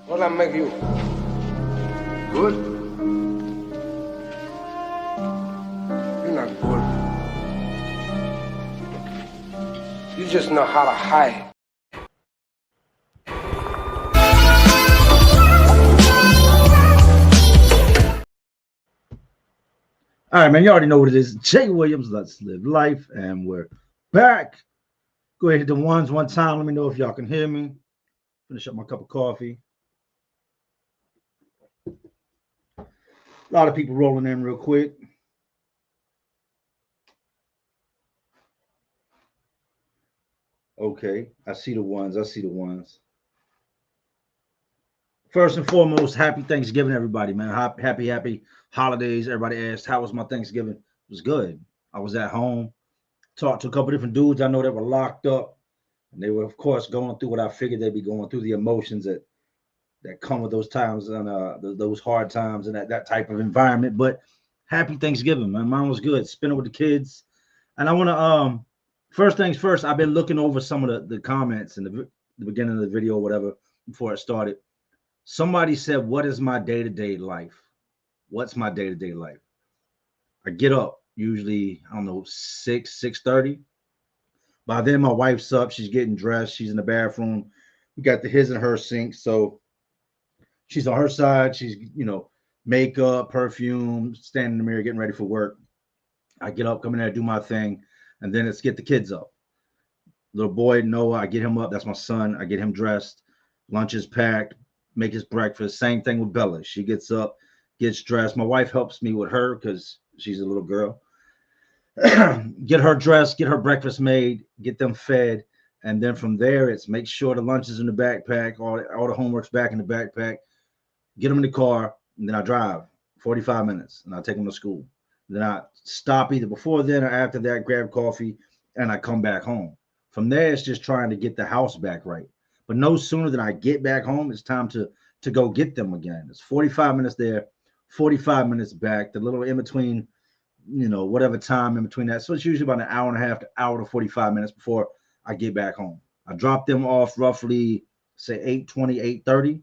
What I make you? Good? You're not good. You just know how to hide. All right, man, you already know what it is. Jay Williams, Let's Live Life, and we're back. Go ahead, hit the ones one time. Let me know if y'all can hear me. Finish up my cup of coffee. A lot of people rolling in real quick. Okay, I see the ones. First and foremost, happy Thanksgiving, everybody, man. Happy holidays. Everybody asked, how was my Thanksgiving? It was good. I was at home. Talked to a couple different dudes I know that were locked up. And they were, of course, going through what I figured they'd be going through, the emotions that come with those times and those hard times and that type of environment. But happy Thanksgiving, man. Mine was good. Spending with the kids. And I want to first things first, I've been looking over some of the comments in the beginning of the video or whatever before it started. Somebody said, what is my day-to-day life? What's my day-to-day life? I get up usually, I don't know, 6:30. By then, my wife's up. She's getting dressed. She's in the bathroom. We got the his and her sink. So she's on her side. She's, makeup, perfume, standing in the mirror, getting ready for work. I get up, come in there, do my thing. And then it's get the kids up. Little boy, Noah, I get him up. That's my son. I get him dressed. Lunch is packed. Make his breakfast. Same thing with Bella. She gets up, gets dressed. My wife helps me with her because she's a little girl. Get her dressed, get her breakfast made, get them fed. And then from there, it's make sure the lunch is in the backpack, all the homework's back in the backpack, get them in the car, and then I drive 45 minutes, and I take them to school. Then I stop either before then or after that, grab coffee, and I come back home. From there, it's just trying to get the house back right. But no sooner than I get back home, it's time to go get them again. It's 45 minutes there, 45 minutes back, the little in between, whatever time in between that. So it's usually about an hour and a half to hour to 45 minutes before I get back home. I drop them off roughly, say 8:20, 8:30.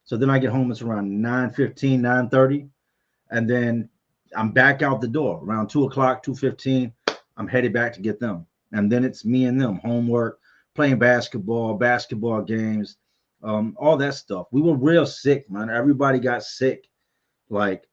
So then I get home, it's around 9:15, 9:30. And then I'm back out the door around 2 o'clock, 2:15. I'm headed back to get them. And then it's me and them, homework, playing basketball games, all that stuff. We were real sick, man. Everybody got sick. Like,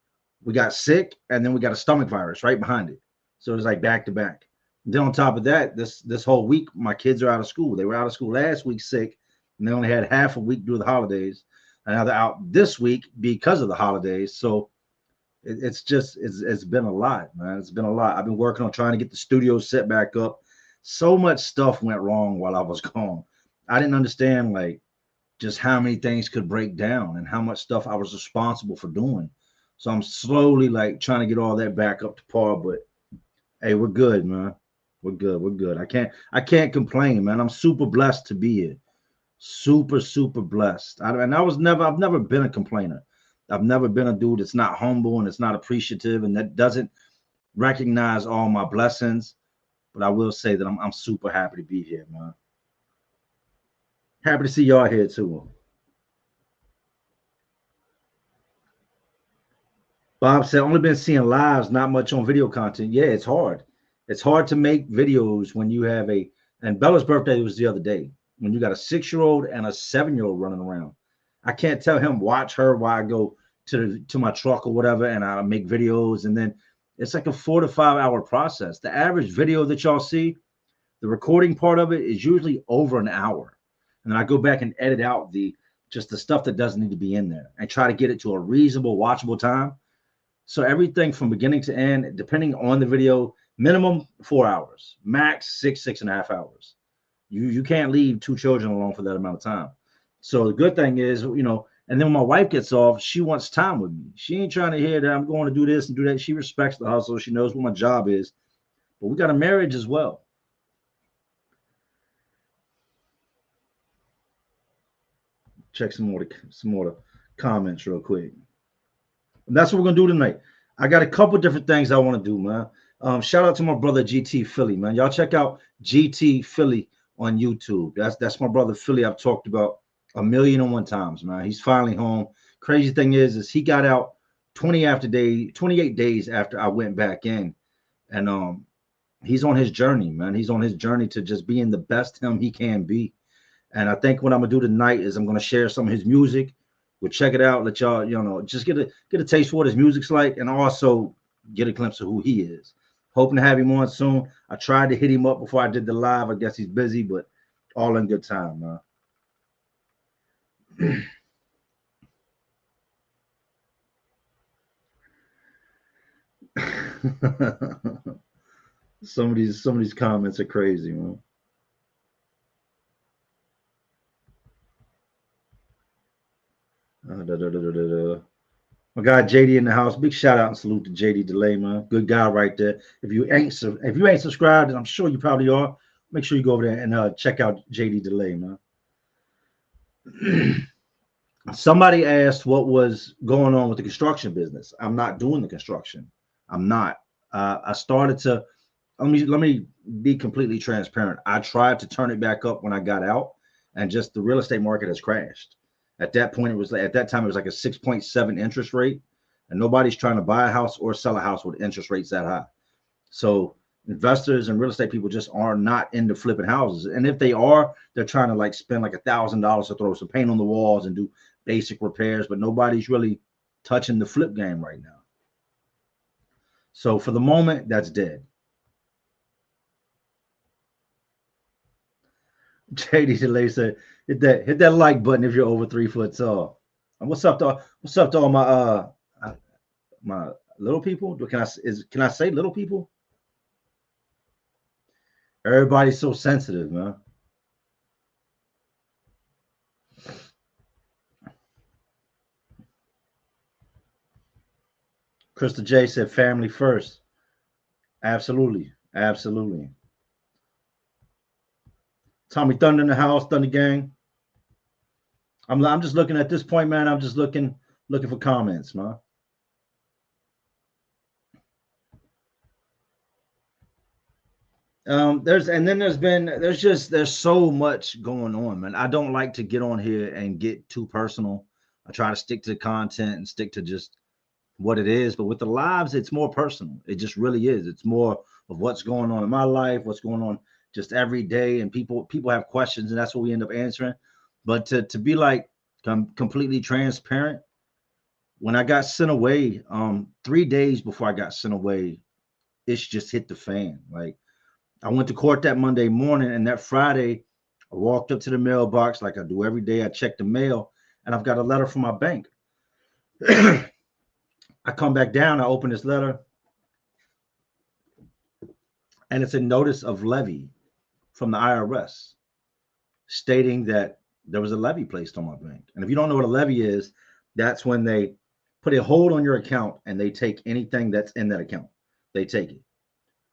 we got sick, and then we got a stomach virus right behind it. So it was like back to back. Then on top of that, this whole week, my kids are out of school. They were out of school last week sick, and they only had half a week due to the holidays. And now they're out this week because of the holidays. So it's been a lot, man. It's been a lot. I've been working on trying to get the studio set back up. So much stuff went wrong while I was gone. I didn't understand, like, just how many things could break down and how much stuff I was responsible for doing. So I'm slowly, like, trying to get all that back up to par. But hey, we're good, man. We're good. I can't complain, man. I'm super blessed to be here. Super blessed. I've never been a complainer. I've never been a dude that's not humble and it's not appreciative and that doesn't recognize all my blessings. But I will say that I'm super happy to be here, man. Happy to see y'all here too. Bob said, only been seeing lives, not much on video content. Yeah, it's hard. It's hard to make videos when you have and Bella's birthday was the other day, when you got a 6-year-old and a 7-year-old running around. I can't tell him, watch her while I go to my truck or whatever, and I make videos. And then it's like a 4 to 5 hour process. The average video that y'all see, the recording part of it is usually over an hour. And then I go back and edit out just the stuff that doesn't need to be in there and try to get it to a reasonable, watchable time. So everything from beginning to end, depending on the video, minimum 4 hours, max 6.5 hours. You can't leave 2 children alone for that amount of time. So the good thing is, and then when my wife gets off, she wants time with me. She ain't trying to hear that I'm going to do this and do that. She respects the hustle. She knows what my job is. But we got a marriage as well. Check some more comments real quick. And that's what we're gonna do tonight. I got a couple different things I want to do, man. Shout out to my brother GT Philly, man. Y'all check out GT Philly on YouTube. That's my brother Philly I've talked about 1,000,001 times, man. He's finally home. Crazy thing is he got out 28 days after I went back in, and he's on his journey, man. He's on his journey to just being the best him he can be. And I think what I'm gonna do tonight is I'm gonna share some of his music. We'll check it out, let y'all, just get a taste for what his music's like, and also get a glimpse of who he is. Hoping to have him on soon. I tried to hit him up before I did the live. I guess he's busy, but all in good time, man. Some of these comments are crazy, man. My guy JD in the house. Big shout out and salute to JD Delay, man. Good guy right there. If you ain't subscribed, and I'm sure you probably are, make sure you go over there and check out JD Delay, man. Somebody asked what was going on with the construction business. I'm not doing the construction. I'm not. I started to let me be completely transparent. I tried to turn it back up when I got out, and just the real estate market has crashed. At that point, at that time it was like a 6.7 interest rate, and nobody's trying to buy a house or sell a house with interest rates that high. So investors and real estate people just are not into flipping houses, and if they are, they're trying to like spend like $1,000 to throw some paint on the walls and do basic repairs, but nobody's really touching the flip game right now. So for the moment, that's dead. JD Delay said, hit that like button if you're over 3 foot tall. And what's up to all my little people? Can I say little people? Everybody's so sensitive, man. Krista J said family first. Absolutely. Absolutely. Tommy Thunder in the house, Thunder Gang. I'm just looking at this point, man. I'm just looking for comments, man. There's so much going on, man. I don't like to get on here and get too personal. I try to stick to the content and stick to just what it is. But with the lives, it's more personal. It just really is. It's more of what's going on in my life, what's going on just every day, and people have questions, and that's what we end up answering. But to be like completely transparent, when I got sent away, 3 days before I got sent away, it's just hit the fan. Like, I went to court that Monday morning, and that Friday, I walked up to the mailbox like I do every day. I check the mail, and I've got a letter from my bank. I come back down, I open this letter, and it's a notice of levy from the IRS stating that there was a levy placed on my bank. And if you don't know what a levy is, that's when they put a hold on your account and they take anything that's in that account. They take it.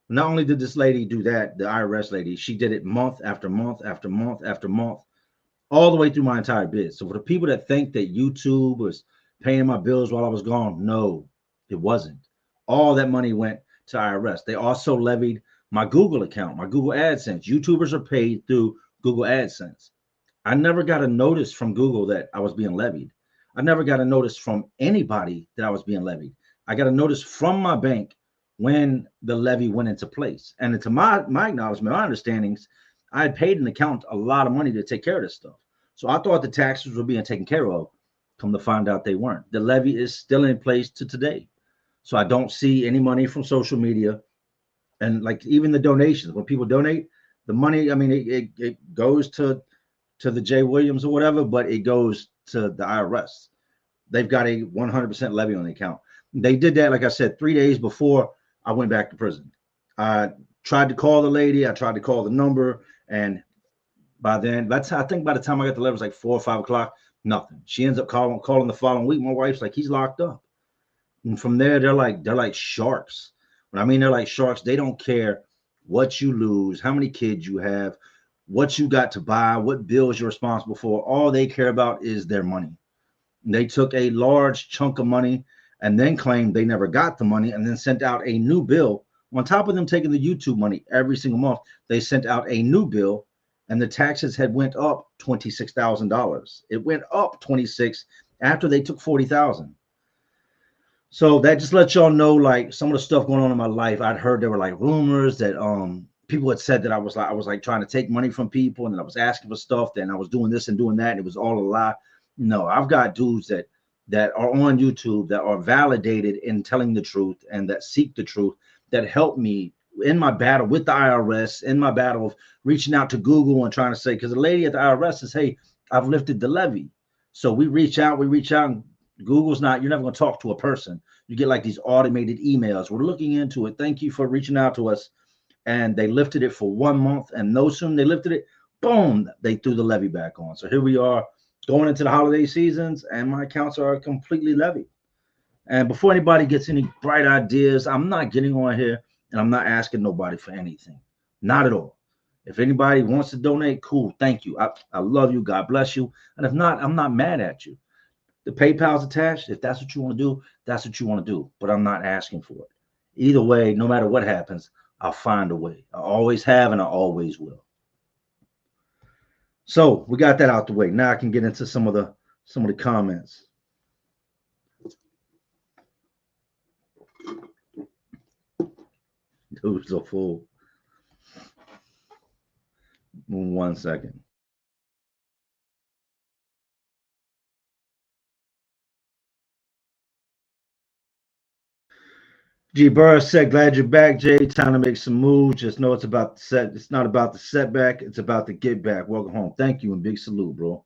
Not only did this lady do that, the IRS lady, she did it month after month after month after month, all the way through my entire bid. So for the people that think that YouTube was paying my bills while I was gone, no, it wasn't. All that money went to IRS. They also levied my Google account, my Google AdSense. YouTubers are paid through Google AdSense. I never got a notice from Google that I was being levied. I never got a notice from anybody that I was being levied. I got a notice from my bank when the levy went into place. And to my acknowledgement, my understandings, I had paid an account a lot of money to take care of this stuff. So I thought the taxes were being taken care of. Come to find out they weren't. The levy is still in place to today. So I don't see any money from social media. And like even the donations, when people donate, the money, I mean, it goes to the J. Williams or whatever, but it goes to the IRS. They've got a 100% levy on the account. They did that, like I said, 3 days before I went back to prison. I tried to call the lady. I tried to call the number. And by then, I think by the time I got the letter, it was like 4 or 5 o'clock, nothing. She ends up calling the following week. My wife's like, he's locked up. And from there, they're like sharks. When I mean they're like sharks, they don't care what you lose, how many kids you have, what you got to buy, what bills you're responsible for. All they care about is their money. And they took a large chunk of money and then claimed they never got the money and then sent out a new bill. On top of them taking the YouTube money every single month, they sent out a new bill and the taxes had went up $26,000. It went up 26 after they took 40,000. So that just lets y'all know, like, some of the stuff going on in my life. I'd heard there were like rumors that people had said that I was like trying to take money from people, and I was asking for stuff, and I was doing this and doing that, and it was all a lie. No, I've got dudes that are on YouTube that are validated in telling the truth and that seek the truth, that help me in my battle with the IRS, in my battle of reaching out to Google and trying to say, because the lady at the IRS says, hey, I've lifted the levy. So we reach out, and Google's not, you're never going to talk to a person. You get like these automated emails. We're looking into it. Thank you for reaching out to us. And they lifted it for 1 month. And no sooner they lifted it, boom, they threw the levy back on. So here we are going into the holiday seasons, and my accounts are completely levied. And before anybody gets any bright ideas, I'm not getting on here and I'm not asking nobody for anything. Not at all. If anybody wants to donate, cool. Thank you. I love you. God bless you. And if not, I'm not mad at you. The PayPal's attached. If that's what you want to do, that's what you want to do. But I'm not asking for it. Either way, no matter what happens, I'll find a way. I always have, and I always will. So we got that out the way. Now I can get into some of the comments. Dude's a fool. 1 second. G. Burr said, glad you're back, Jay. Time to make some moves. Just know it's about the set. It's not about the setback. It's about the get back. Welcome home. Thank you and big salute, bro.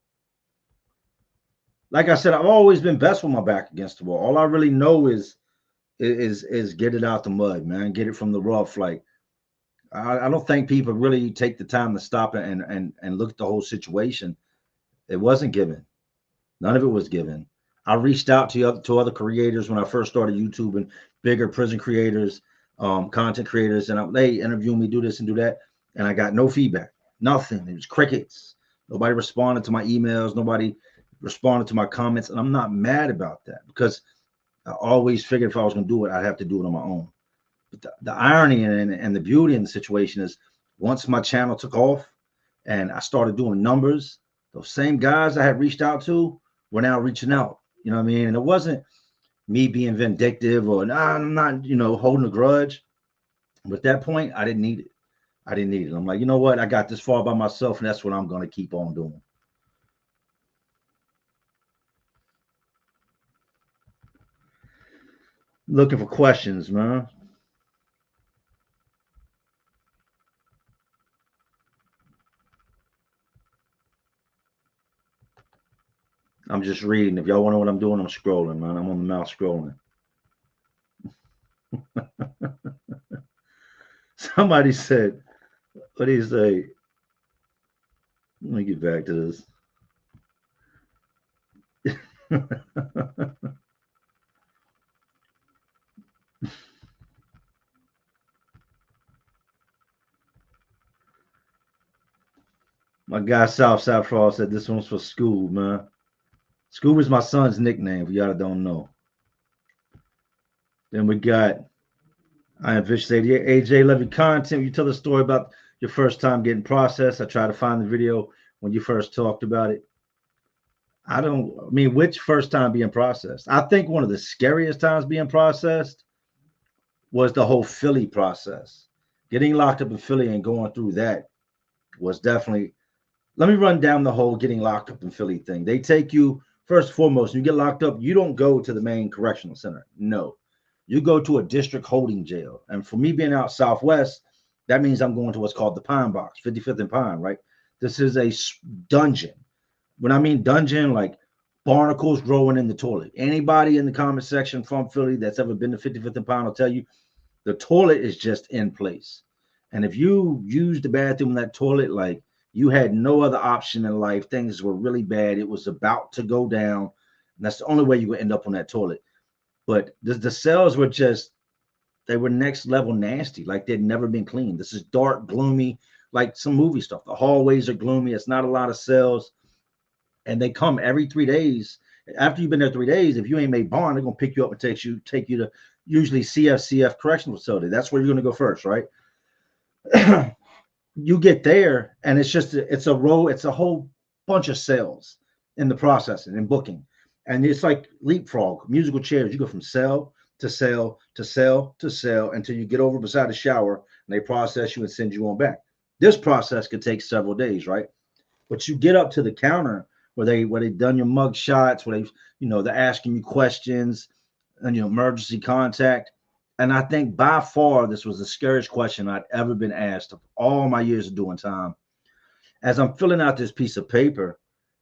Like I said, I've always been best with my back against the wall. All I really know is get it out the mud, man. Get it from the rough. Like I don't think people really take the time to stop and look at the whole situation. It wasn't given. None of it was given. I reached out to other creators when I first started YouTube, and bigger prison creators, content creators, and they interviewed me, do this and do that, and I got no feedback, nothing. It was crickets. Nobody responded to my emails. Nobody responded to my comments, and I'm not mad about that because I always figured if I was going to do it, I'd have to do it on my own. But the irony and the beauty in the situation is, once my channel took off and I started doing numbers, those same guys I had reached out to were now reaching out. You know what I mean? And it wasn't me being vindictive or I'm not, holding a grudge. But at that point, I didn't need it. I'm like, you know what? I got this far by myself, and that's what I'm going to keep on doing. Looking for questions, man. I'm just reading. If y'all want to know what I'm doing, I'm scrolling, man. I'm on the mouse scrolling. Somebody said, what do you say? Let me get back to this. My guy Southside Frost said this one's for Scoob, man. Scoob is my son's nickname, if y'all don't know. Then we got I am Vicious 88. AJ, love your content. You tell the story about your first time getting processed. I tried to find the video when you first talked about it. Which first time being processed? I think one of the scariest times being processed was the whole Philly process. Getting locked up in Philly and going through that was definitely. Let me run down the whole getting locked up in Philly thing. They take you, first and foremost, when you get locked up, you don't go to the main correctional center. No. You go to a district holding jail. And for me being out Southwest, that means I'm going to what's called the Pine Box, 55th and Pine, right? This is a dungeon. When I mean dungeon, like barnacles growing in the toilet. Anybody in the comment section from Philly that's ever been to 55th and Pine will tell you the toilet is just in place. And if you use the bathroom in that toilet, like you had no other option in life, things were really bad. It was about to go down. And that's the only way you would end up on that toilet. But the cells were they were next level nasty, like they'd never been cleaned. This is dark, gloomy, like some movie stuff. The hallways are gloomy. It's not a lot of cells. And they come every 3 days. After you've been there 3 days, if you ain't made bond, they're going to pick you up and take you to usually CF Correctional Facility. That's where you're going to go first, right? you get there and it's a row, it's a whole bunch of cells in the processing and booking. And it's like leapfrog, musical chairs. You go from cell to cell to cell to cell until you get over beside the shower and they process you and send you on back. This process could take several days, right? But you get up to the counter where they done your mug shots, where they, they're asking you questions and emergency contact. And I think by far this was the scariest question I'd ever been asked of all my years of doing time. As I'm filling out this piece of paper,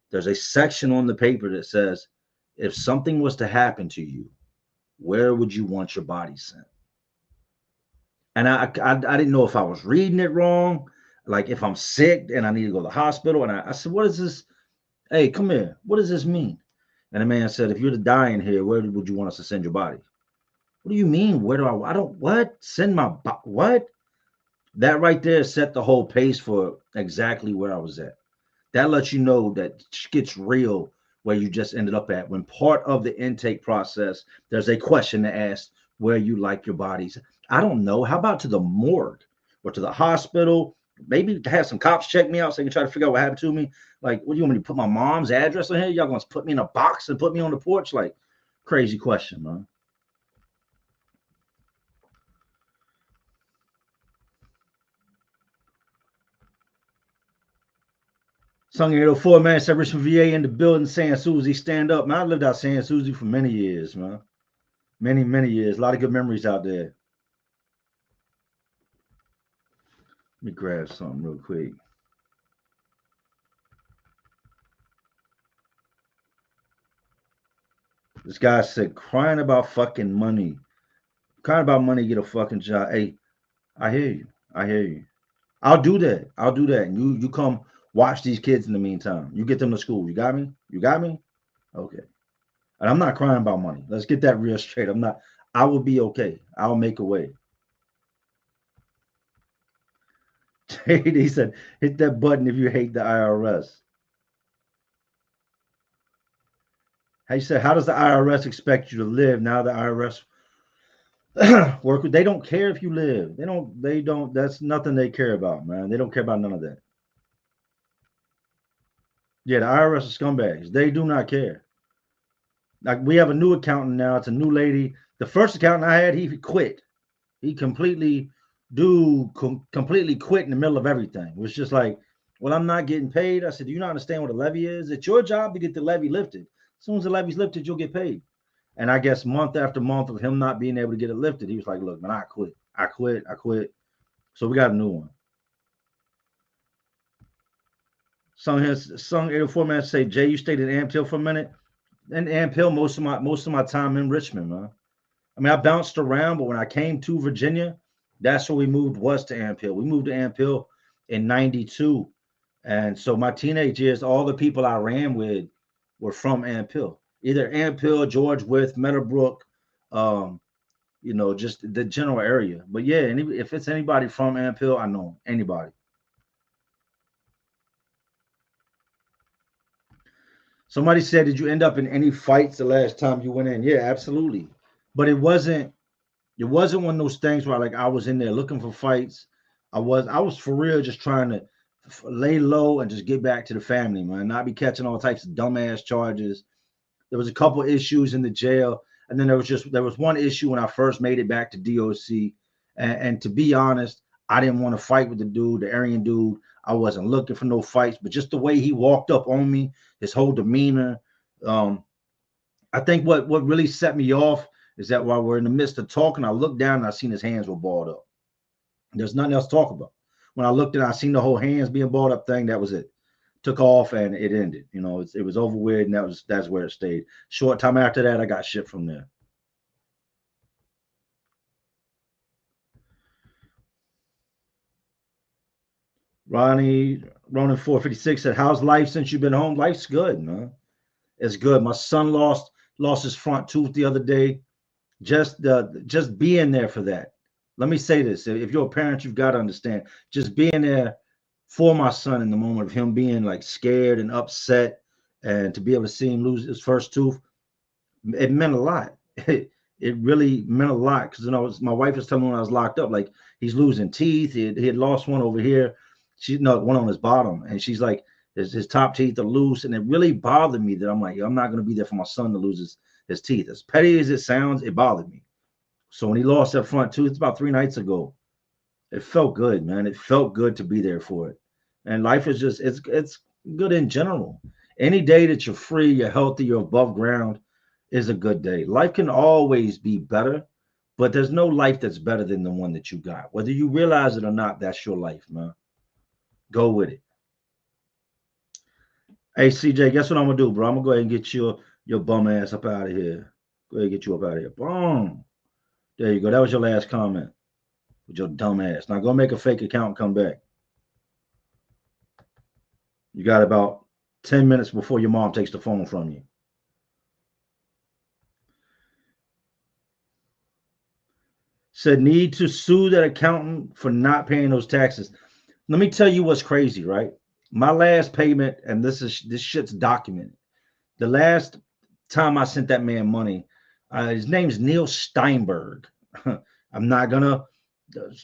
there's a section on the paper that says, if something was to happen to you, where would you want your body sent? And I didn't know if I was reading it wrong, like if I'm sick and I need to go to the hospital. And I said, what is this? Hey, come here. What does this mean? And the man said, if you're to die in here, where would you want us to send your body? What do you mean? Where do I don't, what? Send my, what? That right there set the whole pace for exactly where I was at. That lets you know that it gets real where you just ended up at. When part of the intake process, there's a question to ask where you like your bodies. I don't know. How about to the morgue or to the hospital? Maybe to have some cops check me out so they can try to figure out what happened to me. Like, what do you want me to put my mom's address on here? Y'all going to put me in a box and put me on the porch? Like, crazy question, man. Sung 804, man, said Rich from VA in the building, San Susie, stand up. Man, I lived out San Susie for many years, man. Many, many years. A lot of good memories out there. Let me grab something real quick. This guy said, crying about fucking money. Crying about money, get a fucking job. Hey, I hear you. I hear you. I'll do that. I'll do that. And you come watch these kids in the meantime. You get them to school. You got me? You got me? Okay. And I'm not crying about money. Let's get that real straight. I'm not. I will be okay. I'll make a way. He said, hit that button if you hate the IRS. He said, how does the IRS expect you to live now? The IRS work. They don't care if you live. They don't. That's nothing they care about, man. They don't care about none of that. Yeah, the IRS are scumbags. They do not care. Like, we have a new accountant now. It's a new lady. The first accountant I had, he quit. He completely quit in the middle of everything. It was just like, well, I'm not getting paid. I said, do you not understand what a levy is? It's your job to get the levy lifted. As soon as the levy's lifted, you'll get paid. And I guess month after month of him not being able to get it lifted, he was like, look, man, I quit. I quit. So we got a new one. Sung 804, man, say, Jay, you stayed in Amp Hill for a minute. In Amp Hill, most of my time in Richmond, man. I mean, I bounced around, but when I came to Virginia, that's where we moved, was to Amp Hill. We moved to Amp Hill in 92. And so my teenage years, all the people I ran with were from Amp Hill. Either Amp Hill, George Wythe, Meadowbrook, just the general area. But yeah, if it's anybody from Amp Hill, I know anybody. Somebody said, did you end up in any fights the last time you went in? Yeah, absolutely. But it wasn't one of those things where like I was in there looking for fights. I was for real just trying to lay low and just get back to the family, man. Not be catching all types of dumbass charges. There was a couple issues in the jail, and then there was one issue when I first made it back to DOC. And to be honest, I didn't want to fight with the dude, the Aryan dude. I wasn't looking for no fights, but just the way he walked up on me, his whole demeanor. I think what really set me off is that while we're in the midst of talking, I looked down and I seen his hands were balled up. There's nothing else to talk about. When I looked and I seen the whole hands being balled up thing, that was it. Took off and it ended. It was over with, and that's where it stayed. Short time after that, I got shipped from there. Ronan 456 said, how's life since you've been home? Life's good, man. It's good. My son lost his front tooth the other day. Just being there for that. Let me say this. If you're a parent, you've got to understand. Just being there for my son in the moment of him being like scared and upset, and to be able to see him lose his first tooth, it meant a lot. It really meant a lot because my wife was telling me when I was locked up, like he's losing teeth. He had lost one over here. She no one on his bottom, and she's like, his top teeth are loose, and it really bothered me that I'm like, I'm not gonna be there for my son to lose his teeth. As petty as it sounds, it bothered me. So when he lost that front tooth, it's about 3 nights ago. It felt good, man. It felt good to be there for it. And life is just it's good in general. Any day that you're free, you're healthy, you're above ground is a good day. Life can always be better, but there's no life that's better than the one that you got. Whether you realize it or not, that's your life, man. Go with it. Hey CJ, guess what I'm gonna do, bro? I'm gonna go ahead and get your bum ass up out of here. Go ahead and get you up out of here. Boom. There you go. That was your last comment with your dumb ass. Now go make a fake account and come back. You got about 10 minutes before your mom takes the phone from you. Said need to sue that accountant for not paying those taxes. Let me tell you what's crazy, right? My last payment, and this shit's documented. The last time I sent that man money, his name's Neil Steinberg. I'm not gonna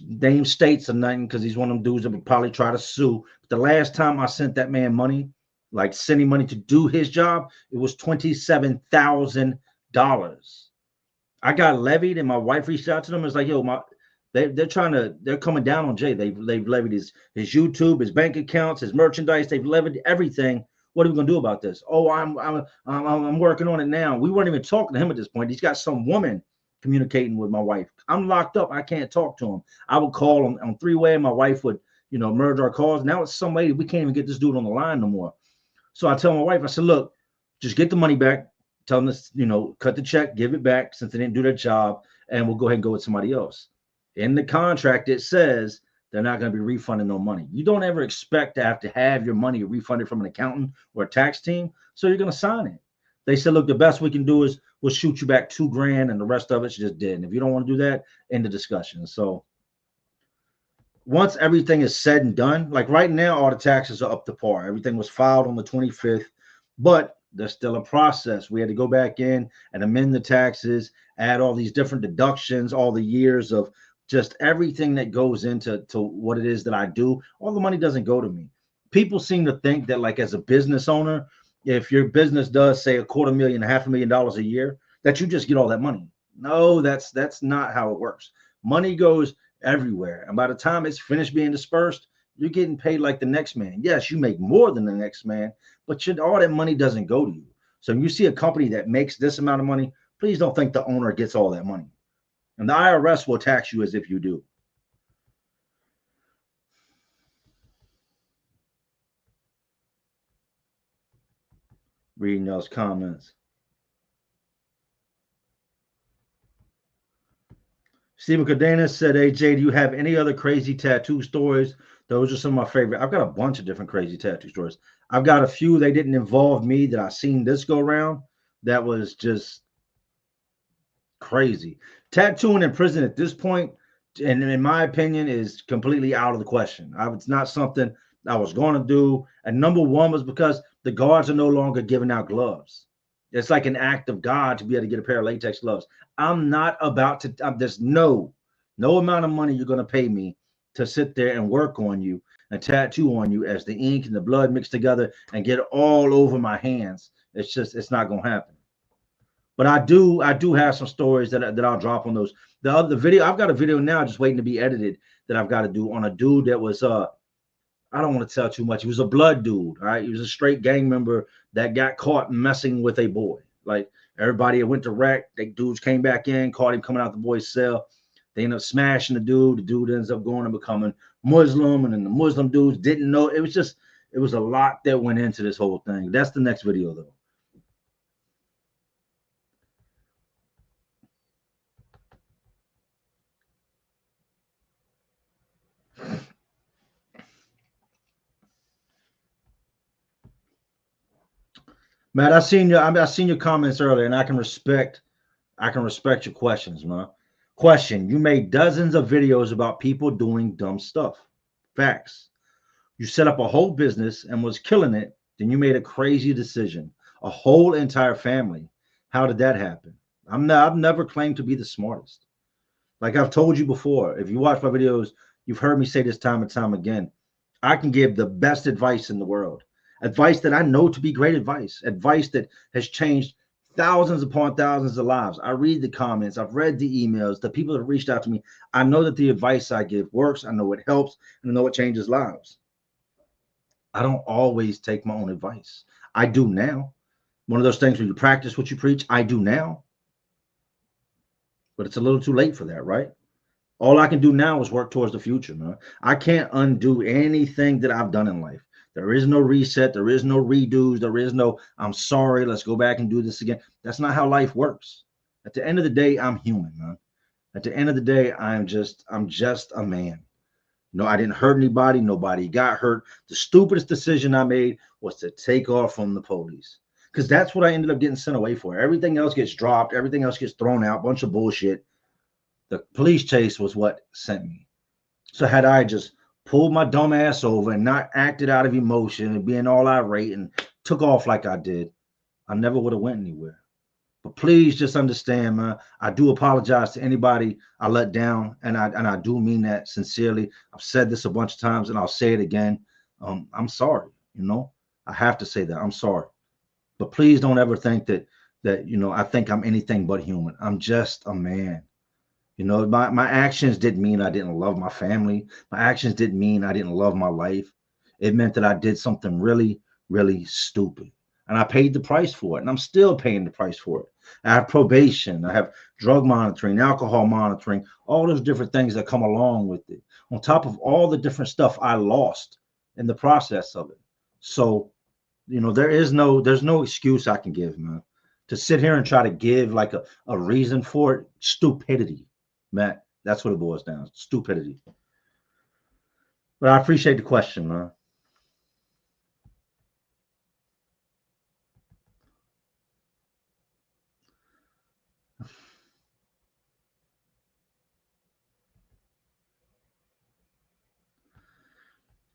name states or nothing because he's one of them dudes that would probably try to sue. But the last time I sent that man money, like sending money to do his job, it was $27,000. I got levied, and my wife reached out to them. It's like, yo, they're coming down on Jay. They've levied his YouTube, his bank accounts, his merchandise. They've levied everything. What are we gonna do about this? Oh, I'm working on it now. We weren't even talking to him at this point. He's got some woman communicating with my wife. I'm locked up. I can't talk to him. I would call him on three-way, and my wife would, merge our calls. Now it's some lady. We can't even get this dude on the line no more. So I tell my wife, I said, look, just get the money back. Tell them to, cut the check, give it back since they didn't do their job, and we'll go ahead and go with somebody else. In the contract, it says they're not going to be refunding no money. You don't ever expect to have your money refunded from an accountant or a tax team, so you're going to sign it. They said, look, the best we can do is we'll shoot you back $2,000, and the rest of it's just dead. And if you don't want to do that, end the discussion. So once everything is said and done, like right now, all the taxes are up to par. Everything was filed on the 25th, but there's still a process. We had to go back in and amend the taxes, add all these different deductions, all the years of just everything that goes into what it is that I do. All the money doesn't go to me. People seem to think that, like, as a business owner, if your business does say $250,000, $500,000 a year, that you just get all that money. No, that's not how it works. Money goes everywhere, and by the time it's finished being dispersed, you're getting paid like the next man. Yes, you make more than the next man, but all that money doesn't go to you. So when you see a company that makes this amount of money, please don't think the owner gets all that money. And the IRS will tax you as if you do. Reading those comments. Stephen Cardenas said, hey, Jay, do you have any other crazy tattoo stories? Those are some of my favorite. I've got a bunch of different crazy tattoo stories. I've got a few. They didn't involve me that I seen this go around. That was just crazy. Tattooing in prison at this point, and in my opinion, is completely out of the question. It's not something I was going to do. And number one was because the guards are no longer giving out gloves. It's like an act of God to be able to get a pair of latex gloves. I'm not about to. There's no amount of money you're going to pay me to sit there and work on you and tattoo on you as the ink and the blood mix together and get all over my hands. It's not going to happen. But I do have some stories that I'll drop on those. The other video, I've got a video now just waiting to be edited that I've got to do on a dude that was I don't want to tell too much. He was a blood dude, all right? He was a straight gang member that got caught messing with a boy. Like, everybody went to wreck. The dudes came back in, caught him coming out the boy's cell. They ended up smashing the dude. The dude ends up going and becoming Muslim, and then the Muslim dudes didn't know. It was a lot that went into this whole thing. That's the next video, though. Matt, I seen your comments earlier, and I can respect your questions, man. Question: you made dozens of videos about people doing dumb stuff. Facts. You set up a whole business and was killing it. Then you made a crazy decision. A whole entire family. How did that happen? I've never claimed to be the smartest. Like I've told you before, if you watch my videos, you've heard me say this time and time again. I can give the best advice in the world, advice that I know to be great advice, advice that has changed thousands upon thousands of lives. I read the comments, I've read the emails, the people that have reached out to me. I know that the advice I give works, I know it helps, and I know it changes lives. I don't always take my own advice. I do now. One of those things where you practice what you preach, I do now, but it's a little too late for that, right? All I can do now is work towards the future, man. I can't undo anything that I've done in life. There is no reset. There is no redos. There is no, I'm sorry, let's go back and do this again. That's not how life works. At the end of the day, I'm human, man. At the end of the day, I'm just a man. No, I didn't hurt anybody. Nobody got hurt. The stupidest decision I made was to take off from the police. Because that's what I ended up getting sent away for. Everything else gets dropped, everything else gets thrown out, bunch of bullshit. The police chase was what sent me. So had I just pulled my dumb ass over and not acted out of emotion and being all irate and took off like I did, I never would have went anywhere. But please just understand, man. I do apologize to anybody I let down, and I do mean that sincerely. I've said this a bunch of times, and I'll say it again. I'm sorry. You know, I have to say that I'm sorry. But please don't ever think that I think I'm anything but human. I'm just a man. My actions didn't mean I didn't love my family. My actions didn't mean I didn't love my life. It meant that I did something really, really stupid. And I paid the price for it. And I'm still paying the price for it. I have probation. I have drug monitoring, alcohol monitoring, all those different things that come along with it. On top of all the different stuff I lost in the process of it. So, there's no excuse I can give, man. To sit here and try to give like a reason for it, stupidity. Matt, that's what it boils down. Stupidity. But I appreciate the question, man.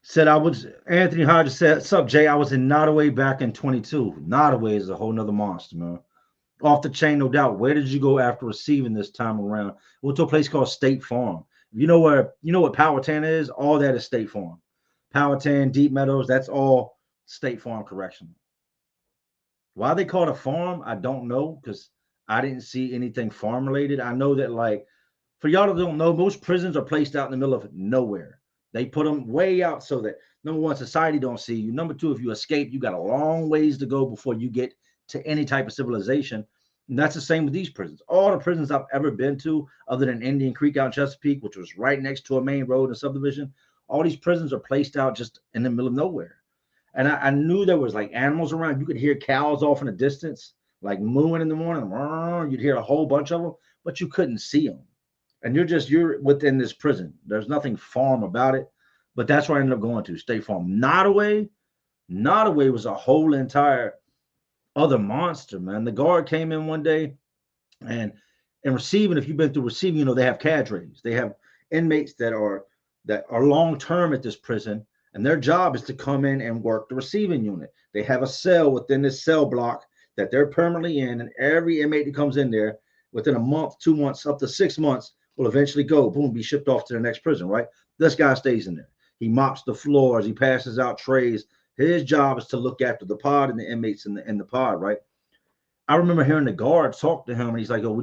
Said I was Anthony Hodges said, "Sup, Jay? I was in Nottoway back in 22. Nottoway is a whole nother monster, man. Off the chain, no doubt. Where did you go after receiving this time around? Went to a place called State Farm. You know what Powhatan is? All that is State Farm. Powhatan, Deep Meadows, that's all State Farm Correctional. Why they call it a farm, I don't know because I didn't see anything farm related. I know that, like, for y'all that don't know, most prisons are placed out in the middle of nowhere. They put them way out so that number one, society don't see you. Number two, if you escape, you got a long ways to go before you get to any type of civilization. And that's the same with these prisons. All the prisons I've ever been to, other than Indian Creek out in Chesapeake, which was right next to a main road and subdivision, all these prisons are placed out just in the middle of nowhere. And I knew there was like animals around. You could hear cows off in the distance, like mooing in the morning. You'd hear a whole bunch of them, but you couldn't see them. And you're within this prison. There's nothing farm about it, but that's where I ended up going to State Farm. Nottoway was a whole entire other monster, man. The guard came in one day, and receiving, if you've been through receiving, they have cadres. They have inmates that are long term at this prison, and their job is to come in and work the receiving unit. They have a cell within this cell block that they're permanently in, and every inmate that comes in there within a month, 2 months, up to 6 months will eventually go, boom, be shipped off to the next prison, right? This guy stays in there. He mops the floors, he passes out trays. His job is to look after the pod and the inmates in the pod, right? I remember hearing the guard talk to him, and he's like, "Oh,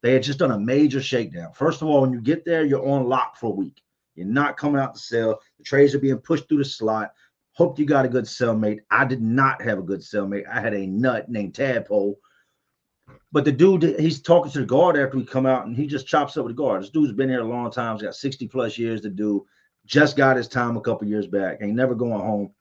they had just done a major shakedown. First of all, when you get there, you're on lock for a week. You're not coming out the cell. The trays are being pushed through the slot. Hope you got a good cellmate. I did not have a good cellmate. I had a nut named Tadpole. But the dude, he's talking to the guard after we come out, and he just chops up with the guard. This dude's been here a long time. He's got 60 plus years to do. Just got his time a couple years back. Ain't never going home.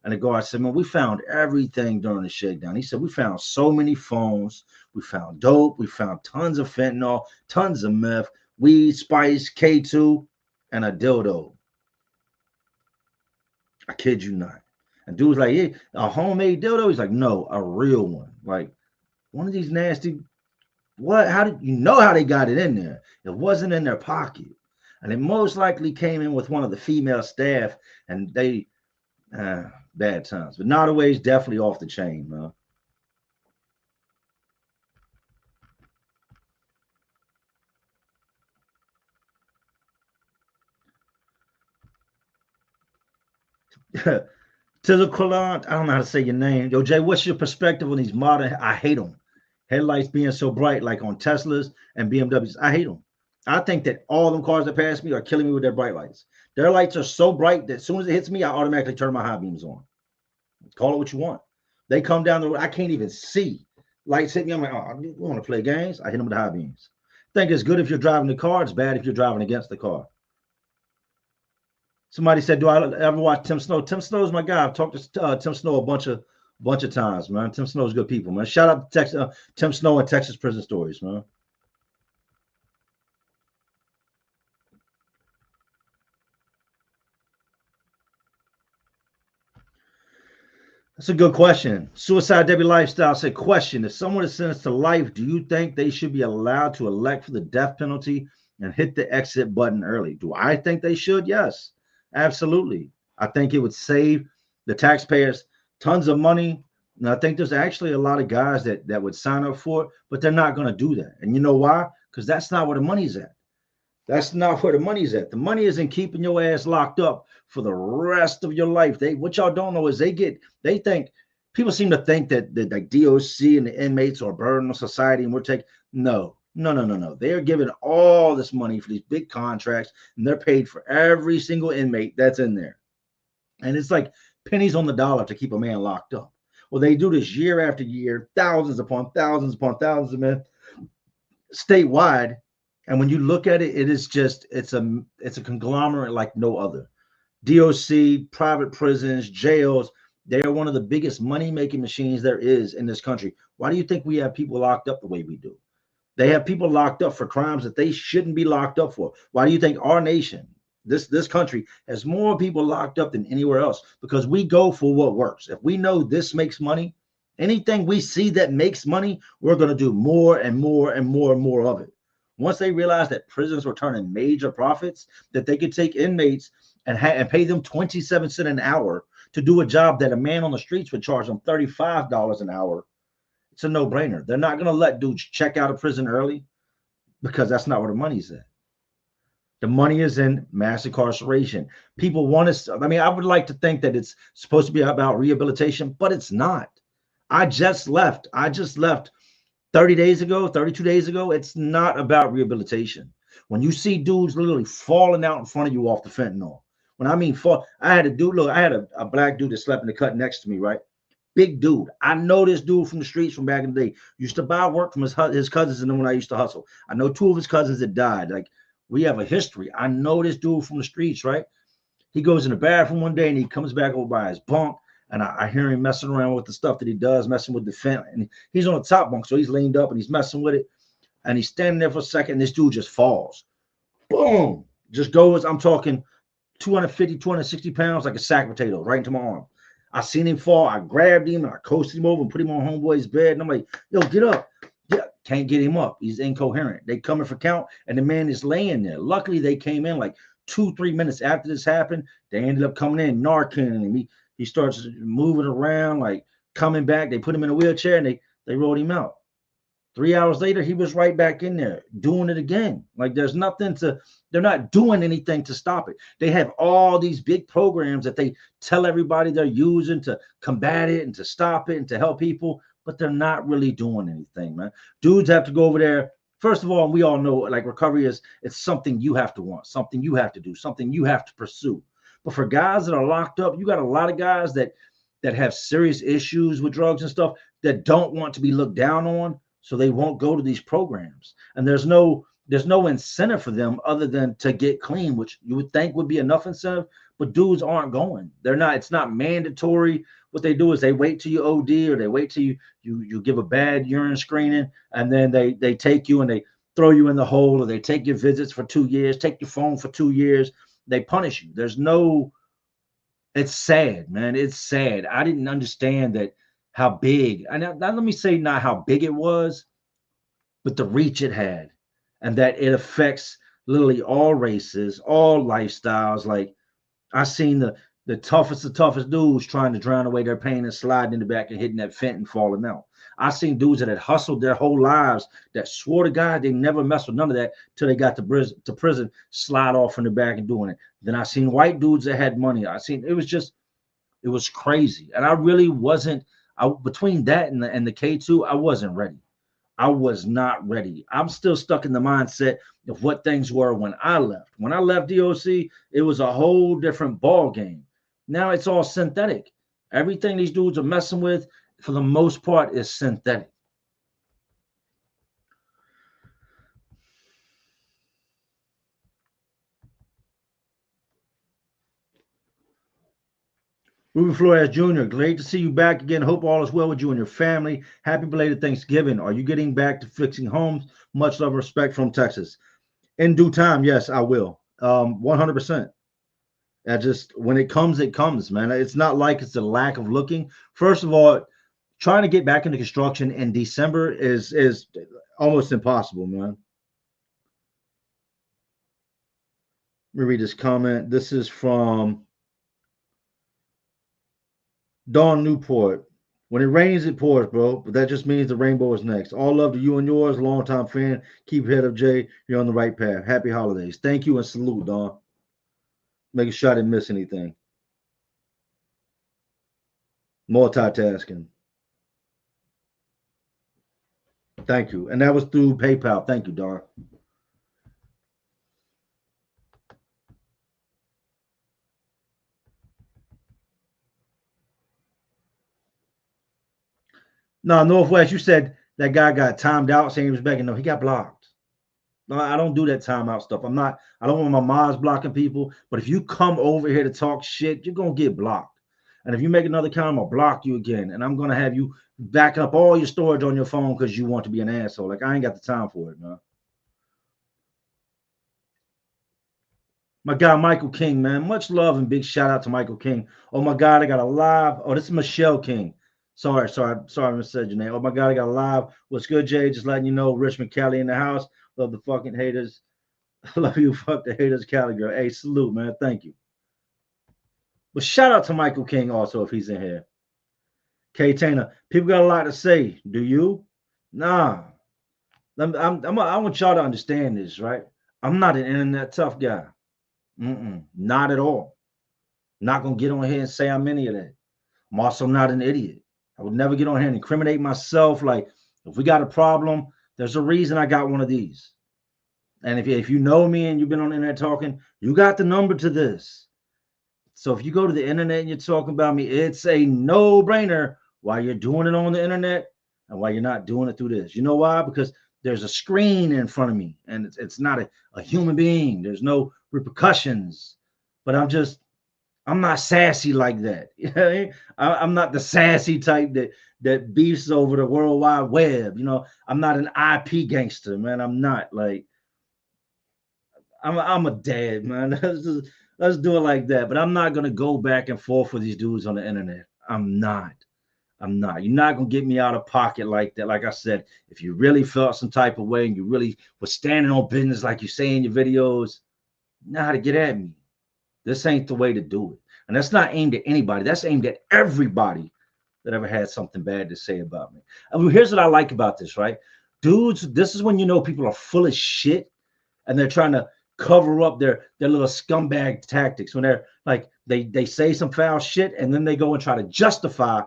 And the guard said, "Man, we found everything during the shakedown." He said, "We found so many phones. We found dope. We found tons of fentanyl, tons of meth, weed, spice, K2, and a dildo. I kid you not." And dude was like, "Yeah, a homemade dildo?" He's like, "No, a real one. Like one of these nasty. What? How did you know how they got it in there? It wasn't in their pocket. And it most likely came in with one of the female staff, and they bad times. But Nottoway's definitely off the chain, man." Tizzle Quillant, I don't know how to say your name. Yo, Jay, what's your perspective on these modern? I hate them. Headlights being so bright, like on Teslas and BMWs. I hate them. I think that all them cars that pass me are killing me with their bright lights. Their lights are so bright that as soon as it hits me, I automatically turn my high beams on. Call it what you want. They come down the road, I can't even see. Lights hit me. I'm like, oh, you want to play games? I hit them with the high beams. I think it's good if you're driving the car. It's bad if you're driving against the car. Somebody said, "Do I ever watch Tim Snow?" Tim Snow's my guy. I've talked to Tim Snow a bunch of times, man. Tim Snow's good people, man. Shout out to Tim Snow and Texas Prison Stories, man. That's a good question. Suicide Debbie Lifestyle said, question: if someone is sentenced to life, do you think they should be allowed to elect for the death penalty and hit the exit button early? Do I think they should? Yes, absolutely. I think it would save the taxpayers tons of money. And I think there's actually a lot of guys that would sign up for it, but they're not going to do that. And you know why? Because that's not where the money's at. That's not where the money's at. The money is in keeping your ass locked up for the rest of your life. What y'all don't know is they think people seem to think that like DOC and the inmates are a burden on society and we're taking no. They're giving all this money for these big contracts and they're paid for every single inmate that's in there. And it's like pennies on the dollar to keep a man locked up. Well, they do this year after year, thousands upon thousands of men statewide. And when you look at it, it's a conglomerate like no other. DOC, private prisons, jails, they are one of the biggest money making machines there is in this country. Why do you think we have people locked up the way we do? They have people locked up for crimes that they shouldn't be locked up for. Why do you think our nation, this country, has more people locked up than anywhere else? Because we go for what works. If we know this makes money, anything we see that makes money, we're going to do more and more and more and more of it. Once they realized that prisons were turning major profits, that they could take inmates and pay them 27 cents an hour to do a job that a man on the streets would charge them $35 an hour, it's a no-brainer. They're not going to let dudes check out of prison early because that's not where the money's at. The money is in mass incarceration. People want to, I would like to think that it's supposed to be about rehabilitation, but it's not. I just left 30 days ago, 32 days ago. It's not about rehabilitation. When you see dudes literally falling out in front of you off the fentanyl, when I mean fall, I had a black dude that slept in the cut next to me, right? Big dude. I know this dude from the streets from back in the day. Used to buy work from his cousins, and then when I used to hustle, I know two of his cousins that died. Like, we have a history. I know this dude from the streets, right? He goes in the bathroom one day and he comes back over by his bunk, and I hear him messing around with the stuff that he does, messing with the fence. And he's on the top bunk, so he's leaned up and he's messing with it. And he's standing there for a second, and this dude just falls. Boom. Just goes, I'm talking 250, 260 pounds, like a sack of potatoes, right into my arm. I seen him fall. I grabbed him and I coasted him over and put him on homeboy's bed. And I'm like, yo, get up. Yeah, can't get him up. He's incoherent. They coming for count, and the man is laying there. Luckily, they came in like 2-3 minutes after this happened. They ended up coming in, narcanning him. He starts moving around, like coming back. They put him in a wheelchair and they rolled him out. 3 hours later, he was right back in there doing it again. Like, they're not doing anything to stop it. They have all these big programs that they tell everybody they're using to combat it and to stop it and to help people, but they're not really doing anything, man. Dudes have to go over there. First of all, we all know, like, recovery it's something you have to want, something you have to do, something you have to pursue. But for guys that are locked up, you got a lot of guys that have serious issues with drugs and stuff that don't want to be looked down on. So they won't go to these programs, and there's no incentive for them other than to get clean, which you would think would be enough incentive. But dudes aren't going. They're not. It's not mandatory. What they do is they wait till you OD, or they wait till you give a bad urine screening, and then they take you and they throw you in the hole, or they take your visits for 2 years, take your phone for 2 years. They punish you. There's no. It's sad, man. It's sad. I didn't understand that. How big, and now let me say not how big it was, but the reach it had, and that it affects literally all races, all lifestyles. Like, I seen the toughest dudes trying to drown away their pain and sliding in the back and hitting that fent and falling out. I seen dudes that had hustled their whole lives that swore to God they never messed with none of that till they got to prison, slide off in the back and doing it. Then I seen white dudes that had money. It was just It was crazy. And I really wasn't, between that and the K2, I wasn't ready. I was not ready. I'm still stuck in the mindset of what things were when I left. When I left DOC, it was a whole different ball game. Now it's all synthetic. Everything these dudes are messing with, for the most part, is synthetic. Ruben Flores Jr., great to see you back again. Hope all is well with you and your family. Happy belated Thanksgiving. Are you getting back to fixing homes? Much love and respect from Texas. In due time, yes, I will. 100%. I just, when it comes, man. It's not like it's a lack of looking. First of all, trying to get back into construction in December is almost impossible, man. Let me read this comment. This is from Dawn Newport. When it rains, it pours, bro. But that just means the rainbow is next. All love to you and yours. Longtime fan. Keep head up, Jay. You're on the right path. Happy holidays. Thank you and salute, Dawn. Making sure I didn't miss anything. Multitasking. Thank you. And that was through PayPal. Thank you, Dawn. No, Northwest, you said that guy got timed out saying he was begging. No, he got blocked. No, I don't do that timeout stuff. I don't want my mods blocking people. But if you come over here to talk shit, you're going to get blocked. And if you make another account, I'm going to block you again. And I'm going to have you back up all your storage on your phone because you want to be an asshole. Like, I ain't got the time for it, man. My guy, Michael King, man. Much love and big shout out to Michael King. Oh, my God, I got a live. Oh, this is Michelle King. Sorry, I said your name. Oh, my God, I got a live. What's good, Jay? Just letting you know, Richmond Kelly in the house. Love the fucking haters. Love you, fuck the haters, Cali girl. Hey, salute, man. Thank you. But shout out to Michael King also if he's in here. K Tana, people got a lot to say. Do you? Nah. I want y'all to understand this, right? I'm not an internet tough guy. Not at all. Not gonna get on here and say I'm any of that. I'm also not an idiot. I would never get on here and incriminate myself. Like, if we got a problem, there's a reason I got one of these. And if you know me and you've been on the internet talking, you got the number to this. So if you go to the internet and you're talking about me, it's a no-brainer why you're doing it on the internet and why you're not doing it through this. You know why? Because there's a screen in front of me and it's not a human being. There's no repercussions. But I'm not sassy like that. You know, I'm not the sassy type that beefs over the World Wide Web. You know, I'm not an IP gangster, man. I'm not. Like, I'm a dad, man. Let's do it like that. But I'm not gonna go back and forth with these dudes on the internet. I'm not. You're not gonna get me out of pocket like that. Like I said, if you really felt some type of way and you really were standing on business, like you say in your videos, you know how to get at me. This ain't the way to do it. And that's not aimed at anybody. That's aimed at everybody that ever had something bad to say about me. I mean, here's what I like about this, right? Dudes, this is when you know people are full of shit and they're trying to cover up their little scumbag tactics when they're like they say some foul shit and then they go and try to justify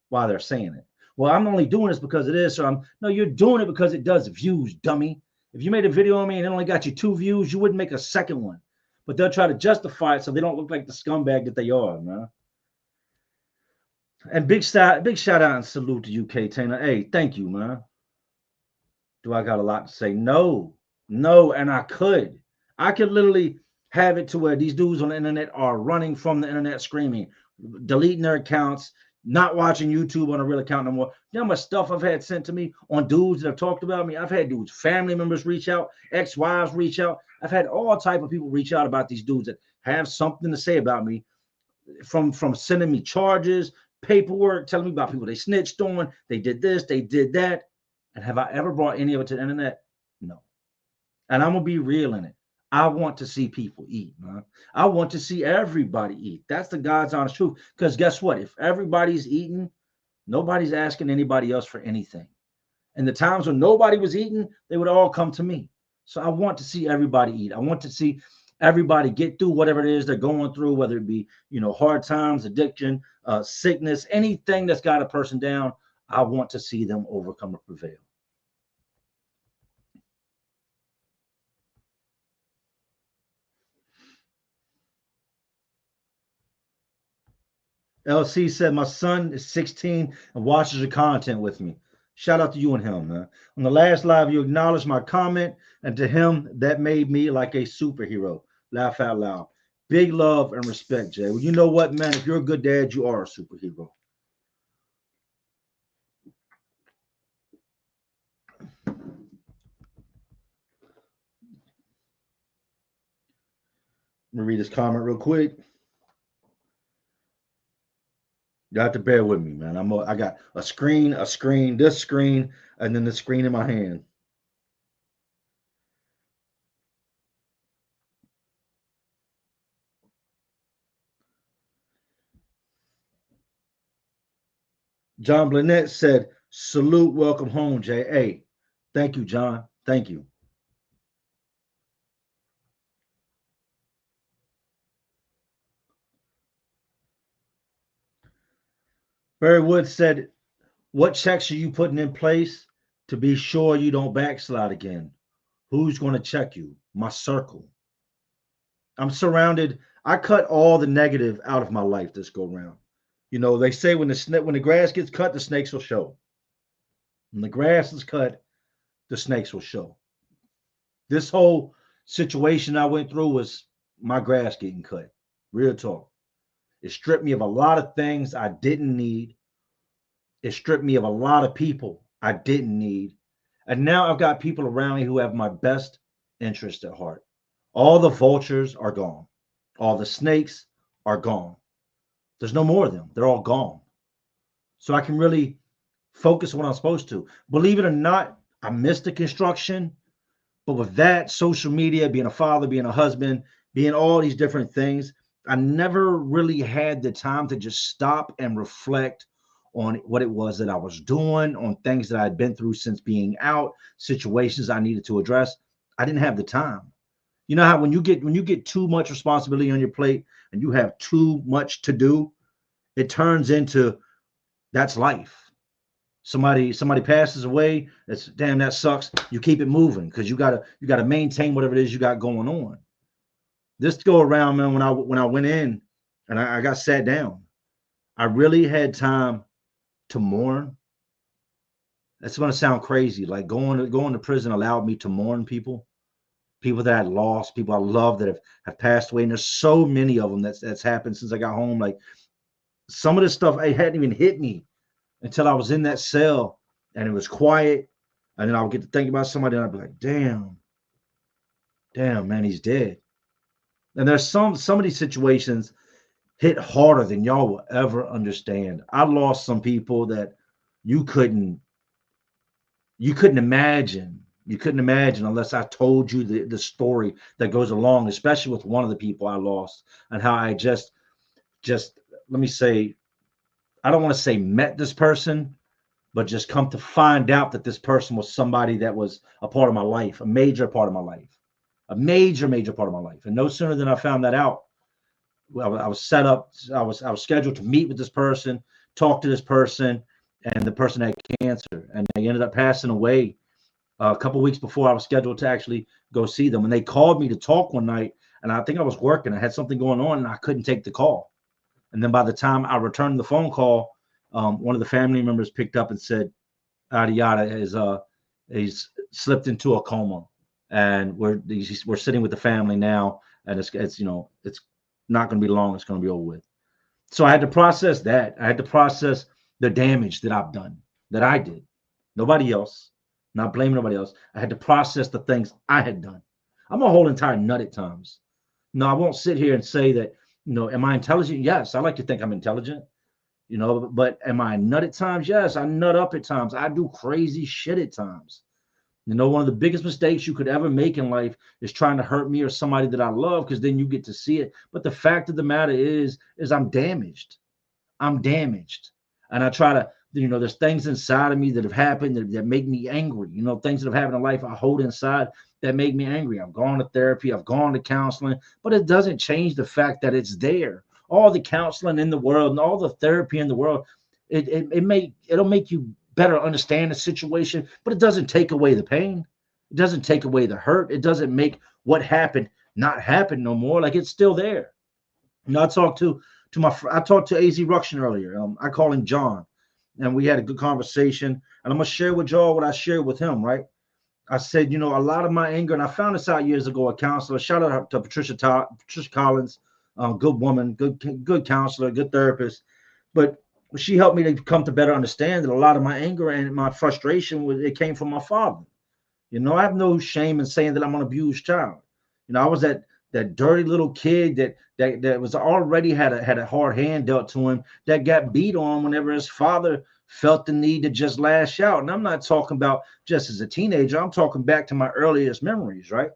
why they're saying it. Well, I'm only doing this because it is. So no, you're doing it because it does views, dummy. If you made a video on me and it only got you 2 views, you wouldn't make a second one. But they'll try to justify it so they don't look like the scumbag that they are, man. And big shout out and salute to UK Tainer. Hey, thank you, man. Do I got a lot to say? No, and I could literally have it to where these dudes on the internet are running from the internet screaming, deleting their accounts, not watching YouTube on a real account no more. You know how much stuff I've had sent to me on dudes that have talked about me? I've had dudes, family members reach out, ex-wives reach out. I've had all type of people reach out about these dudes that have something to say about me, from sending me charges, paperwork, telling me about people they snitched on, they did this, they did that. And have I ever brought any of it to the internet? No. And I'm going to be real in it. I want to see people eat, man. I want to see everybody eat. That's the God's honest truth. Because guess what? If everybody's eating, nobody's asking anybody else for anything. And the times when nobody was eating, they would all come to me. So I want to see everybody eat. I want to see Everybody get through whatever it is they're going through, whether it be, hard times, addiction, sickness, anything that's got a person down. I want to see them overcome or prevail. LC said, my son is 16 and watches your content with me. Shout out to you and him, man. On the last live, you acknowledged my comment, and to him, that made me like a superhero. Laugh out loud. Big love and respect, Jay. Well, you know what, man? If you're a good dad, you are a superhero. Let me read this comment real quick. You have to bear with me, man. I got a screen, this screen, and then the screen in my hand. John Blanett said, salute, welcome home, Jay. Hey, thank you, John. Thank you. Barry Wood said, what checks are you putting in place to be sure you don't backslide again? Who's going to check you? My circle. I'm surrounded. I cut all the negative out of my life this go round. They say when the grass gets cut, the snakes will show. When the grass is cut, the snakes will show. This whole situation I went through was my grass getting cut. Real talk. It stripped me of a lot of things I didn't need. It stripped me of a lot of people I didn't need. And now I've got people around me who have my best interest at heart. All the vultures are gone. All the snakes are gone. There's no more of them. They're all gone. So I can really focus on what I'm supposed to. Believe it or not, I missed the construction. But with that, social media, being a father, being a husband, being all these different things, I never really had the time to just stop and reflect on what it was that I was doing, on things that I'd been through since being out, situations I needed to address. I didn't have the time. You know how when you get too much responsibility on your plate and you have too much to do, it turns into that's life. Somebody passes away. That's damn, that sucks. You keep it moving because you gotta maintain whatever it is you got going on. This go around, man, when I went in and I got sat down, I really had time to mourn. That's gonna sound crazy. Like going to prison allowed me to mourn people that I lost, people I love that have passed away. And there's so many of them that's happened since I got home. Like some of this stuff, it hadn't even hit me until I was in that cell and it was quiet. And then I would get to think about somebody and I'd be like, damn, man, he's dead. And there's some of these situations hit harder than y'all will ever understand. I lost some people that you couldn't imagine. You couldn't imagine unless I told you the story that goes along, especially with one of the people I lost and how I just let me say, I don't want to say met this person, but just come to find out that this person was somebody that was a part of my life, a major part of my life, a major part of my life. And no sooner than I found that out, I was set up. I was scheduled to meet with this person, talk to this person, and the person had cancer, and they ended up passing away a couple weeks before I was scheduled to actually go see them. And they called me to talk one night, and I think I was working. I had something going on, and I couldn't take the call. And then by the time I returned the phone call, one of the family members picked up and said, "Yada yada he's slipped into a coma, and we're sitting with the family now, and it's not going to be long. It's going to be over with." So I had to process that. I had to process the damage that I've done, that I did. Nobody else. Not blaming nobody else. I had to process the things I had done. I'm a whole entire nut at times. No, I won't sit here and say that, am I intelligent? Yes, I like to think I'm intelligent, but am I a nut at times? Yes, I nut up at times. I do crazy shit at times. One of the biggest mistakes you could ever make in life is trying to hurt me or somebody that I love, because then you get to see it. But the fact of the matter is I'm damaged. I'm damaged. And I try to There's things inside of me that have happened that make me angry. Things that have happened in life I hold inside that make me angry. I've gone to therapy, I've gone to counseling, but it doesn't change the fact that it's there. All the counseling in the world and all the therapy in the world, it'll make you better understand the situation, but it doesn't take away the pain. It doesn't take away the hurt. It doesn't make what happened not happen no more. Like it's still there. I talked to AZ Ruction earlier. I call him John, and we had a good conversation. And I'm gonna share with y'all what I shared with him. Right? I said, a lot of my anger, and I found this out years ago. A counselor, shout out to Patricia Collins, good woman, good counselor, good therapist. But she helped me to come to better understand that a lot of my anger and my frustration it came from my father. I have no shame in saying that I'm an abused child. I was that dirty little kid that was already had a hard hand dealt to him, that got beat on whenever his father felt the need to just lash out. And I'm not talking about just as a teenager. I'm talking back to my earliest memories, right?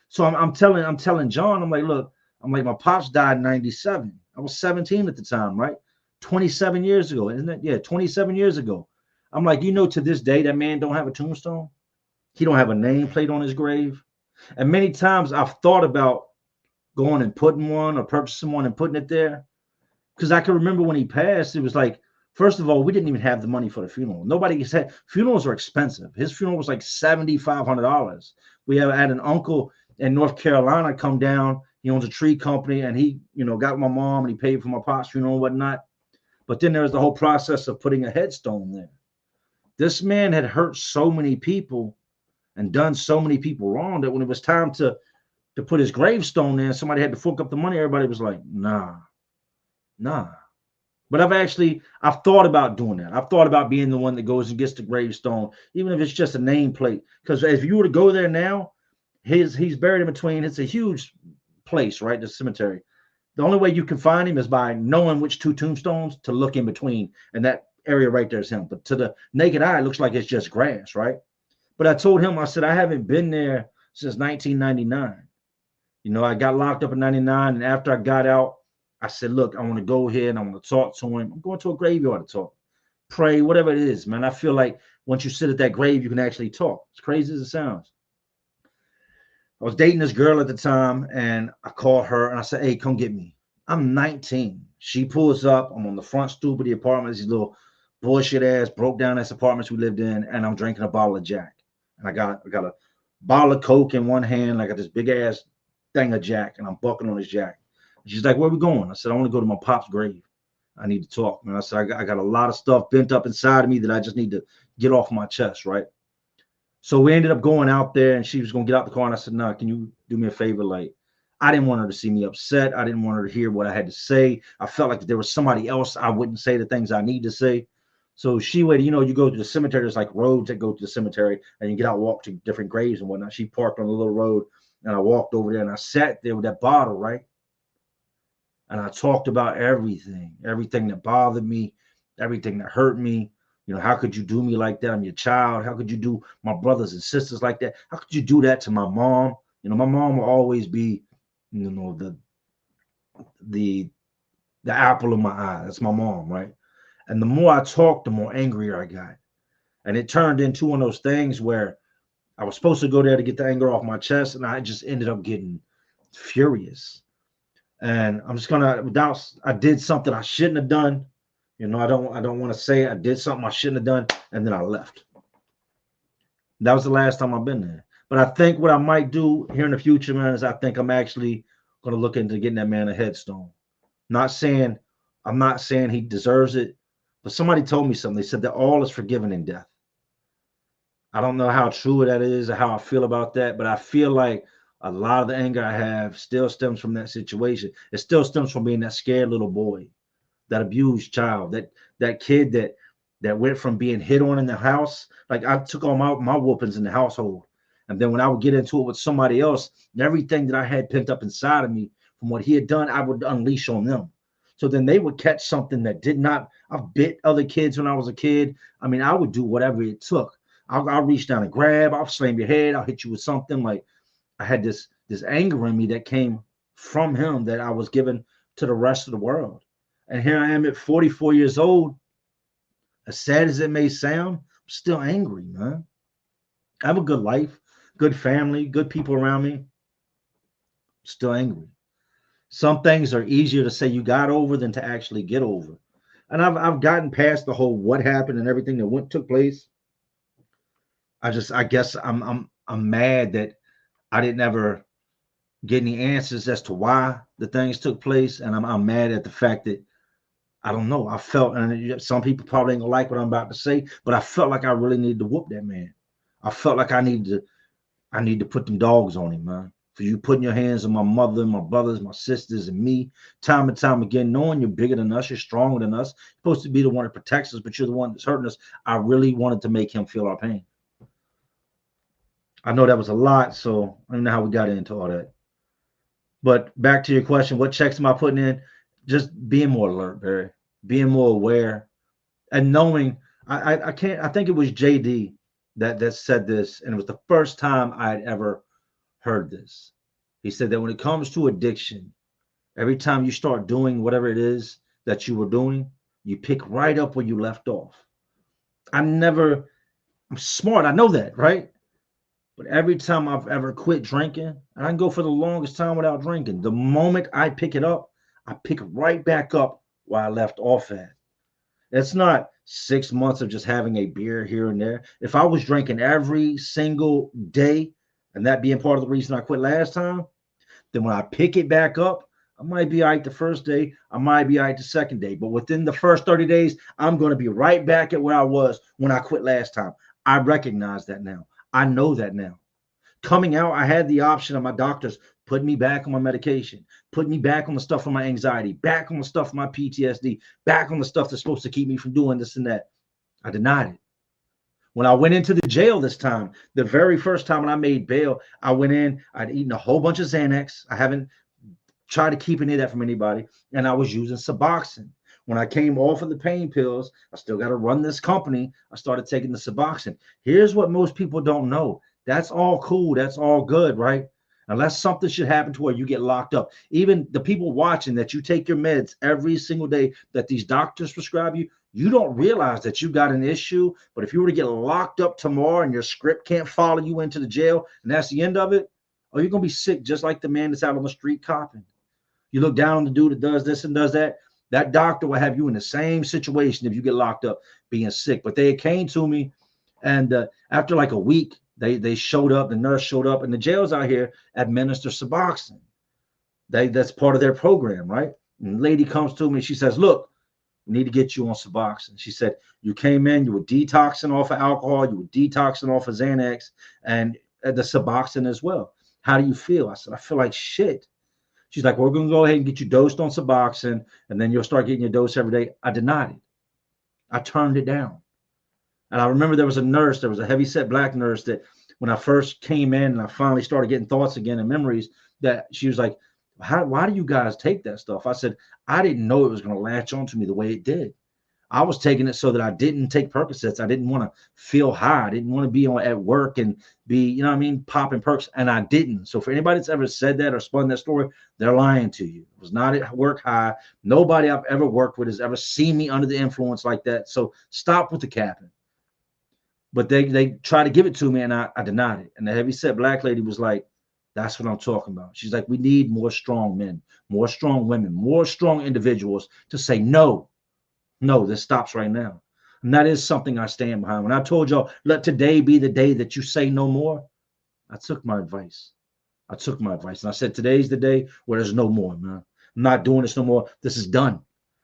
So I'm telling John, I'm like, look, my pops died in 97. I was 17 at the time, right? 27 years ago, isn't it? Yeah, 27 years ago. I'm like, to this day, that man don't have a tombstone. He don't have a nameplate on his grave. And many times I've thought about going and putting one or purchasing one and putting it there. Because I can remember when he passed, it was like, first of all, we didn't even have the money for the funeral. Nobody said funerals are expensive. His funeral was like $7,500. We had an uncle in North Carolina come down. He owns a tree company, and he, got my mom and he paid for my pop's funeral and whatnot. But then there was the whole process of putting a headstone there. This man had hurt so many people and done so many people wrong that when it was time to put his gravestone there, somebody had to fork up the money. Everybody was like, nah. But I've thought about doing that. I've thought about being the one that goes and gets the gravestone, even if it's just a nameplate. Because if you were to go there now, he's buried in between. It's a huge place, right? The cemetery. The only way you can find him is by knowing which two tombstones to look in between. And that area right there is him. But to the naked eye, it looks like it's just grass, right? But I told him, I said, I haven't been there since 1999. I got locked up in 99. And after I got out, I said, look, I want to go here and I want to talk to him. I'm going to a graveyard to talk, pray, whatever it is, man. I feel like once you sit at that grave, you can actually talk. As crazy as it sounds. I was dating this girl at the time, and I called her and I said, hey, come get me. I'm 19. She pulls up. I'm on the front stoop of the apartment. These little bullshit ass, broke down ass apartments we lived in, and I'm drinking a bottle of Jack. And I got a bottle of Coke in one hand. I got this big ass thing of Jack, and I'm bucking on this Jack. And she's like, where are we going? I said, I want to go to my pop's grave. I need to talk, man. I said, I got a lot of stuff bent up inside of me that I just need to get off my chest, right? So we ended up going out there, and she was going to get out the car, and I said, no, can you do me a favor? Like, I didn't want her to see me upset. I didn't want her to hear what I had to say. I felt like if there was somebody else, I wouldn't say the things I need to say. So she waited, you go to the cemetery, there's like roads that go to the cemetery, and you get out, walk to different graves and whatnot. She parked on the little road, and I walked over there, and I sat there with that bottle, right? And I talked about everything that bothered me, everything that hurt me. How could you do me like that? I'm your child. How could you do my brothers and sisters like that? How could you do that to my mom? My mom will always be, the apple of my eye. That's my mom, right? And the more I talked, the more angrier I got. And it turned into one of those things where I was supposed to go there to get the anger off my chest, and I just ended up getting furious. And I'm just I did something I shouldn't have done. I don't want to say I did something I shouldn't have done, and then I left. That was the last time I've been there. But I think what I might do here in the future, man, is I think I'm actually going to look into getting that man a headstone. I'm not saying he deserves it, but somebody told me something. They said that all is forgiven in death. I don't know how true that is or how I feel about that, but I feel like a lot of the anger I have still stems from that situation. It still stems from being that scared little boy, that abused child, that kid that went from being hit on in the house. Like I took all my whoopings in the household. And then when I would get into it with somebody else, everything that I had pent up inside of me from what he had done, I would unleash on them. So then they would catch something that did not. I've bit other kids when I was a kid. I mean, I would do whatever it took. I'll reach down and grab. I'll slam your head. I'll hit you with something. Like I had this anger in me that came from him that I was given to the rest of the world. And here I am at 44 years old, As sad as it may sound, I'm still angry, man. I have a good life, good family, good people around me. I'm still angry. Some things are easier to say you got over than to actually get over. And I've gotten past the whole what happened and everything that went took place. I guess I'm mad that I didn't ever get any answers as to why the things took place, and I'm mad at the fact that I don't know. I felt, and some people probably ain't gonna like what I'm about to say, but I felt like I really needed to whoop that man. I felt like I need to put them dogs on him, man. For you putting your hands on my mother, my brothers, my sisters, and me, time and time again, knowing you're bigger than us, you're stronger than us, you're supposed to be the one that protects us, but you're the one that's hurting us. I really wanted to make him feel our pain. I know that was a lot, so I don't know how we got into all that. But back to your question, what checks am I putting in? Just being more alert, Barry, being more aware, and knowing. I can't. I think it was JD that said this, and it was the first time I had ever heard this. He said that when it comes to addiction, every time you start doing whatever it is that you were doing, you pick right up where you left off. I never. I'm smart. I know that, right? But every time I've ever quit drinking, and I can go for the longest time without drinking, the moment I pick it up, I pick right back up where I left off at. It's not 6 months of just having a beer here and there. If I was drinking every single day, and that being part of the reason I quit last time, then when I pick it back up, I might be all right the first day. I might be all right the second day. But within the first 30 days, I'm going to be right back at where I was when I quit last time. I recognize that now. I know that now. Coming out, I had the option of my doctors putting me back on my medication, putting me back on the stuff for my anxiety, back on the stuff for my PTSD, back on the stuff that's supposed to keep me from doing this and that. I denied it. When I went into the jail this time, the very first time when I made bail, I went in, I'd eaten a whole bunch of Xanax. I haven't tried to keep any of that from anybody. And I was using Suboxone. When I came off of the pain pills, I still got to run this company. I started taking the Suboxone. Here's what most people don't know. That's all cool. That's all good, right? Unless something should happen to where you get locked up. Even the people watching that you take your meds every single day that these doctors prescribe you, you don't realize that you got an issue. But if you were to get locked up tomorrow and your script can't follow you into the jail, and that's the end of it, oh, you're going to be sick just like the man that's out on the street copping. You look down on the dude that does this and does that. That doctor will have you in the same situation if you get locked up being sick. But they came to me, and after like a week, they showed up. The nurse showed up, and the jails out here administer Suboxone. That's part of their program, right? And the lady comes to me. She says, "Look, we need to get you on Suboxone." She said, "You came in, you were detoxing off of alcohol, you were detoxing off of Xanax, and the Suboxone as well. How do you feel?" I said, "I feel like shit." She's like, "We're going to go ahead and get you dosed on Suboxone, and then you'll start getting your dose every day." I denied it. I turned it down. And I remember there was a heavy-set black nurse that when I first came in and I finally started getting thoughts again and memories, that she was like, why do you guys take that stuff? I said, I didn't know it was going to latch onto me the way it did. I was taking it so that I didn't take Percocets. I didn't want to feel high. I didn't want to be at work and be, popping perks. And I didn't. So for anybody that's ever said that or spun that story, they're lying to you. It was not at work high. Nobody I've ever worked with has ever seen me under the influence like that. So stop with the capping. But they tried to give it to me, and I denied it. And the heavy-set black lady was like, "That's what I'm talking about." She's like, "We need more strong men, more strong women, more strong individuals to say no. No, this stops right now." And that is something I stand behind. When I told y'all, let today be the day that you say no more, I took my advice. And I said, today's the day where there's no more, man. I'm not doing this no more. This is done.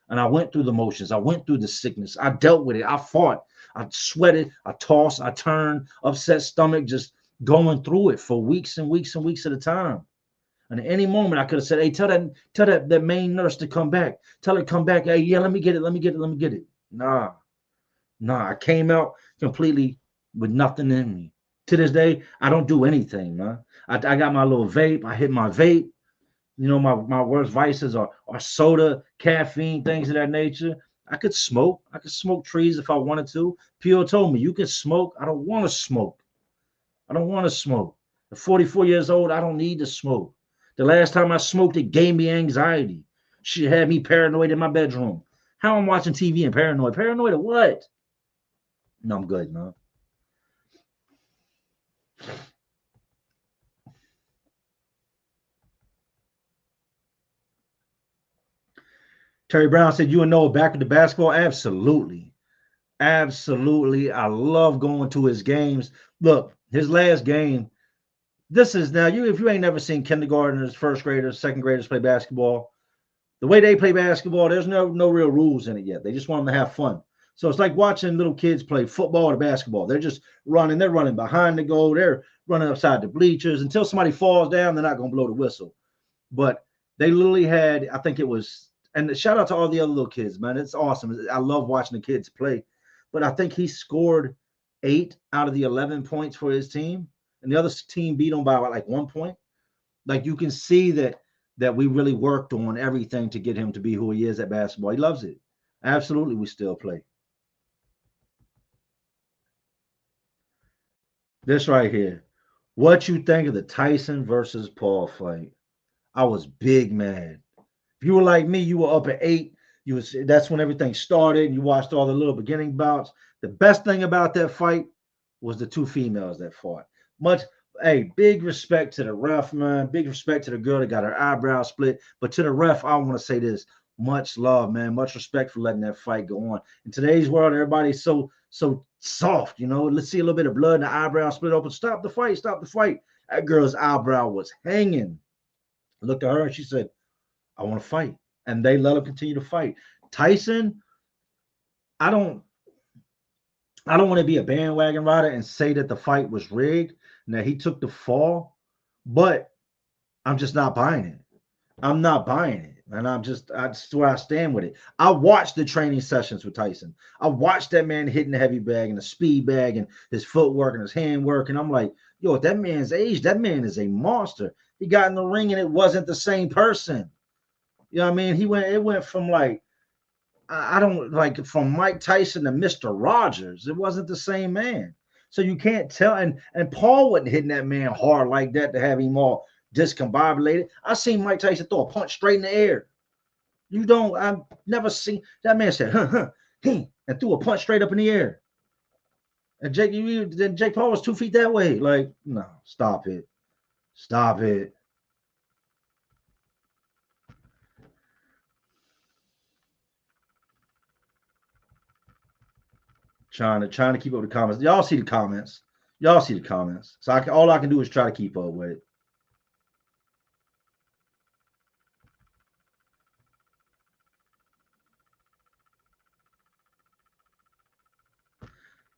And I went through the motions. I went through the sickness. I dealt with it. I fought. I sweated. I tossed. I turned. Upset stomach, just going through it for weeks and weeks and weeks at a time. And at any moment, I could have said, "Hey, tell that main nurse to come back. Tell her to come back. Hey, yeah, let me get it. Nah. I came out completely with nothing in me. To this day, I don't do anything, man. I got my little vape. I hit my vape. My worst vices are soda, caffeine, things of that nature. I could smoke. I could smoke trees if I wanted to. Pio told me, "You can smoke." I don't want to smoke. At 44 years old, I don't need to smoke. The last time I smoked, it gave me anxiety. She had me paranoid in my bedroom. How I'm watching TV and paranoid? Paranoid of what? No, I'm good, man. Terry Brown said, "You and Noah back into basketball?" Absolutely. Absolutely. I love going to his games. Look, his last game, this is now you if you ain't never seen kindergartners, first graders, second graders play basketball, the way they play basketball, there's no real rules in it yet. They just want them to have fun. So it's like watching little kids play football or basketball. They're just running. They're running behind the goal. They're running upside the bleachers until somebody falls down. They're not going to blow the whistle. But they literally had, I think it was, and shout out to all the other little kids, man. It's awesome. I love watching the kids play. But I think he scored 8 out of the 11 points for his team, and the other team beat him by like 1 point. Like you can see that we really worked on everything to get him to be who he is at basketball. He loves it. Absolutely, we still play. This right here. What you think of the Tyson versus Paul fight? I was big mad. If you were like me, you were up at 8. That's when everything started. And you watched all the little beginning bouts. The best thing about that fight was the two females that fought. Much, hey, big respect to the ref, man. Big respect to the girl that got her eyebrow split. But to the ref, I want to say this: much love, man. Much respect for letting that fight go on. In today's world, everybody's so soft. Let's see a little bit of blood and the eyebrow split open. Stop the fight! Stop the fight! That girl's eyebrow was hanging. I looked at her and she said, "I want to fight," and they let her continue to fight. Tyson, I don't I don't want to be a bandwagon rider and say that the fight was rigged and that he took the fall, but I'm just not buying it. I'm not buying it. And that's where I stand with it. I watched the training sessions with Tyson. I watched that man hitting the heavy bag and the speed bag and his footwork and his handwork. And I'm like, yo, at that man's age, that man is a monster. He got in the ring and it wasn't the same person. You know what I mean? It went from like, I don't like from Mike Tyson to Mr. Rogers. It wasn't the same man. So you can't tell. And Paul wasn't hitting that man hard like that to have him all discombobulated. I seen Mike Tyson throw a punch straight in the air. I've never seen that man said, and threw a punch straight up in the air. And Jake Paul was 2 feet that way. Like, no, stop it. Stop it. Trying to keep up with the comments. Y'all see the comments. Y'all see the comments. So all I can do is try to keep up with it.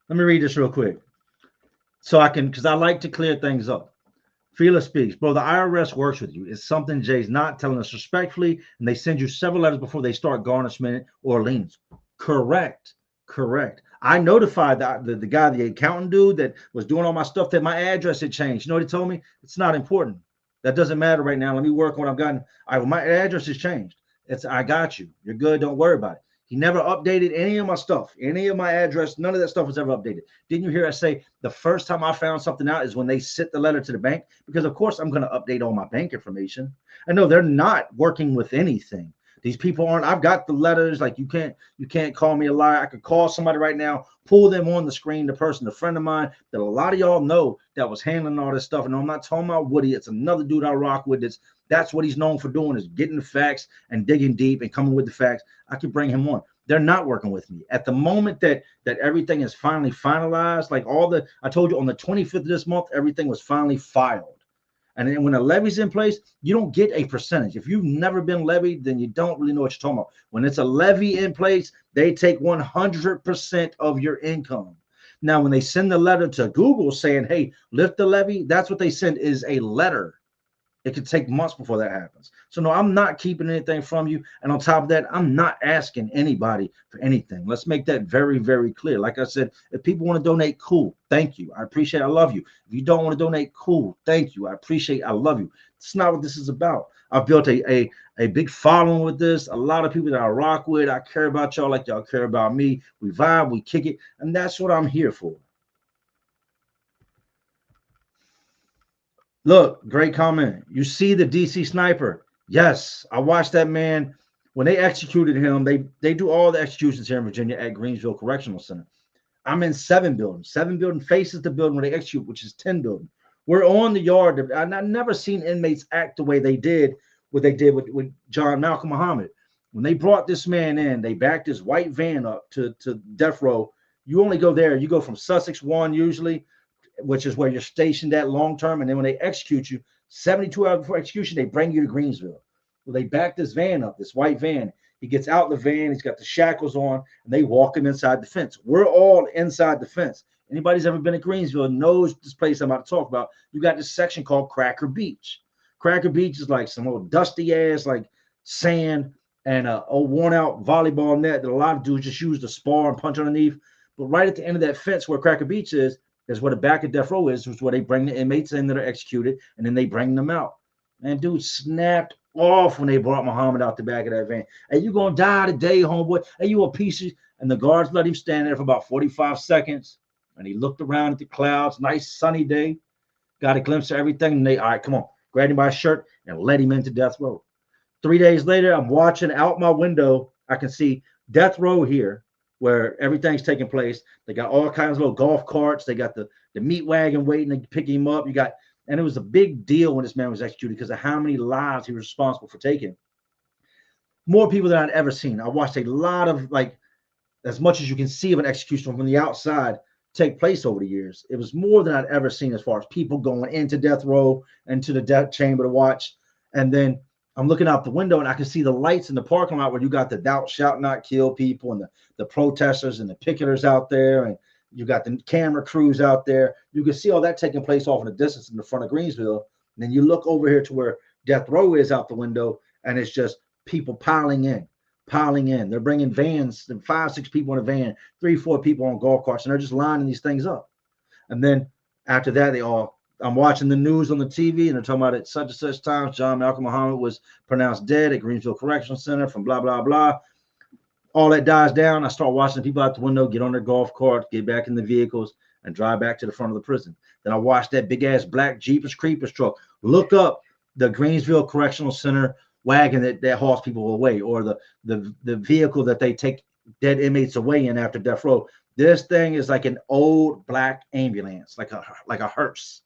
Let me read this real quick. So because I like to clear things up. Fela speaks, bro, the IRS works with you. It's something Jay's not telling us respectfully, and they send you several letters before they start garnishment or liens. Correct. I notified the guy, the accountant dude that was doing all my stuff, that my address had changed. You know what he told me? It's not important. That doesn't matter right now. Let me work on what I've gotten. All right, well, my address has changed. I got you. You're good. Don't worry about it. He never updated any of my stuff, any of my address. None of that stuff was ever updated. Didn't you hear us say the first time I found something out is when they sent the letter to the bank? Because of course I'm going to update all my bank information. I know they're not working with anything. These people aren't. I've got the letters. Like you can't call me a liar. I could call somebody right now, pull them on the screen. The person, a friend of mine that a lot of y'all know that was handling all this stuff. And I'm not talking about Woody. It's another dude I rock with. That's what he's known for doing, is getting the facts and digging deep and coming with the facts. I could bring him on. They're not working with me at the moment that everything is finally finalized. Like I told you on the 25th of this month, everything was finally filed. And then when a levy's in place, you don't get a percentage. If you've never been levied, then you don't really know what you're talking about. When it's a levy in place, they take 100% of your income. Now, when they send the letter to Google saying, hey, lift the levy, that's what they send, is a letter. It could take months before that happens. So no, I'm not keeping anything from you. And on top of that, I'm not asking anybody for anything. Let's make that very, very clear. Like I said, if people want to donate, cool. Thank you. I appreciate it. I love you. If you don't want to donate, cool. Thank you. I appreciate it. I love you. It's not what this is about. I've built a big following with this. A lot of people that I rock with. I care about y'all like y'all care about me. We vibe, we kick it. And that's what I'm here for. Look, great comment. You see the DC sniper. Yes, I watched that man when they executed him. They do all the executions here in Virginia at Greensville Correctional Center. I'm in 7 building. 7 building faces the building where they execute, which is 10 building. We're on the yard. I've never seen inmates act the way they did, what they did with John Malcolm Muhammad. When they brought this man in, they backed his white van up to death row. You only go there. You go from Sussex 1 usually, which is where you're stationed at long term. And then when they execute you, 72 hours before execution, they bring you to Greensville. Well, they back this van up, this white van. He gets out the van. He's got the shackles on, and they walk him inside the fence. We're all inside the fence. Anybody's ever been to Greensville knows this place I'm about to talk about. You got this section called Cracker Beach. Cracker Beach is like some old dusty ass, like sand and a worn out volleyball net that a lot of dudes just use to spar and punch underneath. But right at the end of that fence where Cracker Beach is where the back of death row is, which is where they bring the inmates in that are executed, and then they bring them out. Man, dude snapped off when they brought Muhammad out the back of that van. Hey, you gonna die today, homeboy. Hey, you a piece of... And the guards let him stand there for about 45 seconds. And he looked around at the clouds, nice sunny day, got a glimpse of everything. And they, all right, come on, grabbed him by his shirt and let him into death row. 3 days later, I'm watching out my window. I can see death row here, where everything's taking place. They got all kinds of little golf carts. They got the meat wagon waiting to pick him up. You got, and it was a big deal when this man was executed because of how many lives he was responsible for taking. More people than I'd ever seen. I watched a lot of, like, as much as you can see of an execution from the outside take place over the years. It was more than I'd ever seen as far as people going into death row and to the death chamber to watch. And then I'm looking out the window and I can see the lights in the parking lot where you got the "Thou shalt not kill" people and the protesters and the picketers out there, and you got the camera crews out there. You can see all that taking place off in the distance in the front of Greensville. And then you look over here to where death row is out the window, and it's just people piling in. They're bringing vans, 5, 6 people in a van, 3, 4 people on golf carts, and they're just lining these things up. And then after that, I'm watching the news on the TV, and they're talking about at such and such times, John Malcolm Muhammad was pronounced dead at Greensville Correctional Center from blah, blah, blah. All that dies down. I start watching people out the window get on their golf carts, get back in the vehicles, and drive back to the front of the prison. Then I watch that big-ass black Jeepers Creepers truck look up the Greensville Correctional Center wagon that hauls people away, or the vehicle that they take dead inmates away in after death row. This thing is like an old black ambulance, like a hearse,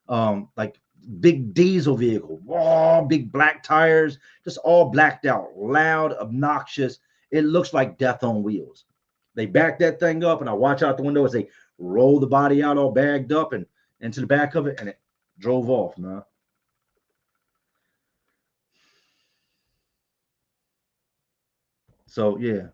like big diesel vehicle, all big black tires, just all blacked out, loud, obnoxious. It looks like death on wheels. They back that thing up, and I watch out the window as they roll the body out all bagged up and into the back of it, and it drove off, man. So yeah.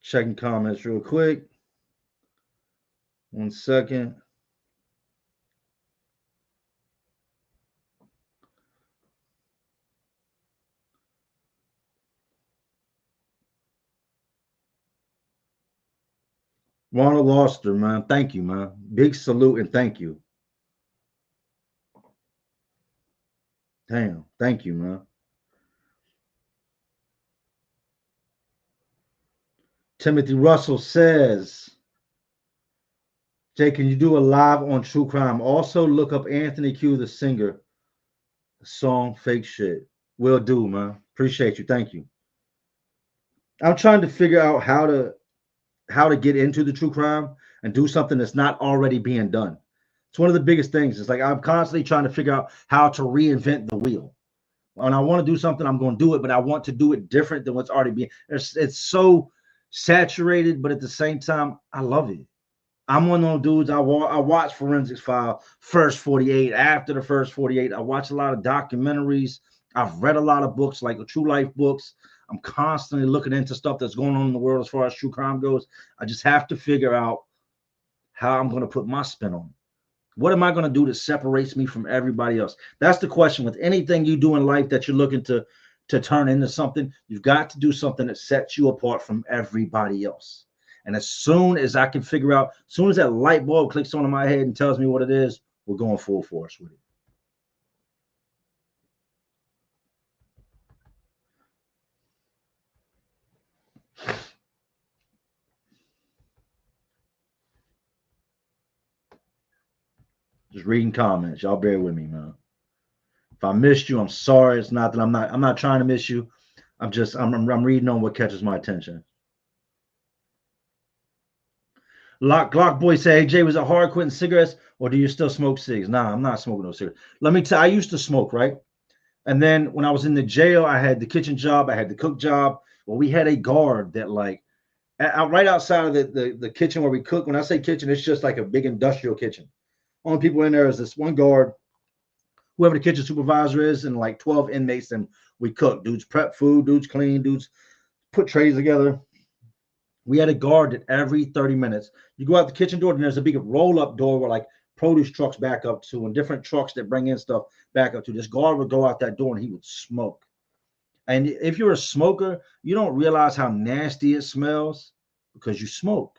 Checking comments real quick. 1 second. Ronald Loster, man. Thank you, man. Big salute and thank you. Damn. Thank you, man. Timothy Russell says, Jay, can you do a live on true crime? Also, look up Anthony Q, the singer. The song Fake Shit. Will do, man. Appreciate you. Thank you. I'm trying to figure out how to get into the true crime and do something that's not already being done. It's one of the biggest things. It's like I'm constantly trying to figure out how to reinvent the wheel. When I want to do something, I'm going to do it, but I want to do it different than what's already being. It's so saturated, but at the same time, I love it. I'm one of those dudes. I watch Forensics File, First 48, after the First 48. I watch a lot of documentaries. I've read a lot of books, like true life books. I'm constantly looking into stuff that's going on in the world as far as true crime goes. I just have to figure out how I'm going to put my spin on it. What am I going to do that separates me from everybody else? That's the question with anything you do in life that you're looking to turn into something. You've got to do something that sets you apart from everybody else. And as soon as I can figure out, as soon as that light bulb clicks on in my head and tells me what it is, we're going full force with it. Just reading comments. Y'all bear with me, man. If I missed you, I'm sorry. It's not that I'm not trying to miss you. I'm reading on what catches my attention. Glock Boy say, hey Jay, was it hard quitting cigarettes or do you still smoke cigs? Nah, I'm not smoking no cigarettes. Let me tell you, I used to smoke, right? And then when I was in the jail, I had the kitchen job, I had the cook job. Well, we had a guard that like right outside of the kitchen where we cook. When I say kitchen, it's just like a big industrial kitchen. Only people in there is this one guard, whoever the kitchen supervisor is, and like 12 inmates, and we cook. Dudes prep food, dudes clean, dudes put trays together. We had a guard that every 30 minutes, you go out the kitchen door, and there's a big roll-up door where like produce trucks back up to, and different trucks that bring in stuff back up to. This guard would go out that door and he would smoke. And if you're a smoker, you don't realize how nasty it smells because you smoke.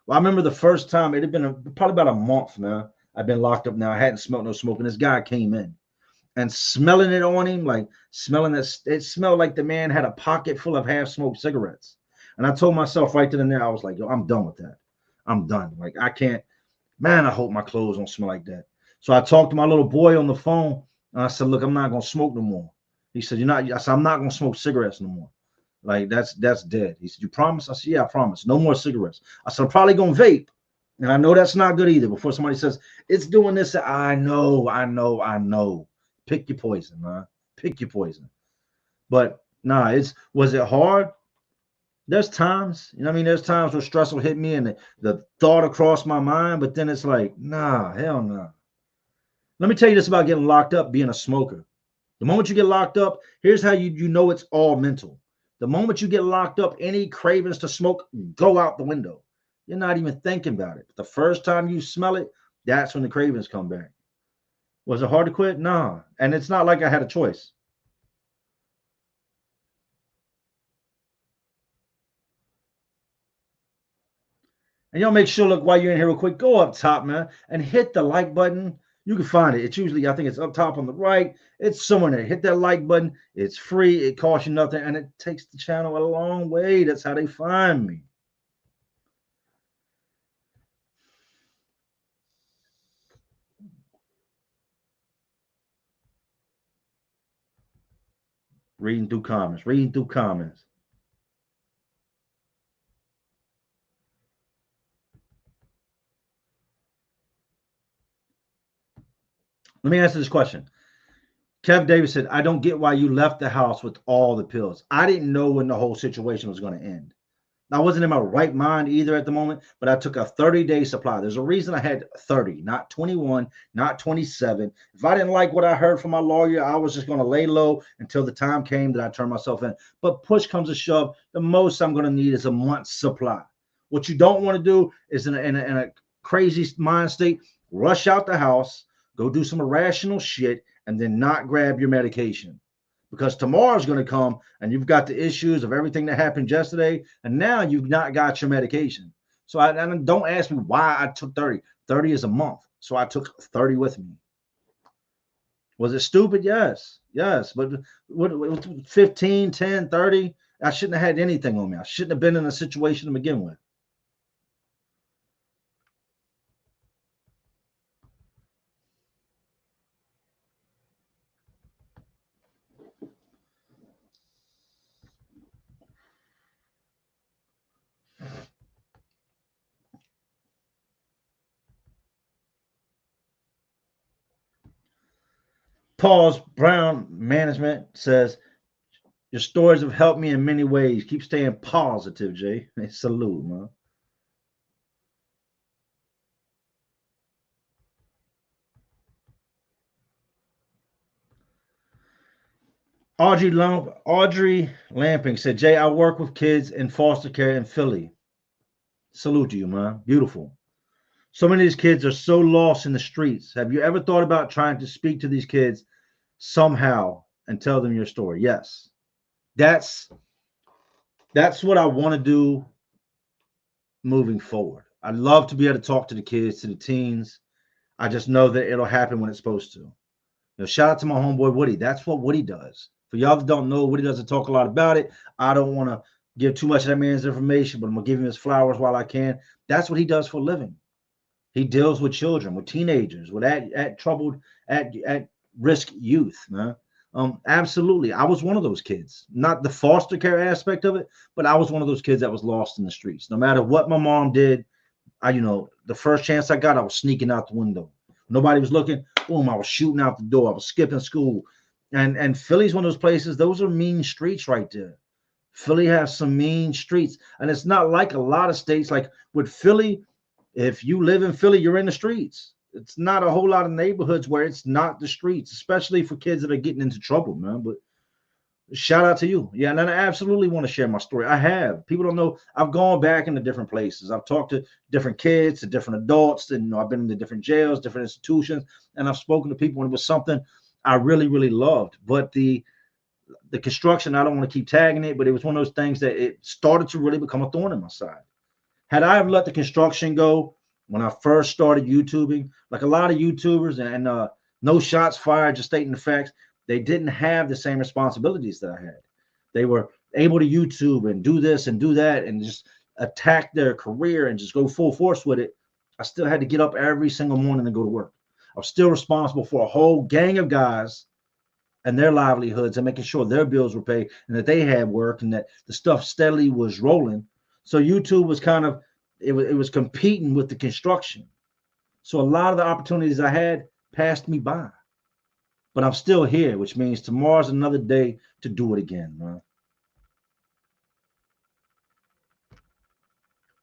Well, I remember the first time, it had been probably about a month now. I've been locked up now. I hadn't smelled no smoke, and this guy came in and smelling it on him, like smelling that, it smelled like the man had a pocket full of half-smoked cigarettes. And I told myself right then and there, I was like, yo, I'm done with that. I'm done. Like, I can't, man, I hope my clothes don't smell like that. So I talked to my little boy on the phone, and I said, look, I'm not going to smoke no more. He said, you're not, I said, I'm not going to smoke cigarettes no more. Like, that's dead. He said, you promise? I said, yeah, I promise. No more cigarettes. I said, I'm probably going to vape. And I know that's not good either. Before somebody says, it's doing this, I know. Pick your poison, man. Pick your poison. But nah, was it hard? There's times, you know what I mean? There's times where stress will hit me and the thought across my mind, but then it's like, nah, hell no. Nah. Let me tell you this about getting locked up, being a smoker. The moment you get locked up, here's how you know it's all mental. The moment you get locked up, any cravings to smoke go out the window. You're not even thinking about it. The first time you smell it, that's when the cravings come back. Was it hard to quit? Nah. And it's not like I had a choice. And y'all make sure, look, while you're in here real quick, go up top, man, and hit the like button. You can find it. It's usually, I think it's up top on the right. It's somewhere there. Hit that like button. It's free. It costs you nothing, and it takes the channel a long way. That's how they find me. Reading through comments. Let me answer this question. Kev Davis said, I don't get why you left the house with all the pills. I didn't know when the whole situation was going to end. I wasn't in my right mind either at the moment, but I took a 30-day supply. There's a reason I had 30, not 21, not 27. If I didn't like what I heard from my lawyer, I was just going to lay low until the time came that I turned myself in. But push comes to shove, the most I'm going to need is a month's supply. What you don't want to do is in a crazy mind state, rush out the house, go do some irrational shit, and then not grab your medication. Because tomorrow's going to come and you've got the issues of everything that happened yesterday, and now you've not got your medication. So I don't ask me why I took 30. 30 is a month. So I took 30 with me. Was it stupid? Yes. But what 15, 10, 30, I shouldn't have had anything on me. I shouldn't have been in a situation to begin with. Paul's Brown Management says, your stories have helped me in many ways. Keep staying positive, Jay. Salute, man. Audrey Lamping said, Jay, I work with kids in foster care in Philly. Salute to you, man. Beautiful. So many of these kids are so lost in the streets. Have you ever thought about trying to speak to these kids somehow and tell them your story? Yes. That's what I want to do moving forward. I'd love to be able to talk to the kids, to the teens. I just know that it'll happen when it's supposed to. Shout out to my homeboy Woody. That's what Woody does. For y'all that don't know, Woody doesn't talk a lot about it. I don't want to give too much of that man's information, but I'm going to give him his flowers while I can. That's what he does for a living. He deals with children, with teenagers, with at troubled, at risk youth, man. Absolutely. I was one of those kids, not the foster care aspect of it, but I was one of those kids that was lost in the streets. No matter what my mom did, the first chance I got, I was sneaking out the window. Nobody was looking. Boom, I was shooting out the door. I was skipping school. And Philly's one of those places, those are mean streets right there. Philly has some mean streets. And it's not like a lot of states. Like with Philly, if you live in Philly, you're in the streets. It's not a whole lot of neighborhoods where it's not the streets, especially for kids that are getting into trouble, man. But shout out to you. Yeah, and I absolutely want to share my story. I have. People don't know. I've gone back into different places. I've talked to different kids, to different adults, and I've been in the different jails, different institutions, and I've spoken to people, and it was something I really, really loved. But the construction, I don't want to keep tagging it, but it was one of those things that it started to really become a thorn in my side. Had I have let the construction go when I first started YouTubing, like a lot of YouTubers, and no shots fired, just stating the facts, they didn't have the same responsibilities that I had. They were able to YouTube and do this and do that and just attack their career and just go full force with it. I still had to get up every single morning and go to work. I was still responsible for a whole gang of guys and their livelihoods and making sure their bills were paid and that they had work and that the stuff steadily was rolling. So YouTube was kind of, it was competing with the construction. So a lot of the opportunities I had passed me by. But I'm still here, which means tomorrow's another day to do it again, man.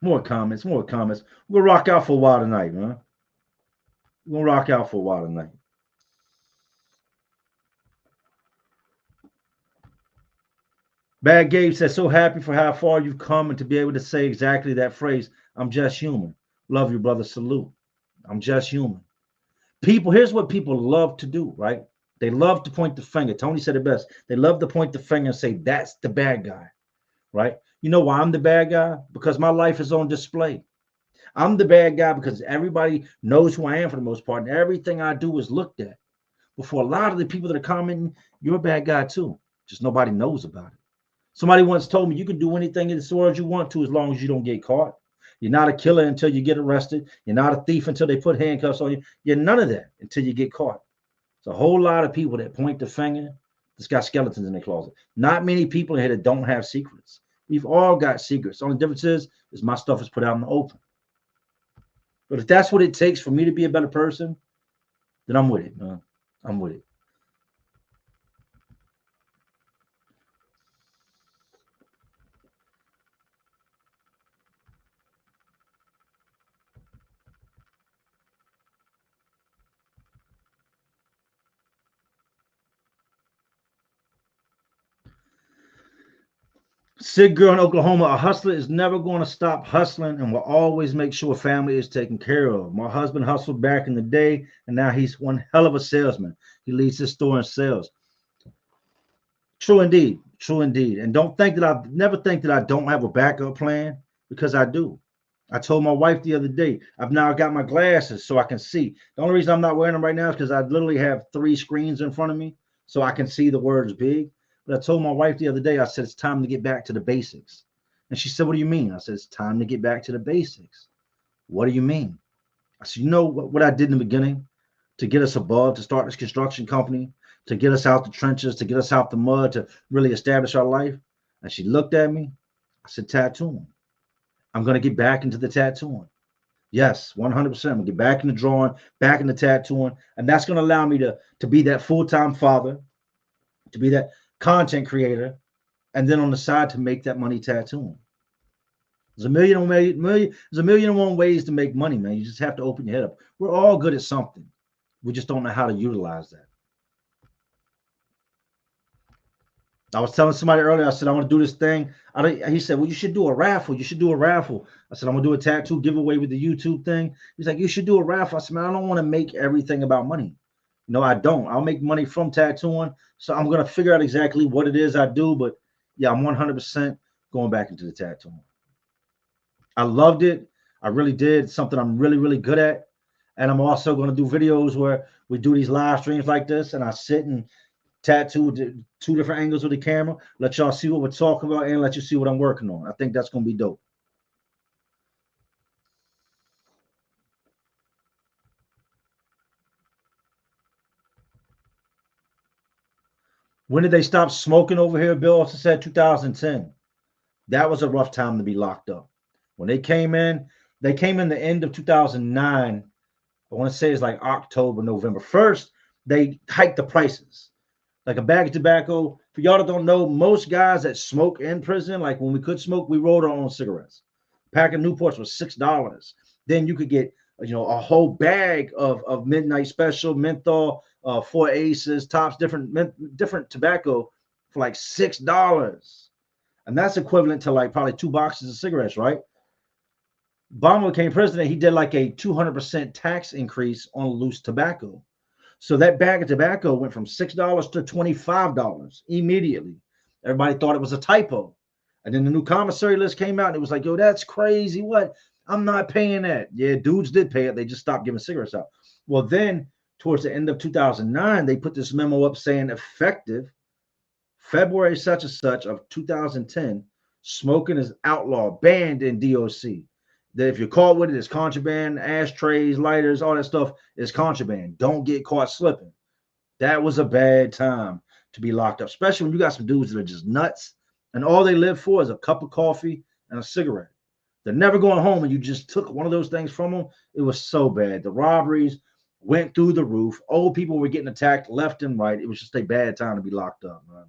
More comments. We're gonna rock out for a while tonight, man. We're gonna rock out for a while tonight. Bad Gabe says, so happy for how far you've come and to be able to say exactly that phrase. I'm just human. Love you, brother. Salute. I'm just human. People, here's what people love to do, right? They love to point the finger. Tony said it best. They love to point the finger and say, that's the bad guy, right? You know why I'm the bad guy? Because my life is on display. I'm the bad guy because everybody knows who I am for the most part, and everything I do is looked at. But for a lot of the people that are commenting, you're a bad guy too. Just nobody knows about it. Somebody once told me you can do anything in this world you want to as long as you don't get caught. You're not a killer until you get arrested. You're not a thief until they put handcuffs on you. You're none of that until you get caught. It's a whole lot of people that point the finger that's got skeletons in their closet. Not many people here that don't have secrets. We've all got secrets. The only difference is my stuff is put out in the open. But if that's what it takes for me to be a better person, then I'm with it, man. I'm with it. Sid girl in Oklahoma, a hustler is never going to stop hustling and will always make sure family is taken care of. My husband hustled back in the day, and now he's one hell of a salesman. He leads his store in sales. True indeed. True indeed. And never think that I don't have a backup plan, because I do. I told my wife the other day, I've now got my glasses so I can see. The only reason I'm not wearing them right now is because I literally have 3 screens in front of me so I can see the words big. But I told my wife the other day, I said, it's time to get back to the basics. And she said, what do you mean? I said, it's time to get back to the basics. What do you mean? I said, you know what I did in the beginning to get us above, to start this construction company, to get us out the trenches, to get us out the mud, to really establish our life? And she looked at me. I said, tattooing. I'm going to get back into the tattooing. Yes, 100%. I'm going to get back in the drawing, back in the tattooing. And that's going to allow me to be that full-time father, to be that content creator, and then on the side to make that money tattooing. There's a million and one ways to make money, man. You just have to open your head up. We're all good at something. We just don't know how to utilize that. I was telling somebody earlier, I said, I want to do this thing. He said, well, you should do a raffle. You should do a raffle. I said, I'm going to do a tattoo giveaway with the YouTube thing. He's like, you should do a raffle. I said, man, I don't want to make everything about money. No, I don't. I'll make money from tattooing. So I'm going to figure out exactly what it is I do. But yeah, I'm 100% going back into the tattooing. I loved it. I really did. It's something I'm really, really good at. And I'm also going to do videos where we do these live streams like this, and I sit and tattoo 2 different angles of the camera, let y'all see what we're talking about, and let you see what I'm working on. I think that's going to be dope. When did they stop smoking over here? Bill also said 2010. That was a rough time to be locked up. When they came in the end of 2009. I want to say it's like October, November. First, they hiked the prices. Like a bag of tobacco. For y'all that don't know, most guys that smoke in prison, like when we could smoke, we rolled our own cigarettes. A pack of Newports was $6. Then you could get a whole bag of midnight special, menthol, four aces, tops, different tobacco for like $6. And that's equivalent to like probably 2 boxes of cigarettes, right? Obama became president, he did like a 200% tax increase on loose tobacco. So that bag of tobacco went from $6 to $25 immediately. Everybody thought it was a typo. And then the new commissary list came out and it was like, yo, that's crazy. What? I'm not paying that. Yeah, dudes did pay it. They just stopped giving cigarettes out. Well, then towards the end of 2009, they put this memo up saying effective February such and such of 2010, smoking is outlawed, banned in DOC. That if you're caught with it, it's contraband, ashtrays, lighters, all that stuff is contraband. Don't get caught slipping. That was a bad time to be locked up, especially when you got some dudes that are just nuts and all they live for is a cup of coffee and a cigarette. They're never going home and you just took one of those things from them. It was so bad. The robberies went through the roof. Old people were getting attacked left and right. It was just a bad time to be locked up, man.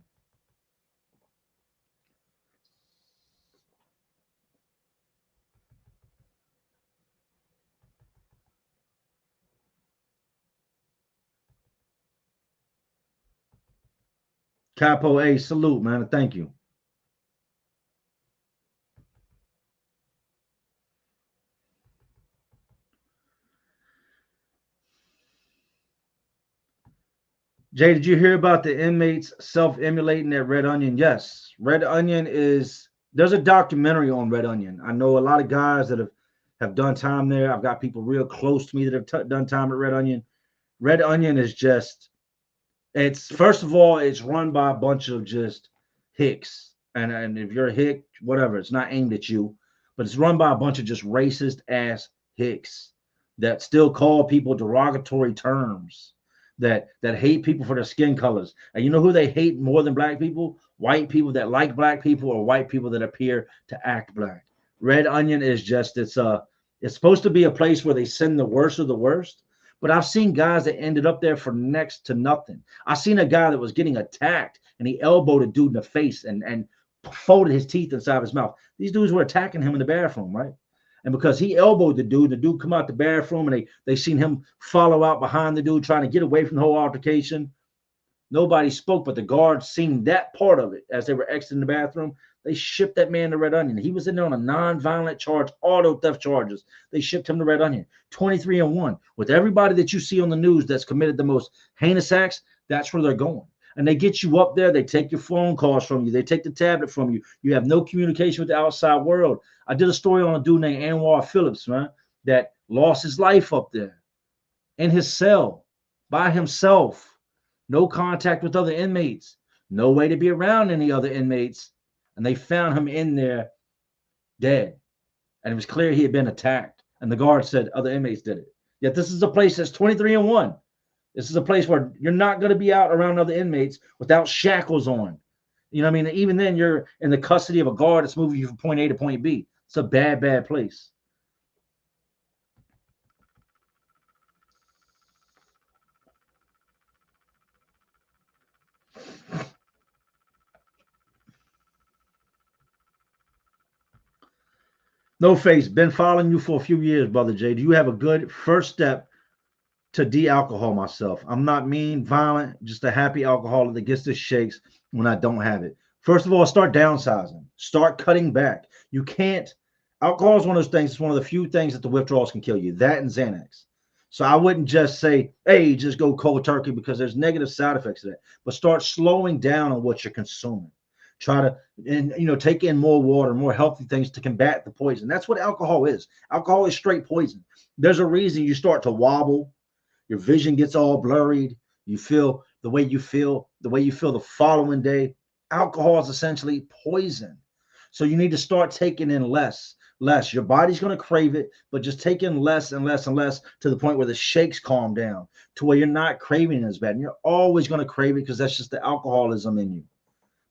Capo A, salute, man. Thank you. Jay, did you hear about the inmates self-emulating at Red Onion? Yes. Red Onion there's a documentary on Red Onion. I know a lot of guys that have done time there. I've got people real close to me that have done time at Red Onion. Red Onion is just, it's first of all, it's run by a bunch of just hicks. And if you're a hick, whatever, it's not aimed at you, but it's run by a bunch of just racist ass hicks that still call people derogatory terms, that hate people for their skin colors. And you know who they hate more than black people? White people that like black people or white people that appear to act black. Red Onion is just it's supposed to be a place where they send the worst of the worst. But I've seen guys that ended up there for next to nothing. I seen a guy that was getting attacked and he elbowed a dude in the face and folded his teeth inside of his mouth. These dudes were attacking him in the bathroom, right? And because he elbowed the dude come out the bathroom and they seen him follow out behind the dude trying to get away from the whole altercation. Nobody spoke, but the guards seen that part of it as they were exiting the bathroom. They shipped that man to Red Onion. He was in there on a non-violent charge, auto theft charges. They shipped him to Red Onion. 23-1. With everybody that you see on the news that's committed the most heinous acts, that's where they're going. And they get you up there. They take your phone calls from you. They take the tablet from you. You have no communication with the outside world. I did a story on a dude named Anwar Phillips, man, that lost his life up there in his cell by himself. No contact with other inmates. No way to be around any other inmates. And they found him in there dead. And it was clear he had been attacked. And the guard said other inmates did it. Yet this is a place that's 23-1. This is a place where you're not going to be out around other inmates without shackles on. You know what I mean? Even then, you're in the custody of a guard that's moving you from point A to point B. It's a bad, bad place. No face. Been following you for a few years, Brother Jay. Do you have a good first step to de-alcohol myself? I'm not mean, violent, just a happy alcoholic that gets the shakes when I don't have it. First of all, start downsizing. Start cutting back. You can't. Alcohol is one of those things. It's one of the few things that the withdrawals can kill you. That and Xanax. So I wouldn't just say, hey, just go cold turkey, because there's negative side effects to that. But start slowing down on what you're consuming. Try to, and take in more water, more healthy things to combat the poison. That's what alcohol is. Alcohol is straight poison. There's a reason you start to wobble. Your vision gets all blurred. You feel the way you feel the following day. Alcohol is essentially poison. So you need to start taking in less. less. Your body's going to crave it, but just take in less and less and less to the point where the shakes calm down, to where you're not craving it as bad. And you're always going to crave it because that's just the alcoholism in you.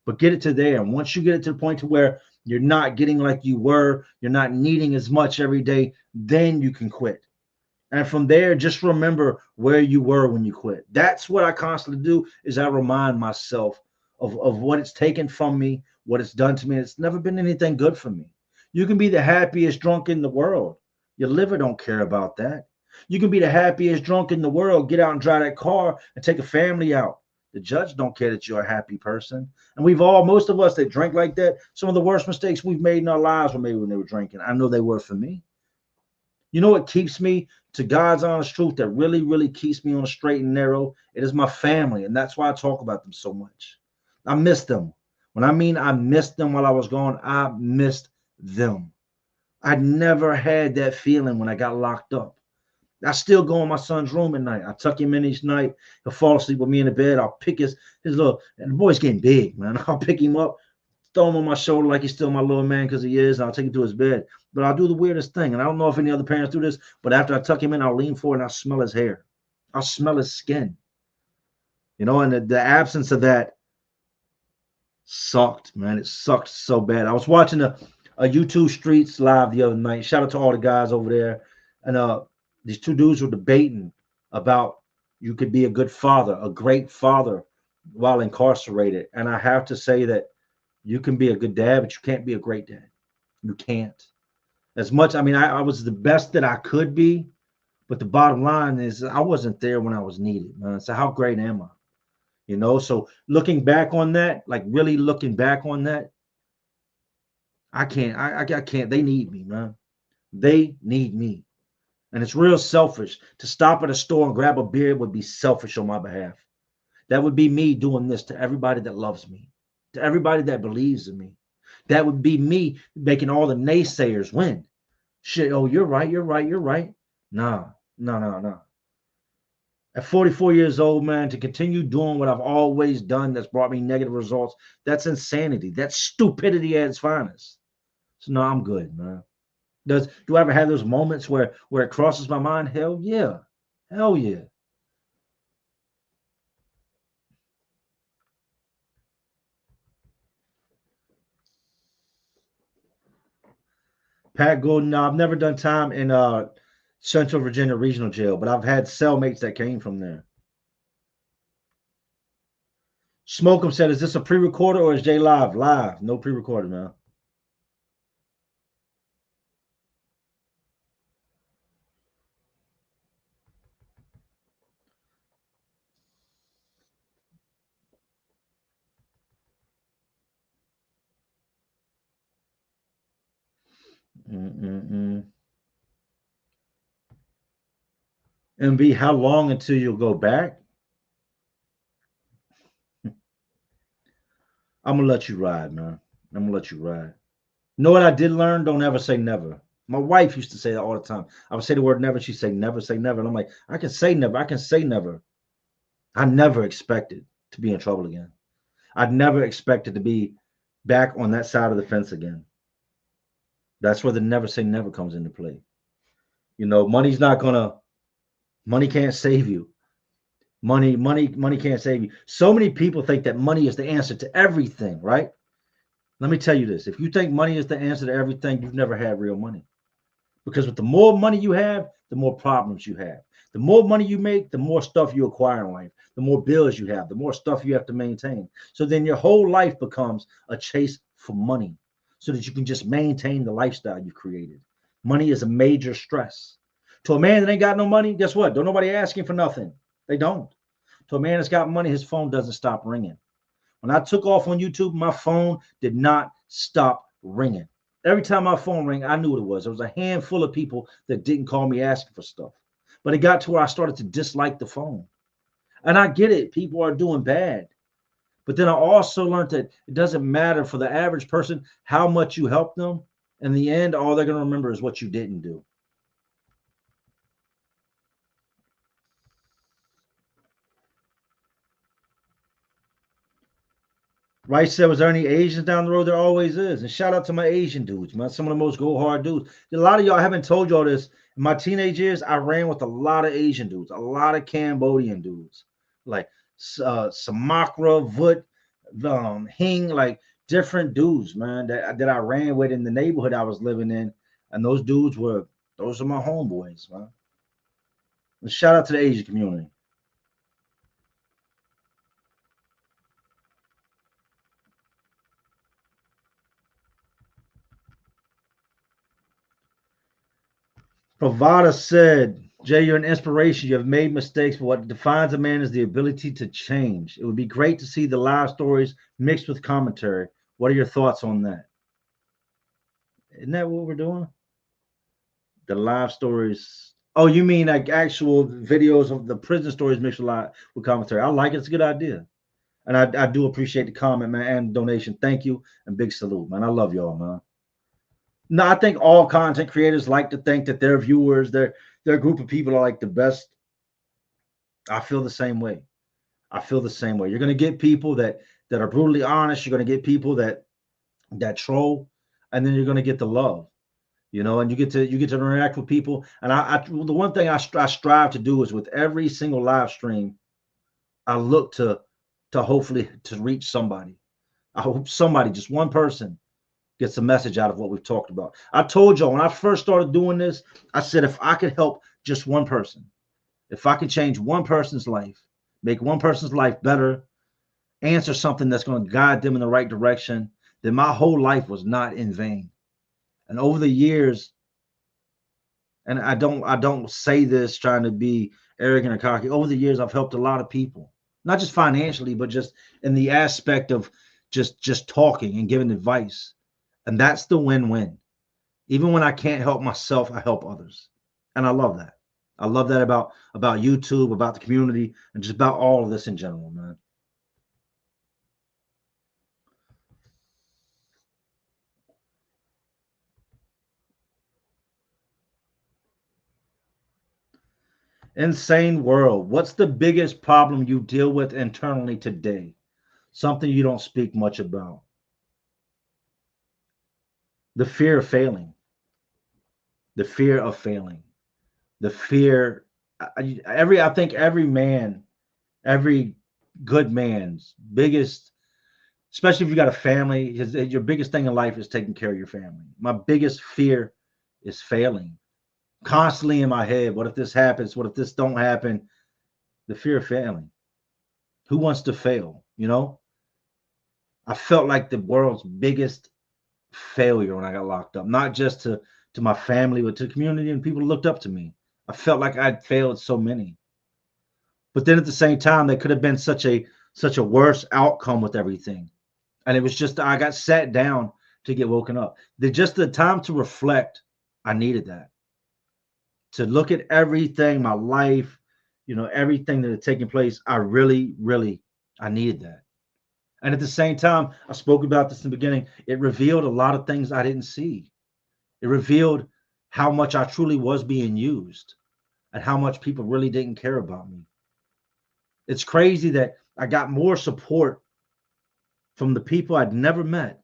But get it to there. And once you get it to the point to where you're not getting like you were, you're not needing as much every day, then you can quit. And from there, just remember where you were when you quit. That's what I constantly do is I remind myself of what it's taken from me, what it's done to me. It's never been anything good for me. You can be the happiest drunk in the world. Your liver don't care about that. You can be the happiest drunk in the world, get out and drive that car and take a family out. The judge don't care that you're a happy person. And most of us that drink like that, some of the worst mistakes we've made in our lives were made when they were drinking. I know they were for me. You know what keeps me to God's honest truth that really, really keeps me on a straight and narrow? It is my family. And that's why I talk about them so much. I miss them. When I mean I missed them while I was gone, I missed them. I never had that feeling when I got locked up. I still go in my son's room at night. I tuck him in each night. He'll fall asleep with me in the bed. I'll pick his little, and the boy's getting big, man. I'll pick him up, throw him on my shoulder like he's still my little man because he is, and I'll take him to his bed. But I'll do the weirdest thing, and I don't know if any other parents do this, but after I tuck him in, I'll lean forward and I'll smell his hair. I'll smell his skin. And the absence of that sucked, man. It sucked so bad. I was watching a YouTube Streets live the other night. Shout out to all the guys over there. And these two dudes were debating about you could be a good father, a great father while incarcerated. And I have to say that you can be a good dad, but you can't be a great dad. You can't. As much, I mean, I was the best that I could be, but the bottom line is I wasn't there when I was needed, man. So how great am I? So looking back on that, like really looking back on that, I can't, I can't, they need me, man. They need me. And it's real selfish to stop at a store and grab a beer would be selfish on my behalf. That would be me doing this to everybody that loves me, to everybody that believes in me. That would be me making all the naysayers win. Shit, oh, you're right, you're right, you're right. Nah, no, no, no. At 44 years old, man, to continue doing what I've always done that's brought me negative results, that's insanity. That's stupidity at its finest. So no, I'm good, man. Do I ever have those moments where it crosses my mind? Hell yeah. Hell yeah. Pat Gordon, no, I've never done time in Central Virginia Regional Jail, but I've had cellmates that came from there. Smokem said, is this a pre-recorder or is Jay live? Live. No pre-recorded, man. Mm-mm-mm. MB, how long until you'll go back? I'm gonna let you ride, man. I'm gonna let you ride. You know what I did learn? Don't ever say never. My wife used to say that all the time. I would say the word never. She'd say never, say never. And I'm like, I can say never. I can say never. I never expected to be in trouble again. I'd never expected to be back on that side of the fence again. That's where the never say never comes into play. Money's not gonna, money can't save you. Money can't save you. So many people think that money is the answer to everything, right? Let me tell you this. If you think money is the answer to everything, you've never had real money. Because with the more money you have, the more problems you have. The more money you make, the more stuff you acquire in life. The more bills you have, the more stuff you have to maintain. So then your whole life becomes a chase for money so that you can just maintain the lifestyle you've created. Money is a major stress. To a man that ain't got no money, guess what? Don't nobody ask him for nothing. They don't. To a man that's got money, his phone doesn't stop ringing. When I took off on YouTube, my phone did not stop ringing. Every time my phone rang, I knew what it was. There was a handful of people that didn't call me asking for stuff. But it got to where I started to dislike the phone. And I get it. People are doing bad. But then I also learned that it doesn't matter for the average person how much you help them. In the end, all they're going to remember is what you didn't do. Rice said, was there any Asians down the road? There always is. And shout out to my Asian dudes, man. Some of the most go hard dudes. A lot of y'all, I haven't told y'all this. In my teenage years, I ran with a lot of Asian dudes, a lot of Cambodian dudes, like Samakra, Vut, Hing, like different dudes, man, that I ran with in the neighborhood I was living in. And those are my homeboys, man. And shout out to the Asian community. Pravada said, Jay, you're an inspiration. You have made mistakes, but what defines a man is the ability to change. It would be great to see the live stories mixed with commentary. What are your thoughts on that? Isn't that what we're doing? The live stories. Oh, you mean like actual videos of the prison stories mixed with commentary? I like it. It's a good idea. And I do appreciate the comment, man, and donation. Thank you and big salute, man. I love y'all, man. No, I think all content creators like to think that their viewers, their group of people are like the best. I feel the same way. I feel the same way. You're gonna get people that are brutally honest. You're gonna get people that troll, and then you're gonna get the love, and you get to interact with people. And the one thing I strive to do is with every single live stream, I look to hopefully to reach somebody. I hope somebody, just one person, gets a message out of what we've talked about. I told y'all when I first started doing this, I said if I could help just one person, if I could change one person's life, make one person's life better, answer something that's going to guide them in the right direction, then my whole life was not in vain. And over the years, and I don't say this trying to be arrogant or cocky. Over the years, I've helped a lot of people, not just financially, but just in the aspect of just talking and giving advice. And that's the win-win. Even when I can't help myself, I help others. And I love that. I love that about YouTube, about the community, and just about all of this in general, man. Insane world. What's the biggest problem you deal with internally today? Something you don't speak much about. The fear of failing. The fear of failing. The fear. I think every man, every good man's biggest, especially if you got a family, your biggest thing in life is taking care of your family. My biggest fear is failing. Constantly in my head, what if this happens? What if this don't happen? The fear of failing. Who wants to fail? I felt like the world's biggest failure when I got locked up, not just to my family, but to the community and people who looked up to me. I felt like I'd failed so many. But then at the same time, there could have been such a worse outcome with everything. And it was just I got sat down to get woken up. Just the time to reflect, I needed that. To look at everything, my life, everything that had taken place, I really, really, I needed that. And at the same time, I spoke about this in the beginning, it revealed a lot of things I didn't see. It revealed how much I truly was being used and how much people really didn't care about me. It's crazy that I got more support from the people I'd never met.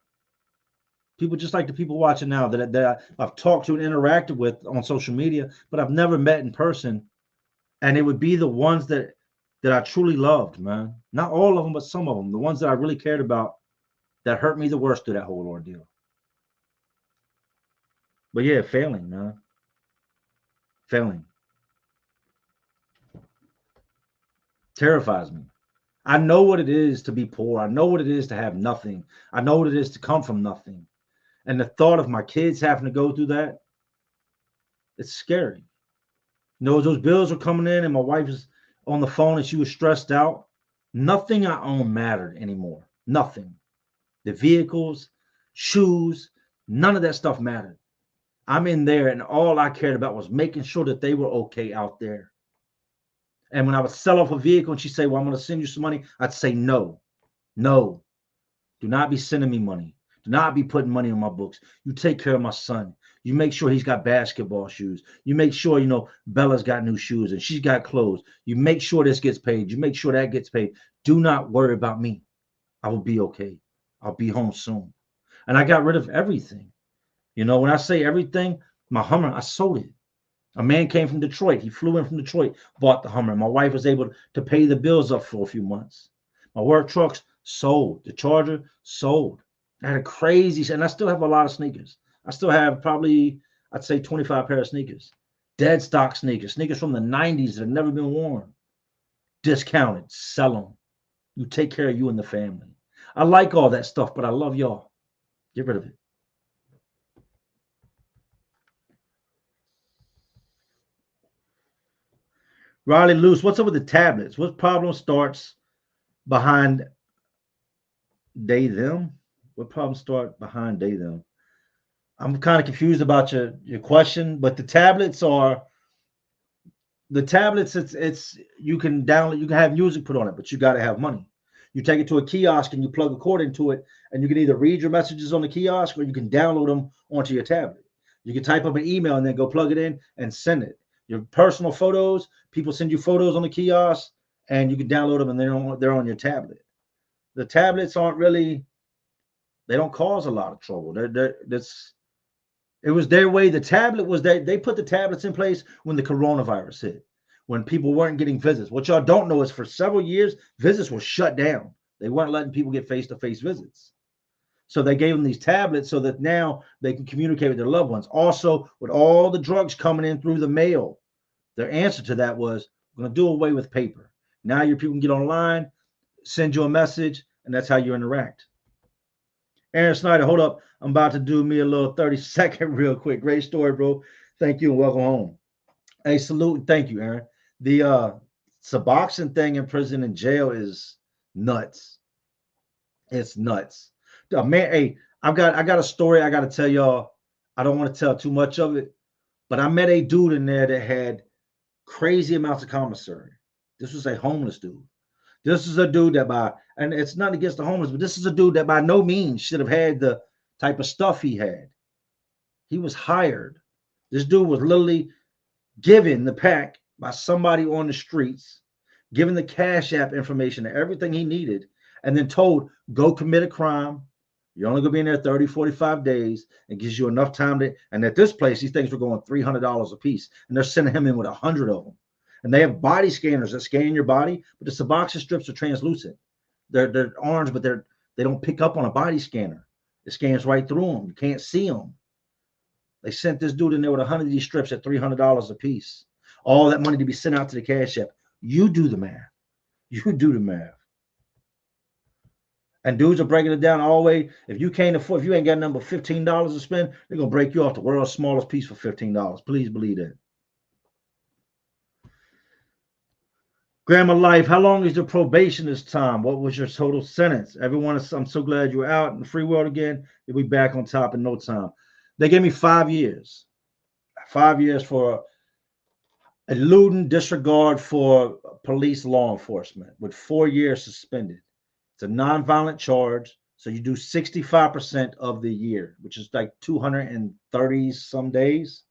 People just like the people watching now that I've talked to and interacted with on social media, but I've never met in person. And it would be the ones that I truly loved, man. Not all of them, but some of them. The ones that I really cared about that hurt me the worst through that whole ordeal. But yeah, failing, man. Failing. Terrifies me. I know what it is to be poor. I know what it is to have nothing. I know what it is to come from nothing. And the thought of my kids having to go through that, it's scary. Those bills are coming in and my wife is on the phone and she was stressed out. Nothing I own mattered anymore. Nothing. The vehicles, shoes, none of that stuff mattered. I'm in there and all I cared about was making sure that they were okay out there. And when I would sell off a vehicle and she'd say, well, I'm going to send you some money, I'd say, no, do not be sending me money. Do not be putting money on my books. You take care of my son. You make sure he's got basketball shoes. You make sure, Bella's got new shoes and she's got clothes. You make sure this gets paid. You make sure that gets paid. Do not worry about me. I will be okay. I'll be home soon. And I got rid of everything. You know, when I say everything, my Hummer, I sold it. A man came from Detroit. He flew in from Detroit, bought the Hummer. My wife was able to pay the bills up for a few months. My work trucks sold. The Charger sold. I had a crazy, and I still have a lot of sneakers. I still have probably, I'd say 25 pair of sneakers. Dead stock sneakers, sneakers from the 90s that have never been worn. Discounted, sell them. You take care of you and the family. I like all that stuff, but I love y'all. Get rid of it. Riley Luce, what's up with the tablets? What problem starts behind they them? What problems start behind they them? I'm kind of confused about your question, but the tablets. It's you can download, you can have music put on it, but you got to have money. You take it to a kiosk and you plug a cord into it, and you can either read your messages on the kiosk or you can download them onto your tablet. You can type up an email and then go plug it in and send it. Your personal photos, people send you photos on the kiosk, and you can download them and they're on your tablet. The tablets aren't really, they don't cause a lot of trouble. That's it was their way. The tablet was they put the tablets in place when the coronavirus hit, when people weren't getting visits. What y'all don't know is for several years, visits were shut down. They weren't letting people get face-to-face visits. So they gave them these tablets so that now they can communicate with their loved ones. Also, with all the drugs coming in through the mail, their answer to that was, we're going to do away with paper. Now your people can get online, send you a message, and that's how you interact. Aaron Snyder, hold up. I'm about to do me a little 30-second real quick. Great story, bro. Thank you and welcome home. Hey, salute and thank you, Aaron. The Suboxone thing in prison and jail is nuts. It's nuts. Man, hey, I got a story I got to tell y'all. I don't want to tell too much of it, but I met a dude in there that had crazy amounts of commissary. This was a homeless dude. This is a dude that and it's not against the homeless, but this is a dude that by no means should have had the type of stuff he had. He was hired. This dude was literally given the pack by somebody on the streets, given the Cash App information and everything he needed, and then told, go commit a crime. You're only going to be in there 30, 45 days, and gives you enough time to. And at this place, these things were going $300 a piece, and they're sending him in with 100 of them. And they have body scanners that scan your body, but the Suboxone strips are translucent. They're orange, but they don't pick up on a body scanner. It scans right through them. You can't see them. They sent this dude in there with 100 of these strips at $300 a piece. All that money to be sent out to the Cash App. You do the math. You do the math. And dudes are breaking it down all the way. If you can't afford, if you ain't got nothing but $15 to spend, they're gonna break you off the world's smallest piece for $15. Please believe that. Grandma Life, how long is the probation this time? What was your total sentence? Everyone, I'm so glad you're out in the free world again. You'll be back on top in no time. They gave me 5 years. 5 years for eluding disregard for police law enforcement with 4 years suspended. It's a nonviolent charge. So you do 65% of the year, which is like 230 some days.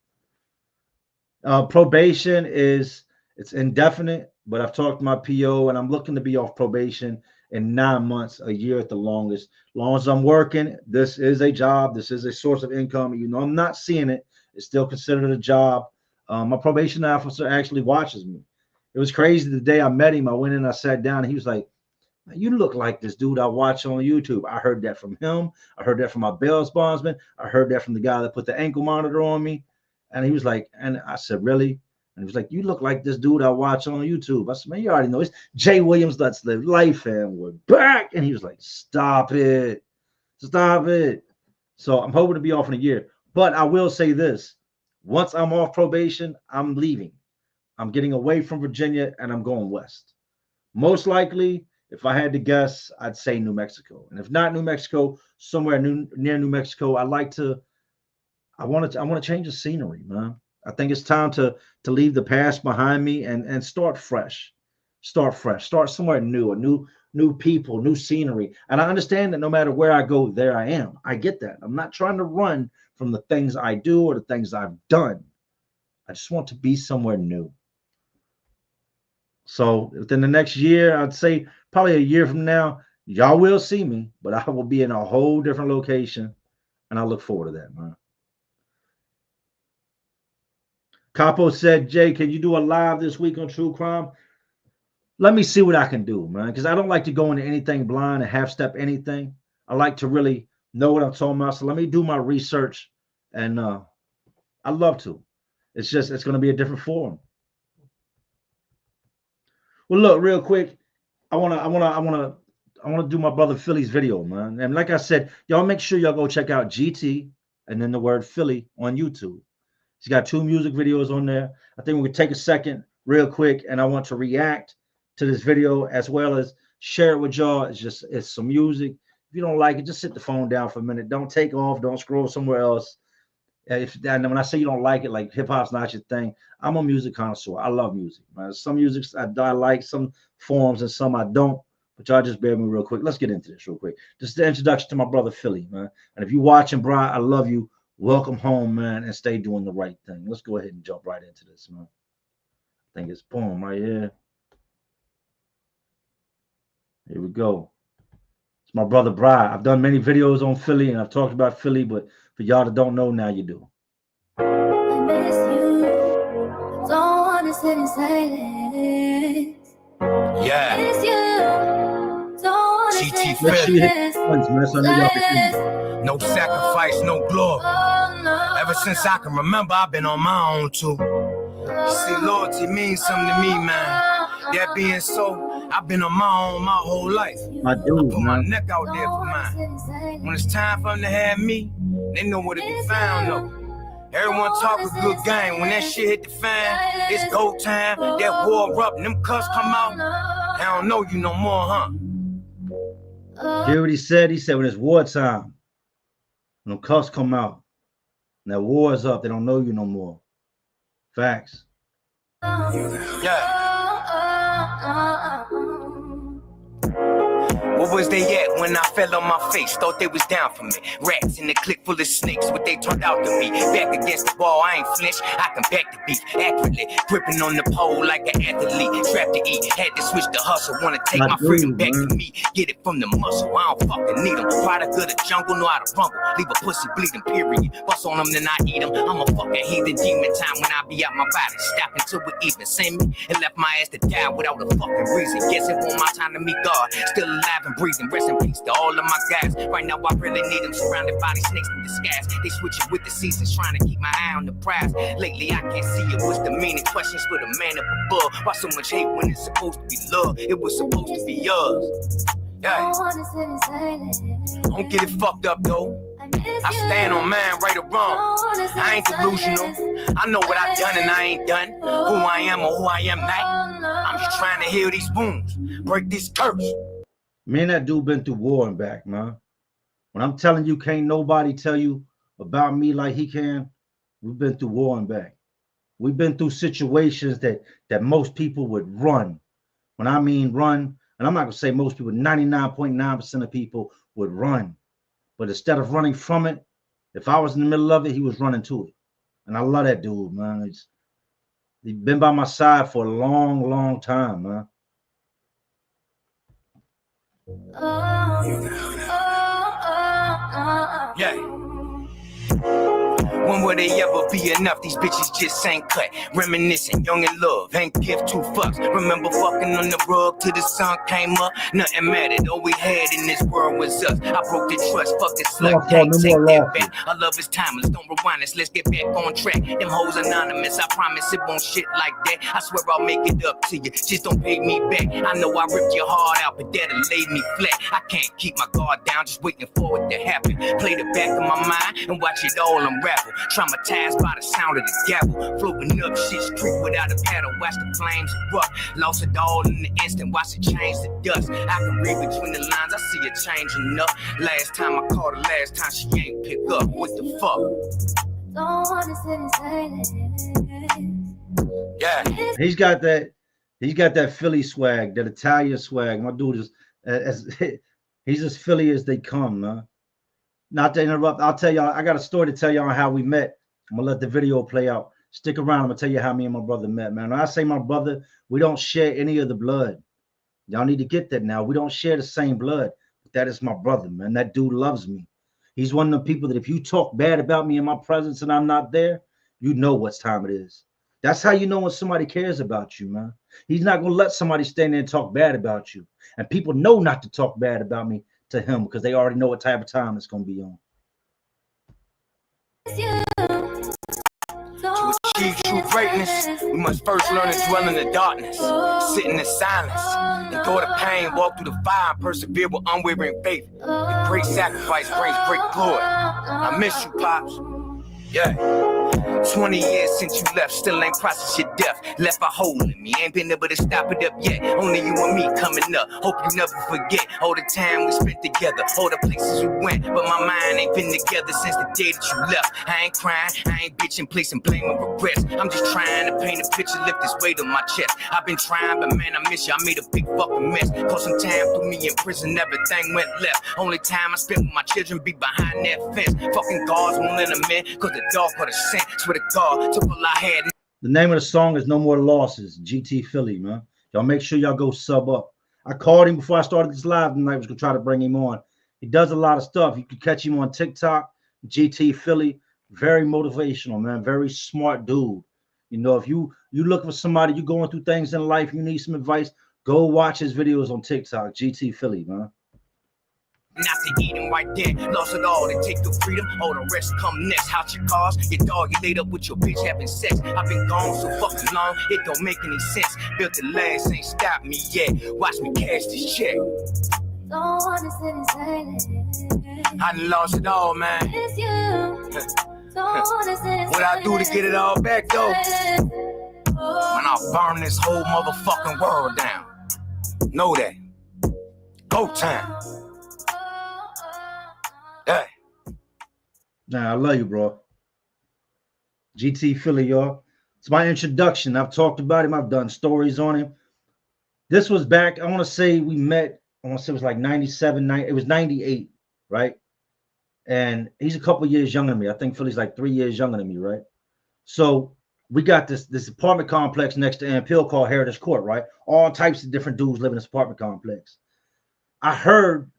Probation it's indefinite, but I've talked to my PO and I'm looking to be off probation in 9 months, a year at the longest. As long as I'm working, this is a job. This is a source of income. You know, I'm not seeing it. It's still considered a job. My probation officer actually watches me. It was crazy. The day I met him, I went in, I sat down, and he was like, you look like this dude I watch on YouTube. I heard that from him. I heard that from my bail bondsman. I heard that from the guy that put the ankle monitor on me. And he was like, and I said, really? And he was like, you look like this dude I watch on YouTube. I said, man, you already know. It's Jay Williams, Let's Live Life, and we're back. And he was like, stop it. Stop it. So I'm hoping to be off in a year. But I will say this. Once I'm off probation, I'm leaving. I'm getting away from Virginia, and I'm going west. Most likely, if I had to guess, I'd say New Mexico. And if not New Mexico, somewhere near New Mexico, I want to change the scenery, man. I think it's time to leave the past behind me and start fresh. Start fresh. Start somewhere new, new people, new scenery. And I understand that no matter where I go, there I am. I get that. I'm not trying to run from the things I do or the things I've done. I just want to be somewhere new. So within the next year, I'd say probably a year from now, Y'all will see me, but I will be in a whole different location, and I look forward to that, man. Capo said, Jay, can you do a live this week on True Crime? Let me see what I can do, man, because I don't like to go into anything blind and half-step anything. I like to really know what I'm talking about. So let me do my research, and I love to. It's going to be a different forum. Well, look, real quick, I wanna do my brother Philly's video, man. And like I said, y'all make sure y'all go check out GT and then the word Philly on YouTube. He's got 2 music videos on there. I think we could take a second real quick, and I want to react to this video as well as share it with y'all. It's some music. If you don't like it, just sit the phone down for a minute. Don't take off. Don't scroll somewhere else. And when I say you don't like it, like hip hop's not your thing, I'm a music connoisseur. I love music, man. Some music I like, some forms, and some I don't. But y'all just bear with me real quick. Let's get into this real quick. Just the introduction to my brother Philly, man. And if you're watching, bro, I love you. Welcome home, man, and stay doing the right thing. Let's go ahead and jump right into this, man. I think it's boom right here. Here we go. It's my brother Bri. I've done many videos on Philly, and I've talked about Philly, but for y'all that don't know, now you do. I miss you. Don't want to sit in silence. Yeah. I miss you. Don't want to sit in silence. No sacrifice, no glory. Oh, no. Ever since I can remember, I've been on my own too. You see, loyalty means something to me, man. That being so, I've been on my own my whole life. I put my neck out there for mine. When it's time for them to have me, they know where to be found, though. Everyone talk a good game. When that shit hit the fan, it's go time. That war up and them cuss come out. I don't know you no more, huh? Hear what he said? He said when it's wartime, when them cuss come out, and that war is up, they don't know you no more. Facts. Yeah. Where was they at when I fell on my face? Thought they was down for me. Rats in the clique full of snakes, what they turned out to be. Back against the wall, I ain't flinch. I can back the beat accurately. Gripping on the pole like an athlete. Trapped to eat, had to switch the hustle. Wanna take my freedom back to me. Get it from the muscle, I don't fucking need them. Product of the jungle, know how to rumble. Leave a pussy bleeding, period. Bust on them, then I eat them. I'm a fucking heathen demon time when I be out my body. Stop until we even see me. And left my ass to die without a fucking reason. Guess it want my time to meet God. Still alive and breathing. Rest in peace to all of my guys. Right now I really need them. Surrounded by these snakes in disguise. They switching with the seasons, trying to keep my eye on the prize. Lately I can't see it. What's the meaning? Questions for the man up above. Why so much hate when it's supposed to be love? It was supposed to be yours. Yeah. Don't get it fucked up though. I stand on mine, right or wrong. I ain't delusional. I know what I done and I ain't done. Who I am or who I am not. I'm just trying to heal these wounds, break this curse. Me and that dude been through war and back, man. When I'm telling you, can't nobody tell you about me like he can. We've been through war and back. We've been through situations that most people would run. When I mean run, and I'm not gonna say most people, 99.9% of people would run. But instead of running from it, if I was in the middle of it, he was running to it. And I love that dude, man. He's been by my side for a long, long time, man. Yeah. When will they ever be enough? These bitches just ain't cut. Reminiscing, young in love, ain't give 2 fucks. Remember fucking on the rug till the sun came up. Nothing mattered, all we had in this world was us. I broke the trust, fuck this slut, can't take that back. Our love is timeless, don't rewind us, let's get back on track. Them hoes anonymous, I promise it won't shit like that. I swear I'll make it up to you, just don't pay me back. I know I ripped your heart out, but that'll lay me flat. I can't keep my guard down, just waiting for it to happen. Play the back of my mind and watch it all unravel. Traumatized by the sound of the gavel. Floating up shit street without a paddle. Watch the flames erupt. Lost it all in the instant. Watch it change to dust. I can read between the lines. I see it changing up. Last time I called her, last time she ain't pick up. What the fuck? Don't wanna sit in silence. Yeah. He's got that Philly swag, that Italian swag. My dude is he's as Philly as they come, man. Not to interrupt, I'll tell y'all, I got a story to tell y'all how we met. I'm gonna let the video play out. Stick around, I'm gonna tell you how me and my brother met, man. When I say my brother, we don't share any of the blood. Y'all need to get that now. We don't share the same blood. That is my brother, man. That dude loves me. He's one of the people that if you talk bad about me in my presence and I'm not there, you know what time it is. That's how you know when somebody cares about you, man. He's not going to let somebody stand there and talk bad about you. And people know not to talk bad about me to him because they already know what type of time it's going to be on. To achieve true greatness, we must first learn to dwell in the darkness, sit in the silence, endure the pain, walk through the fire, and persevere with unwavering faith. The great sacrifice brings great glory. I miss you, Pops. Yeah. 20 years since you left, still ain't processed your death. Left a hole in me, ain't been able to stop it up yet. Only you and me coming up. Hope you never forget all the time we spent together, all the places we went. But my mind ain't been together since the day that you left. I ain't crying, I ain't bitching, placing blame and regrets. I'm just trying to paint a picture, lift this weight on my chest. I've been trying, but man, I miss you. I made a big fucking mess. Cause some time through me in prison, everything went left. Only time I spent with my children be behind that fence. Fucking guards won't let them in, cause the dog got a scent. Swear to God, took all I had. The name of the song is No More Losses, GT Philly, man. Y'all make sure y'all go sub up. I called him before I started this live tonight. I was going to try to bring him on. He does a lot of stuff. You can catch him on TikTok, GT Philly. Very motivational, man. Very smart dude. You know, if you look for somebody, you going through things in life, you need some advice, go watch his videos on TikTok, GT Philly, man. Not to eat him right there, lost it all to take your freedom. All the rest come next. Out your cars, your dog, you laid up with your bitch having sex. I've been gone so fucking long, it don't make any sense. Built the last, ain't stopped me yet. Watch me cash this check. Don't wanna sit and say I done lost it all, man. it's you. Don't wanna sit and What I do to get it all back though? When I burn this whole motherfucking world down. Know that. Go time. Hey. Nah, I love you, bro. GT Philly, y'all. It's my introduction. I've talked about him. I've done stories on him. This was back, I want to say we met, I want to say it was like 97, it was 98, right? And he's a couple years younger than me. I think Philly's like 3 years younger than me, right? So we got this apartment complex next to Amp Hill called Heritage Court, right? All types of different dudes live in this apartment complex. I heard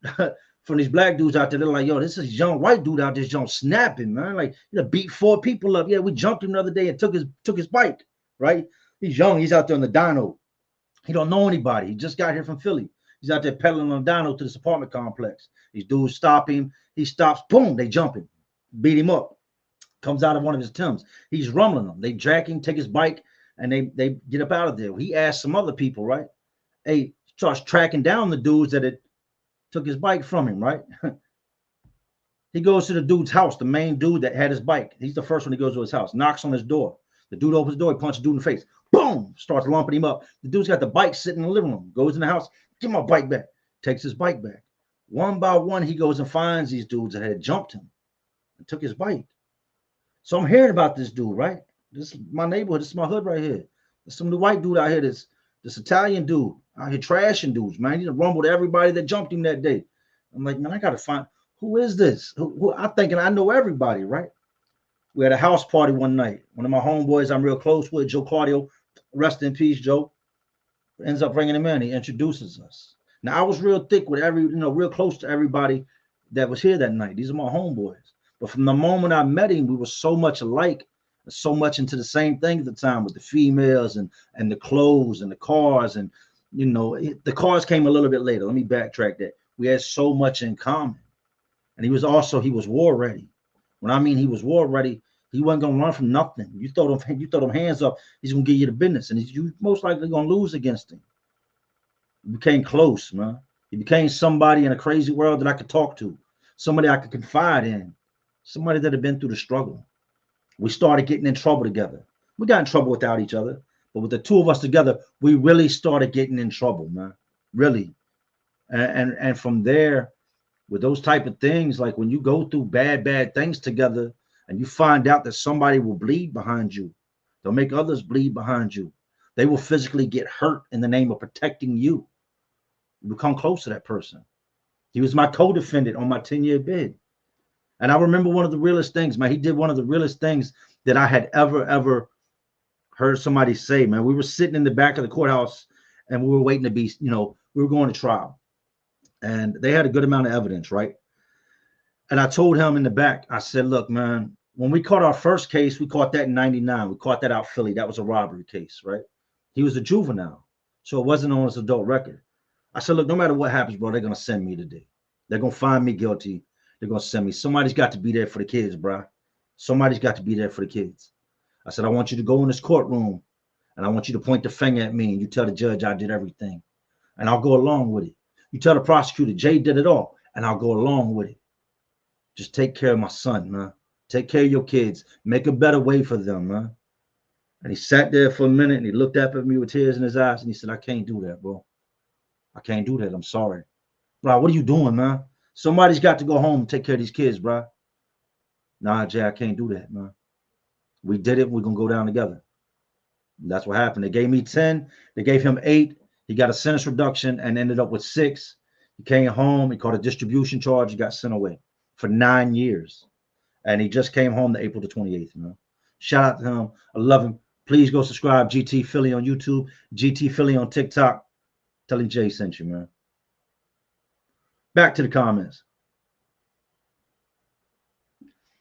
from these black dudes out there, they're like, yo, this is young white dude out there jump snapping, man. Like, you know, beat 4 people up. Yeah, we jumped him the other day and took his bike, right? He's young. He's out there on the dyno. He don't know anybody. He just got here from Philly. He's out there pedaling on a dyno to this apartment complex. These dudes stop him. He stops. Boom, they jump him. Beat him up. Comes out of one of his Timbs. He's rumbling them. They drag him, take his bike, and they get up out of there. He asked some other people, right? Hey, starts tracking down the dudes that had took his bike from him, right? He goes to the dude's house, the main dude that had his bike. He's the first one he goes to his house, knocks on his door. The dude opens the door, he punches the dude in the face. Boom! Starts lumping him up. The dude's got the bike sitting in the living room, goes in the house, give my bike back, takes his bike back. One by one, he goes and finds these dudes that had jumped him and took his bike. So I'm hearing about this dude, right? This is my neighborhood, this is my hood right here. There's some of the white dude out here, this Italian dude out here trashing dudes, man. He rumbled everybody that jumped him that day. I'm like, man, I gotta find who is this? Who I'm thinking I know everybody, right? We had a house party one night. One of my homeboys I'm real close with, Joe Claudio, rest in peace, Joe, ends up bringing him in. He introduces us. Now I was real thick with real close to everybody that was here that night. These are my homeboys. But from the moment I met him, we were so much alike, so much into the same thing at the time with the females and the clothes and the cars. And, you know, the cars came a little bit later. Let me backtrack that. We had so much in common. And he was war ready. When I mean he was war ready, he wasn't going to run from nothing. You throw them hands up, he's going to give you the business. And you most likely going to lose against him. We became close, man. He became somebody in a crazy world that I could talk to. Somebody I could confide in. Somebody that had been through the struggle. We started getting in trouble together. We got in trouble without each other. But with the two of us together, we really started getting in trouble, man. Really. And from there, with those type of things, like when you go through bad things together and you find out that somebody will bleed behind you, they'll make others bleed behind you. They will physically get hurt in the name of protecting you. You become close to that person. He was my co-defendant on my 10-year bid. And I remember one of the realest things, man. He did one of the realest things that I had ever heard somebody say, man. We were sitting in the back of the courthouse and we were waiting to be, we were going to trial. and they had a good amount of evidence, right? And I told him in the back, I said, look, man, when we caught our first case, we caught that in 99. We caught that out Philly. That was a robbery case, right? He was a juvenile. So it wasn't on his adult record. I said, look, no matter what happens, bro, they're going to send me today. They're going to find me guilty. They're going to send me. Somebody's got to be there for the kids, bro. Somebody's got to be there for the kids. I said, I want you to go in this courtroom and I want you to point the finger at me and you tell the judge I did everything. And I'll go along with it. You tell the prosecutor Jay did it all and I'll go along with it. Just take care of my son, man. Take care of your kids. Make a better way for them, man. And he sat there for a minute and he looked up at me with tears in his eyes and he said, I can't do that, bro. I can't do that. I'm sorry. Bro, what are you doing, man? Somebody's got to go home and take care of these kids, bro. Nah, Jay, I can't do that, man. We did it. We're going to go down together. And that's what happened. They gave me 10. They gave him 8. He got a sentence reduction and ended up with 6. He came home. He caught a distribution charge. He got sent away for 9 years. And he just came home the April the 28th, man. Shout out to him. I love him. Please go subscribe. GT Philly on YouTube. GT Philly on TikTok. Tell him Jay sent you, man. Back to the comments.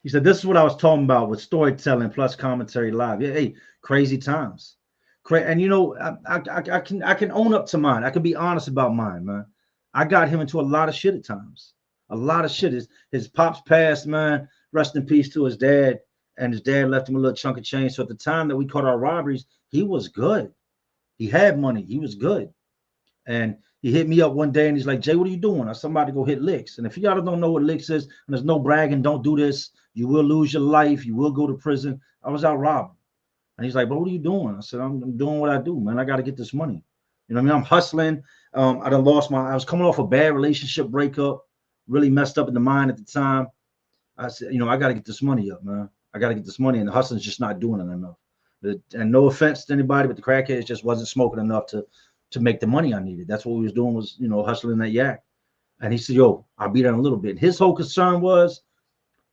He said, this is what I was talking about with storytelling plus commentary live. Yeah, hey, crazy times. And, you know, I can own up to mine. I can be honest about mine, man. I got him into a lot of shit at times. A lot of shit. His pops passed, man. Rest in peace to his dad. And his dad left him a little chunk of change. So at the time that we caught our robberies, he was good. He had money. He was good. And he hit me up one day and he's like, Jay, what are you doing? I said, I'm about to go hit licks. And if y'all don't know what licks is, and there's no bragging, don't do this. You will lose your life. You will go to prison. I was out robbing. And he's like, but what are you doing? I said, I'm doing what I do, man. I got to get this money. You know what I mean? I'm hustling. I done lost I was coming off a bad relationship breakup, really messed up in the mind at the time. I said, you know, I got to get this money up, man. I got to get this money. And the hustling's just not doing it enough. And no offense to anybody, but the crackheads just wasn't smoking enough to make the money I needed. That's what we was doing was, you know, hustling that yak. And he said, yo, I'll be there in a little bit. His whole concern was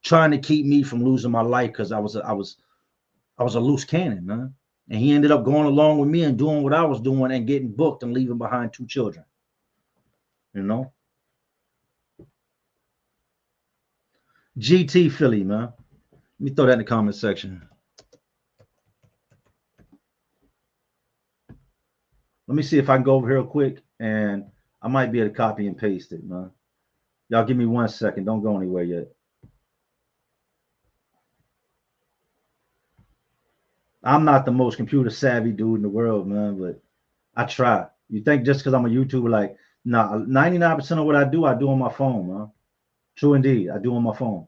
trying to keep me from losing my life because I was a loose cannon, man. And he ended up going along with me and doing what I was doing and getting booked and leaving behind 2 children. You know? GT Philly, man. Let me throw that in the comment section. Let me see if I can go over here real quick and I might be able to copy and paste it, man. Y'all give me 1 second. Don't go anywhere yet. I'm not the most computer savvy dude in the world, man, but I try. You think just because I'm a YouTuber, like, nah, 99% of what I do on my phone, man. True indeed. I do on my phone.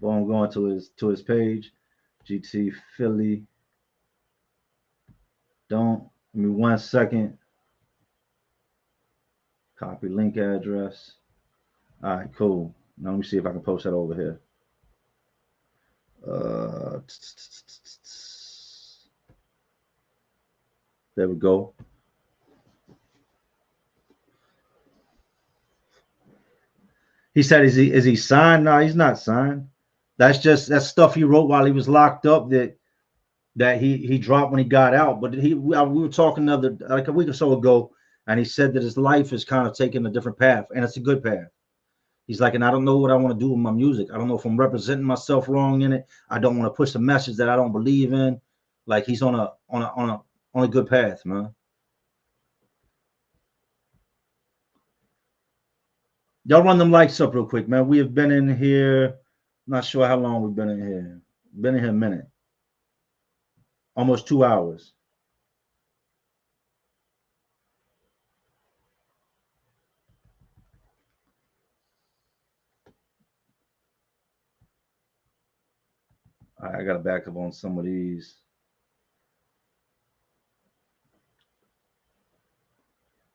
Well, I'm going to his page. GT Philly. Give me 1 second. Copy link address. All right, cool. Now let me see if I can post that over here. There we go. He said, is he signed? No, he's not signed. That's stuff he wrote while he was locked up that he dropped when he got out. But we were talking like a week or so ago, and he said that his life is kind of taking a different path, and it's a good path. He's like, and I don't know what I want to do with my music. I don't know if I'm representing myself wrong in it. I don't want to push a message that I don't believe in. Like he's on a good path, man. Y'all run them likes up real quick, man. We have been in here. Not sure how long we've been in here. Been in here a minute. Almost 2 hours. All right, I got to back up on some of these.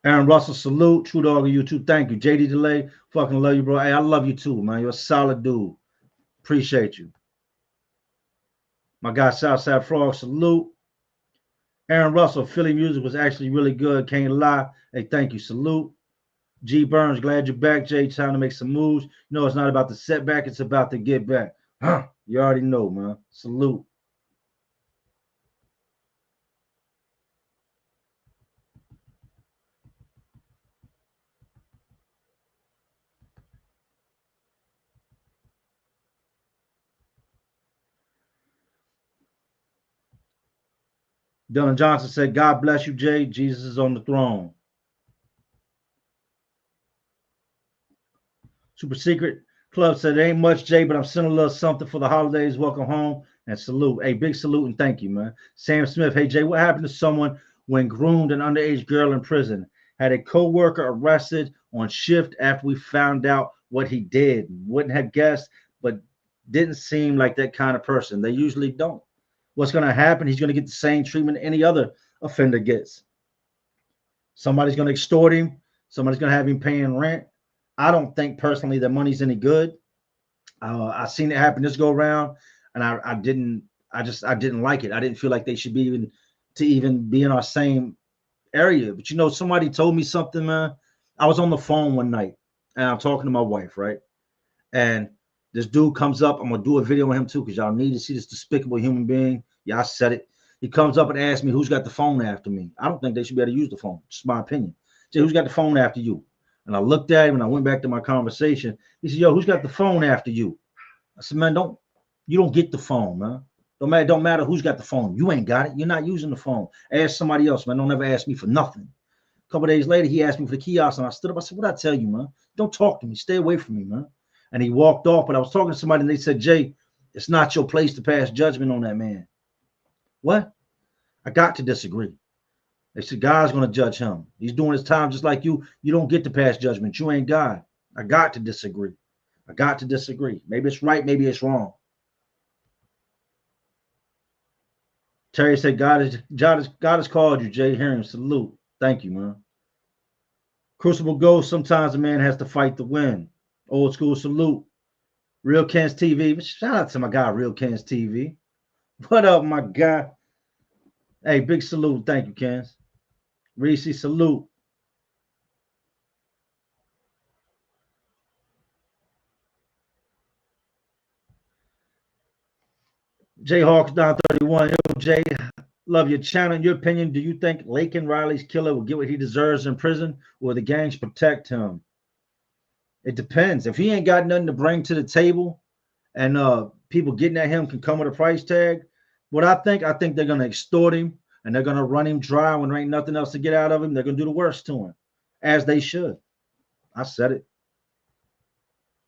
Aaron Russell, salute. True Dog on YouTube. Thank you. JD Delay, fucking love you, bro. Hey, I love you too, man. You're a solid dude. Appreciate you. My guy, Southside Frog, salute. Aaron Russell, Philly music was actually really good. Can't lie. Hey, thank you. Salute. G Burns, glad you're back. Jay, time to make some moves. No, it's not about the setback. It's about the get back. Huh? You already know, man. Salute. Dylan Johnson said, God bless you, Jay. Jesus is on the throne. Super Secret Club said, it ain't much, Jay, but I'm sending a little something for the holidays. Welcome home and salute. Hey, big salute and thank you, man. Sam Smith, hey, Jay, what happened to someone when groomed an underage girl in prison? Had a co-worker arrested on shift after we found out what he did. Wouldn't have guessed, but didn't seem like that kind of person. They usually don't. What's going to happen? He's going to get the same treatment any other offender gets. Somebody's going to extort him. Somebody's going to have him paying rent. I don't think personally that money's any good. I seen it happen this go around, and I didn't like it. I didn't feel like they should be even be in our same area. But you know, somebody told me something, man. I was on the phone one night and I'm talking to my wife, right? And this dude comes up. I'm gonna do a video on him too, because y'all need to see this despicable human being. Yeah, I said it. He comes up and asks me who's got the phone after me. I don't think they should be able to use the phone. Just my opinion. Say, who's got the phone after you? And I looked at him and I went back to my conversation. He said, yo, who's got the phone after you? I said, man, you don't get the phone, man. Don't matter who's got the phone. You ain't got it. You're not using the phone. Ask somebody else, man. Don't ever ask me for nothing. A couple of days later, he asked me for the kiosk, and I stood up. I said, what I tell you, man? Don't talk to me. Stay away from me, man. And he walked off, but I was talking to somebody, and they said, Jay, it's not your place to pass judgment on that man. What? I got to disagree. They said, God's going to judge him. He's doing his time just like you. You don't get to pass judgment. You ain't God. I got to disagree. I got to disagree. Maybe it's right. Maybe it's wrong. Terry said, God has called you, Jay. Hear him. Salute. Thank you, man. Crucible Ghost, sometimes a man has to fight to win. Old school salute. Real Kens TV. Shout out to my guy, Real Kens TV. What up, my guy? Hey, big salute. Thank you, Kens. Reese, salute. Jay Hawks down 31. Yo, Jay, love your channel. In your opinion, do you think Laken Riley's killer will get what he deserves in prison, or the gangs protect him? It depends. If he ain't got nothing to bring to the table, and people getting at him can come with a price tag, what I think they're gonna extort him and they're gonna run him dry when there ain't nothing else to get out of him. They're gonna do the worst to him, as they should. I said it.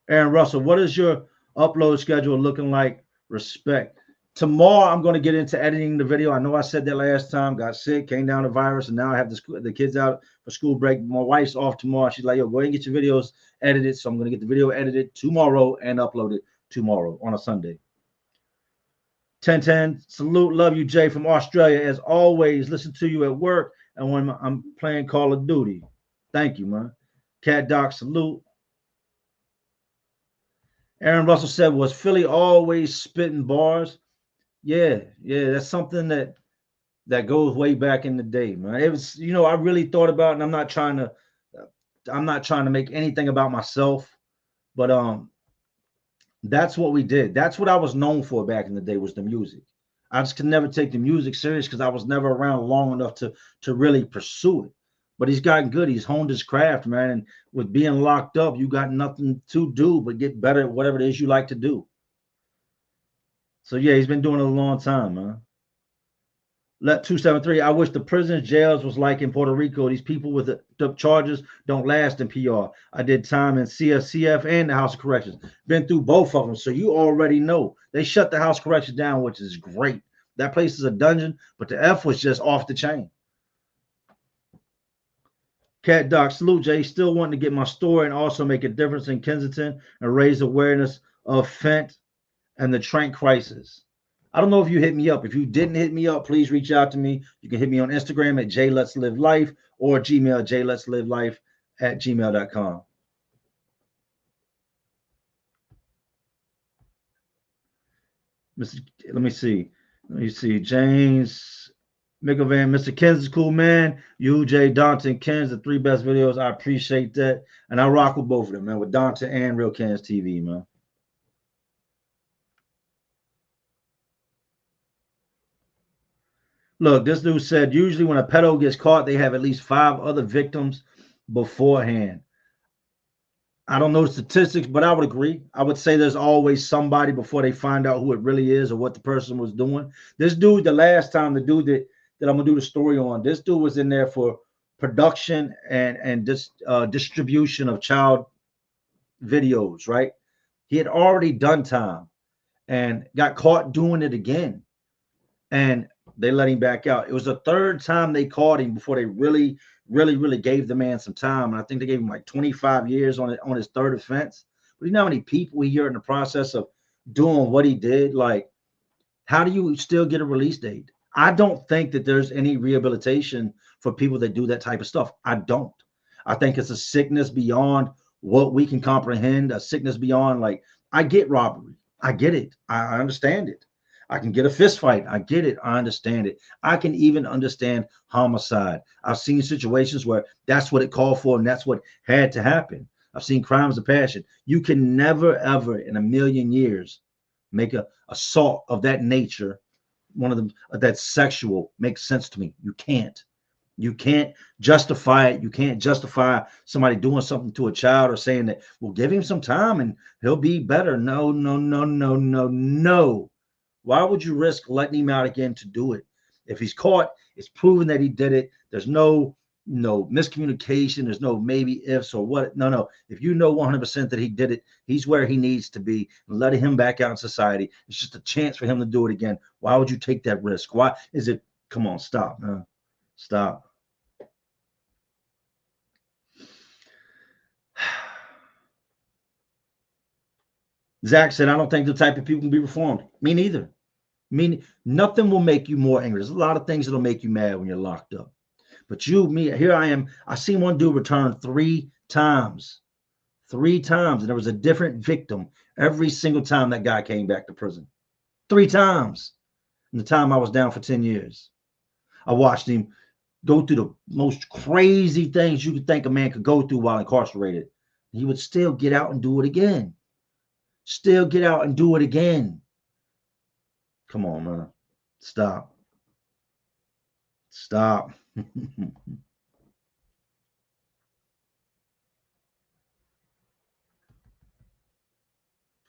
Aaron Russell, what is your upload schedule looking like? Respect. Tomorrow, I'm going to get into editing the video. I know I said that last time, got sick, came down the virus, and now I have the kids out for school break. My wife's off tomorrow. She's like, yo, go ahead and get your videos edited. So I'm going to get the video edited tomorrow and upload it tomorrow on a Sunday. 1010, salute, love you, Jay from Australia. As always, listen to you at work and when I'm playing Call of Duty. Thank you, man. Cat Doc, salute. Aaron Russell said, was Philly always spitting bars? Yeah, that's something that goes way back in the day, man. It was, you know, I really thought about it, and I'm not trying to make anything about myself, but that's what we did. That's what I was known for back in the day, was the music. I just could never take the music serious because I was never around long enough to really pursue it. But he's gotten good. He's honed his craft, man. And with being locked up, you got nothing to do but get better at whatever it is you like to do. So, yeah, he's been doing it a long time, man. Let 273, I wish the prisons, jails was like in Puerto Rico. These people with the charges don't last in PR. I did time in CF and the House of Corrections. Been through both of them, so you already know. They shut the House of Corrections down, which is great. That place is a dungeon, but the F was just off the chain. Cat Doc, salute, Jay. Still wanting to get my story and also make a difference in Kensington and raise awareness of Fent and the Trank crisis. I don't know if you hit me up. If you didn't hit me up, please reach out to me. You can hit me on Instagram at JLet'sLiveLife or Gmail, JLet'sLiveLife@gmail.com. Let me see. James McEvan, Mr. Kens is cool, man. You, Jay, Dante, and Kens, the three best videos. I appreciate that. And I rock with both of them, man, with Dante and Real Kens TV, man. Look, this dude said, usually when a pedo gets caught, they have at least 5 other victims beforehand. I don't know the statistics, but I would agree. I would say there's always somebody before they find out who it really is or what the person was doing. This dude, the last time, the dude that I'm gonna do the story on. This dude was in there for production and distribution of child videos, right? He had already done time and got caught doing it again. And they let him back out. It was the third time they caught him before they really gave the man some time. And I think they gave him like 25 years on it on his third offense. But you know how many people we hear in the process of doing what he did? Like, how do you still get a release date? I don't think that there's any rehabilitation for people that do that type of stuff. I don't. I think it's a sickness beyond what we can comprehend, a sickness beyond, like, I get robbery. I get it. I understand it. I can get a fist fight. I get it. I understand it. I can even understand homicide. I've seen situations where that's what it called for and that's what had to happen. I've seen crimes of passion. You can never, ever in a million years make a assault of that nature, one of them that's sexual, makes sense to me. You can't. You can't justify it. You can't justify somebody doing something to a child or saying that, well, give him some time and he'll be better. No, no, no, no, no, no. Why would you risk letting him out again to do it? If he's caught, it's proven that he did it. There's no miscommunication. There's no maybe ifs or what. No. If you know 100% that he did it, he's where he needs to be. And letting him back out in society, it's just a chance for him to do it again. Why would you take that risk? Why is it? Come on, stop, man. Stop. Zach said, I don't think the type of people can be reformed. Me neither. Nothing will make you more angry. There's a lot of things that'll make you mad when you're locked up. But here I am. I seen one dude return 3 times. 3 times. And there was a different victim every single time that guy came back to prison. 3 times. In the time I was down for 10 years. I watched him go through the most crazy things you could think a man could go through while incarcerated. He would still get out and do it again. Still get out and do it again. Come on, man. Stop. Stop.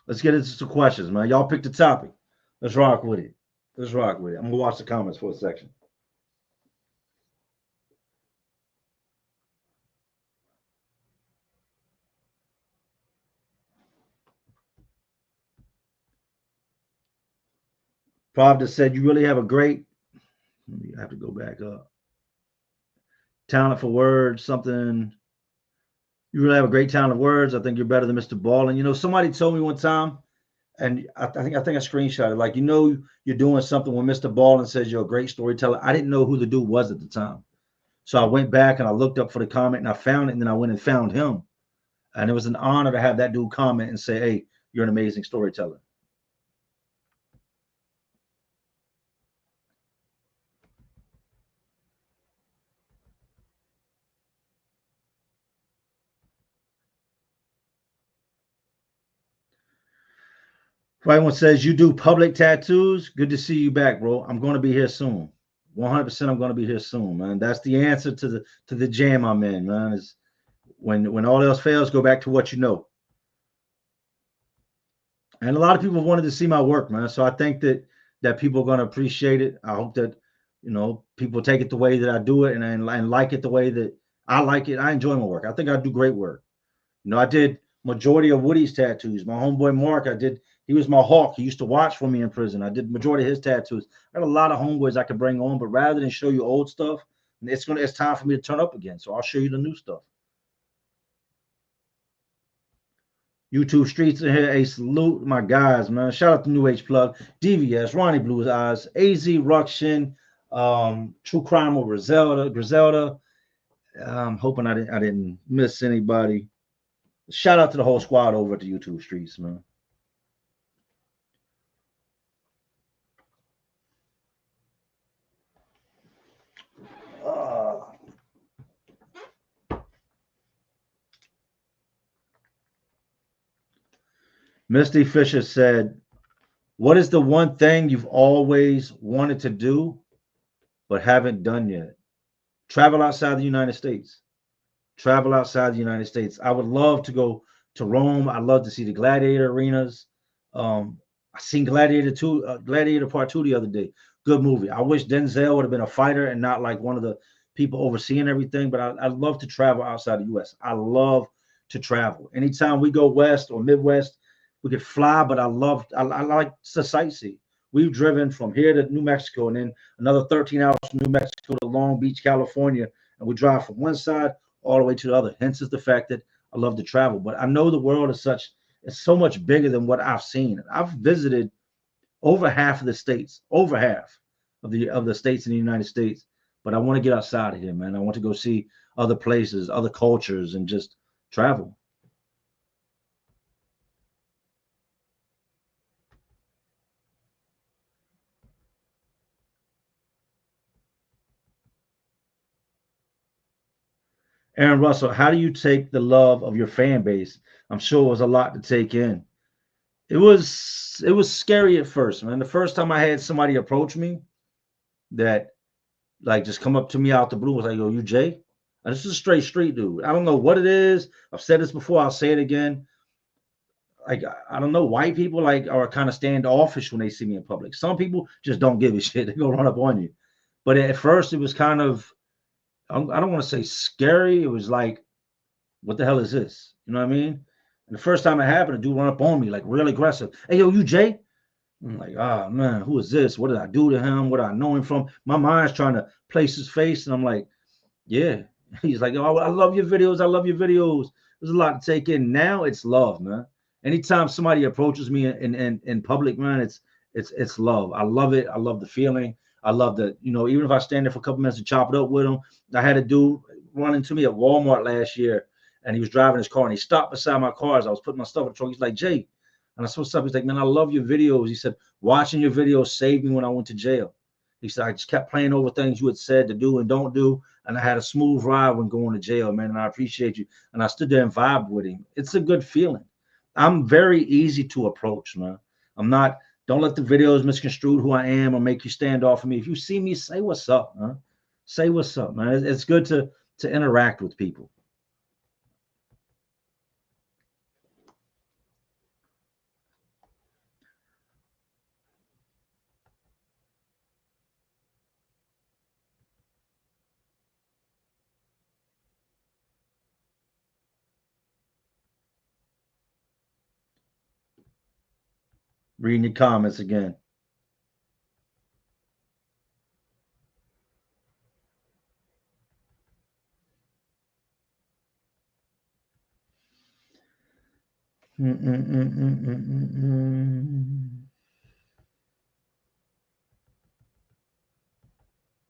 Let's get into some questions, man. Y'all pick the topic. Let's rock with it. I'm going to watch the comments for a section. Pravda said, you really have a great, I have to go back up. Talent for words, something. You really have a great talent of words. I think you're better than Mr. Ballin. You know, somebody told me one time, and I think I screenshot it. Like, you know, you're doing something when Mr. Ballin says you're a great storyteller. I didn't know who the dude was at the time. So I went back and I looked up for the comment and I found it, and then I went and found him. And it was an honor to have that dude comment and say, hey, you're an amazing storyteller. Right one says, you do public tattoos? Good to see you back, bro. I'm going to be here soon. 100% I'm going to be here soon, man. That's the answer to the jam I'm in, man. Is when all else fails, go back to what you know. And a lot of people wanted to see my work, man. So I think that people are going to appreciate it. I hope that, you know, people take it the way that I do it and like it the way that I like it. I enjoy my work. I think I do great work. You know, I did majority of Woody's tattoos. My homeboy Mark, he was my hawk. He used to watch for me in prison. I did majority of his tattoos. I got a lot of homeboys I could bring on, but rather than show you old stuff, it's time for me to turn up again. So I'll show you the new stuff. YouTube Streets in here. A salute, my guys, man. Shout out to New Age Plug, DVS, Ronnie Blue's Eyes, AZ Ruction, True Crime over Griselda. I'm hoping I didn't miss anybody. Shout out to the whole squad over at the YouTube Streets, man. Misty Fisher said, what is the one thing you've always wanted to do but haven't done yet? Travel outside the United States. Travel outside the United States. I would love to go to Rome. I'd love to see the gladiator arenas. I seen Gladiator Part 2 the other day. Good movie. I wish Denzel would have been a fighter and not like one of the people overseeing everything. But I love to travel outside the U.S. I love to travel. Anytime we go west or Midwest, we could fly. But I like to sightsee. We've driven from here to New Mexico and then another 13 hours from New Mexico to Long Beach, California, and we drive from one side all the way to the other. Hence is the fact that I love to travel. But I know the world is it's so much bigger than what I've seen. I've visited over half of the states, over half of the states in the United States. But I want to get outside of here, man. I want to go see other places, other cultures, and just travel. Aaron Russell, how do you take the love of your fan base? I'm sure it was a lot to take in. It was scary at first, man. The first time I had somebody approach me that like just come up to me out the blue was like, "Yo, you Jay?" And this is a straight street dude. I don't know what it is. I've said this before. I'll say it again. Like I don't know, white people like are kind of standoffish when they see me in public. Some people just don't give a shit. They go run up on you. But at first, it was kind of I don't want to say scary. It was like, what the hell is this? You know what I mean? And the first time it happened, a dude run up on me like real aggressive. Hey, yo, you Jay? I'm like, oh man, who is this? What did I do to him? What do I know him from? My mind's trying to place his face, and I'm like, yeah. He's like, oh, I love your videos. I love your videos. There's a lot to take in. Now it's love, man. Anytime somebody approaches me in public, man, it's love. I love it. I love the feeling. I love that, even if I stand there for a couple minutes to chop it up with him. I had a dude run into me at Walmart last year, and he was driving his car, and he stopped beside my car as I was putting my stuff in the trunk. He's like, Jay. And I said, what's up? He's like, man, I love your videos. He said, watching your videos saved me when I went to jail. He said, I just kept playing over things you had said to do and don't do. And I had a smooth ride when going to jail, man. And I appreciate you. And I stood there and vibed with him. It's a good feeling. I'm very easy to approach, man. Don't let the videos misconstrue who I am or make you stand off of me. If you see me, say what's up, man. Say what's up, man. It's good to interact with people. Reading your comments again.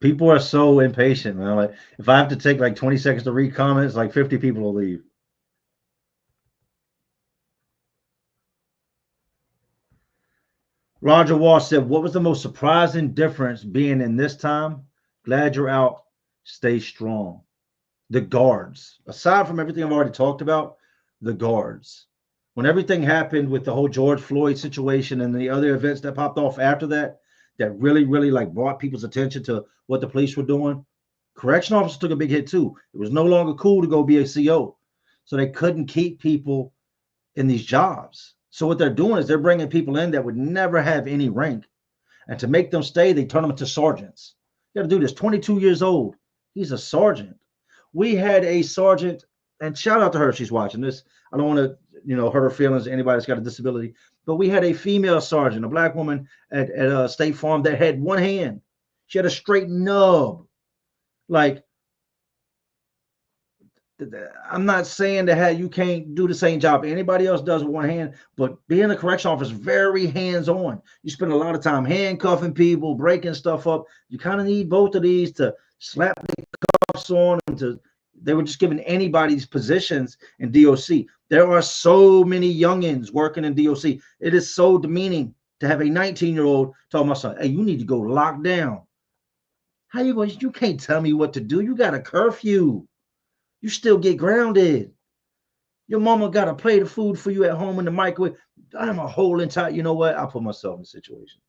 People are so impatient, man. Like if I have to take like 20 seconds to read comments, like 50 people will leave. Roger Walsh said, what was the most surprising difference being in this time? Glad you're out. Stay strong. The guards. Aside from everything I've already talked about, the guards. When everything happened with the whole George Floyd situation and the other events that popped off after that, that really, really like brought people's attention to what the police were doing, correction officers took a big hit too. It was no longer cool to go be a CO. So they couldn't keep people in these jobs. So what they're doing is they're bringing people in that would never have any rank. And to make them stay, they turn them into sergeants. You got to do this. 22 years old. He's a sergeant. We had a sergeant, and shout out to her. She's watching this. I don't want to, hurt her feelings. Anybody that's got a disability. But we had a female sergeant, a black woman at State Farm that had one hand. She had a straight nub. Like, I'm not saying that you can't do the same job anybody else does with one hand, but being a correction officer is very hands-on. You spend a lot of time handcuffing people, breaking stuff up. You kind of need both of these to slap the cuffs on them. They were just giving anybody's positions in DOC. There are so many youngins working in DOC. It is so demeaning to have a 19-year-old tell my son, hey, you need to go lock down. How you going? You can't tell me what to do. You got a curfew. You still get grounded. Your mama got to play the food for you at home in the microwave. I'm a whole entire, you know what? I'll put myself in a situation.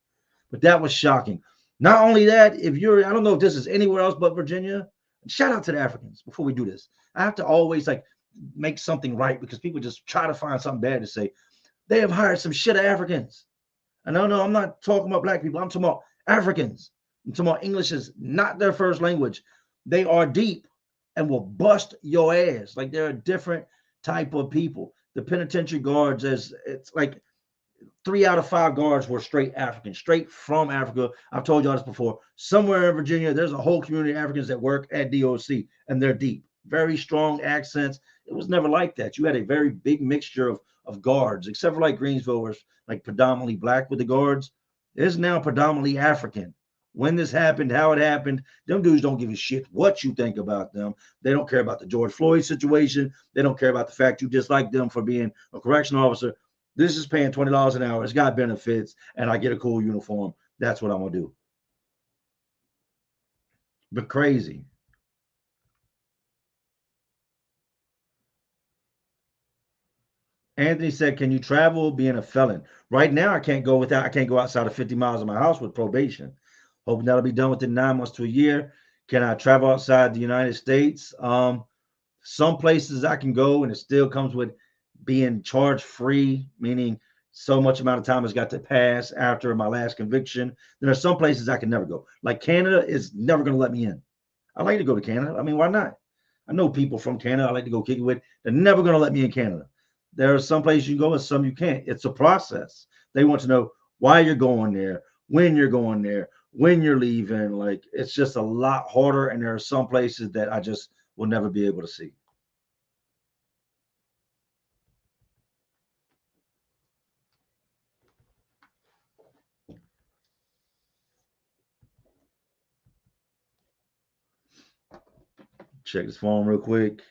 But that was shocking. Not only that, I don't know if this is anywhere else but Virginia. Shout out to the Africans before we do this. I have to always make something right because people just try to find something bad to say. They have hired some shit Africans. And no, I'm not talking about black people. I'm talking about Africans. I'm talking about English is not their first language. They are deep and will bust your ass. Like they're a different type of people. The penitentiary guards, as it's like 3 out of 5 guards were straight African, straight from Africa. I've told y'all this before. Somewhere in Virginia, there's a whole community of Africans that work at DOC, and they're deep, very strong accents. It was never like that. You had a very big mixture of guards, except for like Greensville, was like predominantly black with the guards. It's now predominantly African. When this happened, how it happened, them dudes don't give a shit what you think about them. They don't care about the George Floyd situation. They don't care about the fact you dislike them for being a correctional officer. This is paying $20 an hour. It's got benefits, and I get a cool uniform. That's what I'm going to do. But crazy. Anthony said, can you travel being a felon? Right now, I can't go outside of 50 miles of my house with probation. Hoping that'll be done within 9 months to a year. Can I travel outside the United States? Some places I can go, and it still comes with being charge free, meaning so much amount of time has got to pass after my last conviction. There are some places I can never go. Like Canada is never going to let me in. I like to go to Canada. I mean, why not? I know people from Canada I like to go kick it with. They're never going to let me in Canada. There are some places you go and some you can't. It's a process. They want to know why you're going there, when you're going there, when you're leaving. Like, it's just a lot harder. And there are some places that I just will never be able to see. Check this phone real quick.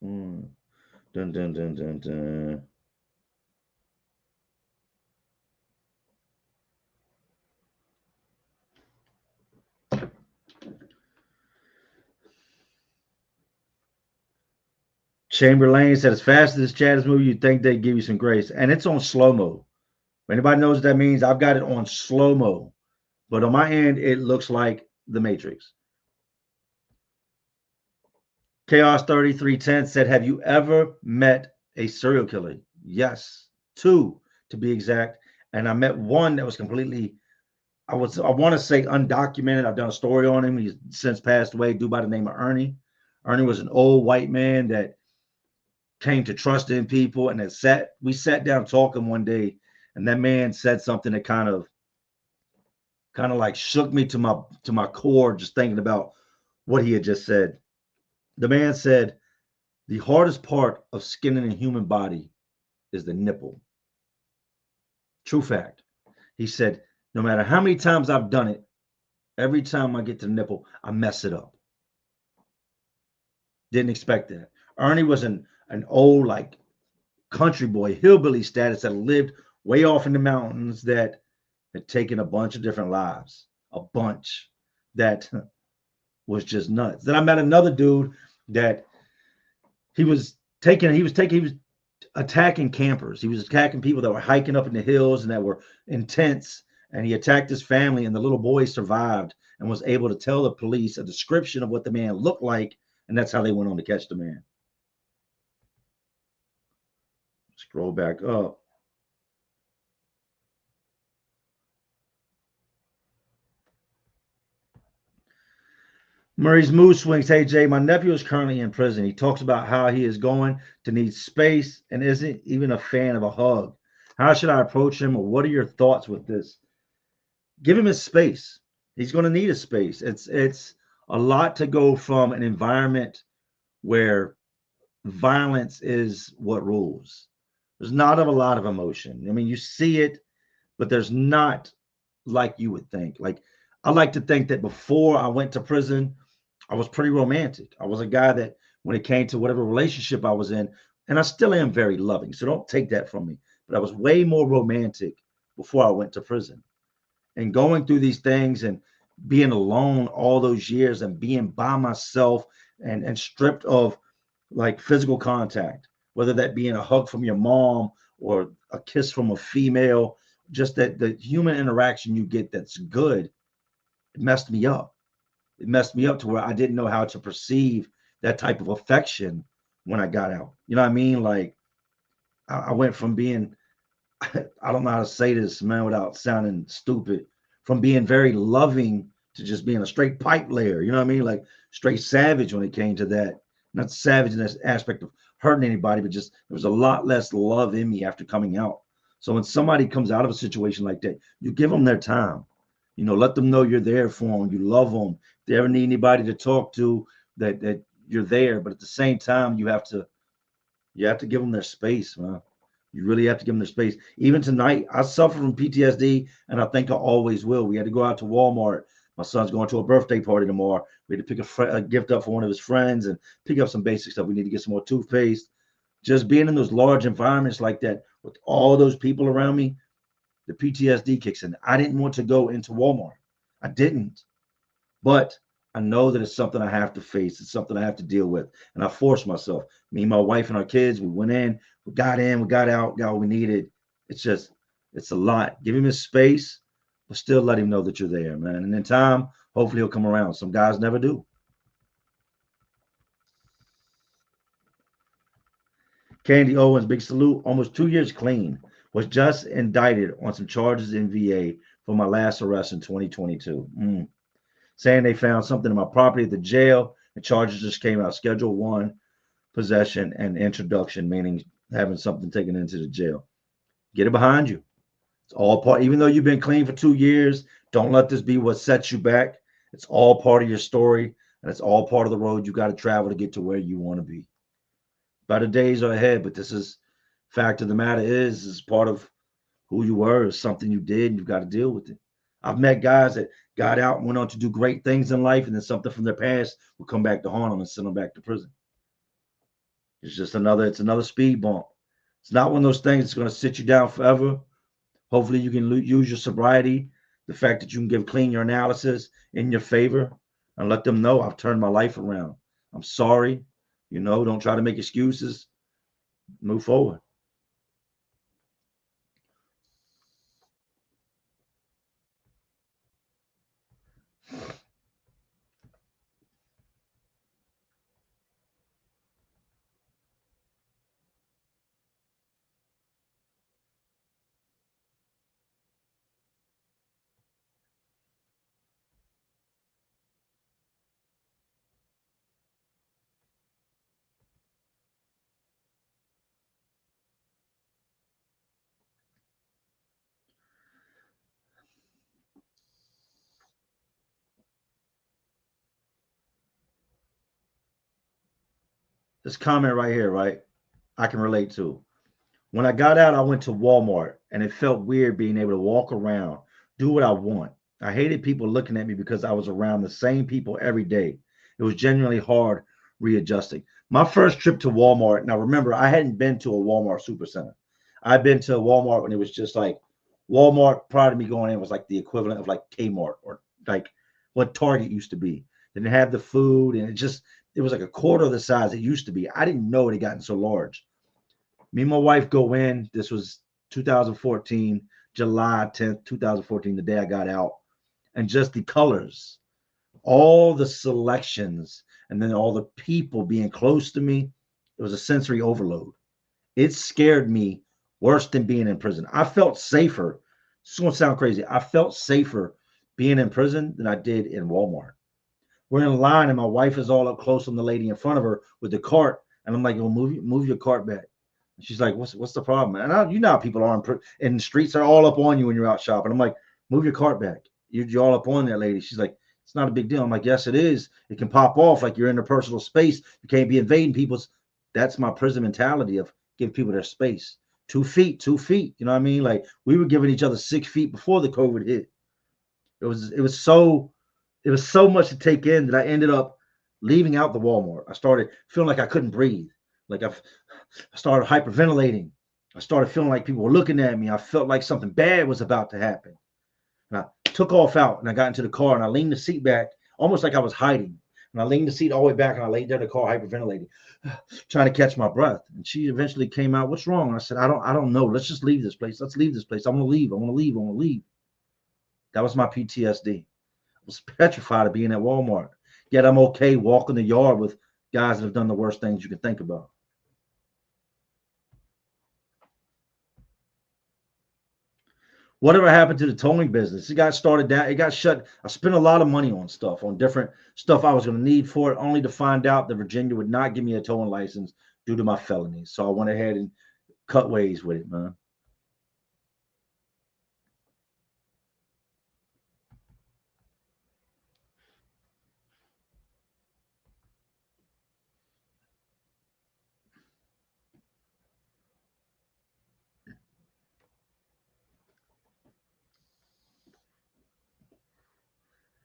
Dun, dun, dun, dun, dun. Chamberlain said, as fast as this chat is moving, you'd think they'd give you some grace. And it's on slow-mo. If anybody knows what that means, I've got it on slow-mo. But on my end, it looks like the Matrix. Chaos 3310 said, have you ever met a serial killer? Yes. 2, to be exact. And I met one that was completely, I want to say undocumented. I've done a story on him. He's since passed away, dude by the name of Ernie. Ernie was an old white man that came to trust in people, and we sat down talking one day, and that man said something that kind of like shook me to my core, just thinking about what he had just said. The man said, the hardest part of skinning a human body is the nipple. True fact. He said, no matter how many times I've done it, every time I get to the nipple, I mess it up. Didn't expect that. Ernie was an old, like, country boy, hillbilly status that lived way off in the mountains, that had taken a bunch of different lives. A bunch. That was just nuts. Then I met another dude that he was attacking campers. He was attacking people that were hiking up in the hills and that were in tents, and he attacked his family, and the little boy survived and was able to tell the police a description of what the man looked like, and that's how they went on to catch the man. Scroll back up. Murray's mood swings. Hey, Jay, my nephew is currently in prison. He talks about how he is going to need space and isn't even a fan of a hug. How should I approach him, or what are your thoughts with this? Give him his space. He's going to need a space. It's a lot to go from an environment where violence is what rules. There's not a lot of emotion. I mean, you see it, but there's not like you would think. Like, I like to think that before I went to prison, I was pretty romantic. I was a guy that when it came to whatever relationship I was in, and I still am very loving, so don't take that from me, but I was way more romantic before I went to prison. And going through these things and being alone all those years and being by myself and stripped of like physical contact, whether that being a hug from your mom or a kiss from a female, just that the human interaction you get that's good, it messed me up. It messed me up to where I didn't know how to perceive that type of affection when I got out. You know what I mean? Like, I went from being, I don't know how to say this, man, without sounding stupid, from being very loving to just being a straight pipe layer. You know what I mean? Like straight savage when it came to that. Not savage in this aspect of hurting anybody, but just there was a lot less love in me after coming out. So when somebody comes out of a situation like that, you give them their time. You know, let them know you're there for them. You love them. If they ever need anybody to talk to, that you're there. But at the same time, you have to give them their space, man. You really have to give them their space. Even tonight, I suffer from PTSD, and I think I always will. We had to go out to Walmart. My son's going to a birthday party tomorrow. We had to pick a gift up for one of his friends and pick up some basic stuff. We need to get some more toothpaste. Just being in those large environments like that with all those people around me, the PTSD kicks in. I didn't want to go into Walmart. I didn't. But I know that it's something I have to face. It's something I have to deal with. And I forced myself. Me and my wife and our kids, we went in, we got out, got what we needed. It's a lot. Give him his space, but still let him know that you're there, man. And in time, hopefully he'll come around. Some guys never do. Candy Owens, big salute. Almost 2 years clean. Was just indicted on some charges in VA for my last arrest in 2022. Saying they found something in my property at the jail. The charges just came out. Schedule 1, possession and introduction, meaning having something taken into the jail. Get it behind you. It's all part, even though you've been clean for 2 years, don't let this be what sets you back. It's all part of your story, and it's all part of the road you got to travel to get to where you want to be. Better days are ahead, but this is fact of the matter is part of who you were, is something you did, and you've got to deal with it. I've met guys that got out and went on to do great things in life, and then something from their past will come back to haunt them and send them back to prison. It's another speed bump. It's not one of those things that's going to sit you down forever. Hopefully you can use your sobriety, the fact that you can give clean your analysis in your favor, and let them know I've turned my life around. I'm sorry. Don't try to make excuses. Move forward. This comment right here, right? I can relate to. When I got out, I went to Walmart and it felt weird being able to walk around, do what I want. I hated people looking at me because I was around the same people every day. It was genuinely hard readjusting. My first trip to Walmart, now remember, I hadn't been to a Walmart supercenter. I'd been to a Walmart when it was just like Walmart prior to me going in was like the equivalent of like Kmart or like what Target used to be. They didn't have the food and it was like a quarter of the size it used to be. I didn't know it had gotten so large. Me and my wife go in. This was 2014, July 10th, 2014, the day I got out. And just the colors, all the selections, and then all the people being close to me, it was a sensory overload. It scared me worse than being in prison. I felt safer. This is going to sound crazy. I felt safer being in prison than I did in Walmart. We're in line, and my wife is all up close on the lady in front of her with the cart. And I'm like, "Oh, move your cart back." She's like, what's the problem? And you know how people are in the streets are all up on you when you're out shopping. I'm like, move your cart back. You're all up on that lady. She's like, it's not a big deal. I'm like, yes, it is. It can pop off like you're in a personal space. You can't be invading people's. That's my prison mentality of give people their space. 2 feet, 2 feet. You know what I mean? Like we were giving each other 6 feet before the COVID hit. It was so much to take in that I ended up leaving out the Walmart. I started feeling like I couldn't breathe. Like I started hyperventilating. I started feeling like people were looking at me. I felt like something bad was about to happen. And I took off out and I got into the car and I leaned the seat back almost like I was hiding. And I leaned the seat all the way back and I laid there in the car hyperventilating, trying to catch my breath. And she eventually came out, "What's wrong?" And I said, I don't know. Let's just leave this place. Let's leave this place. I want to leave. I want to leave. I want to leave. That was my PTSD. I was petrified of being at Walmart. Yet I'm okay walking the yard with guys that have done the worst things you can think about. Whatever happened to the towing business? It got started down. It got shut. I spent a lot of money on stuff, on different stuff I was going to need for it, only to find out that Virginia would not give me a towing license due to my felonies. So I went ahead and cut ways with it, man.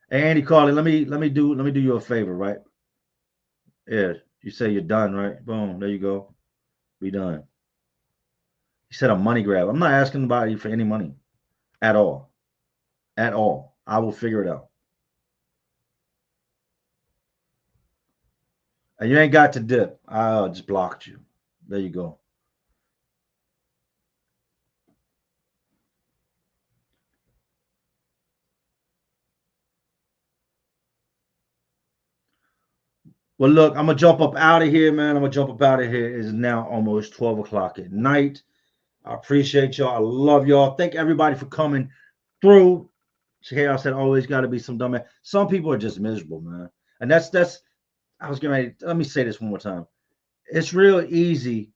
Hey, Andy Carly, let me do you a favor, right? Yeah, you say you're done, right? Boom, there you go. Be done. He said a money grab. I'm not asking anybody for any money at all. At all. I will figure it out. And you ain't got to dip. I just blocked you. There you go. Well, look, I'm gonna jump up out of here, man. I'm gonna jump up out of here. It's now almost 12 o'clock at night. I appreciate y'all. I love y'all. Thank everybody for coming through. Chaos said always got to be some dumb man. Some people are just miserable, man. And that's I was getting ready. Let me say this one more time. It's real easy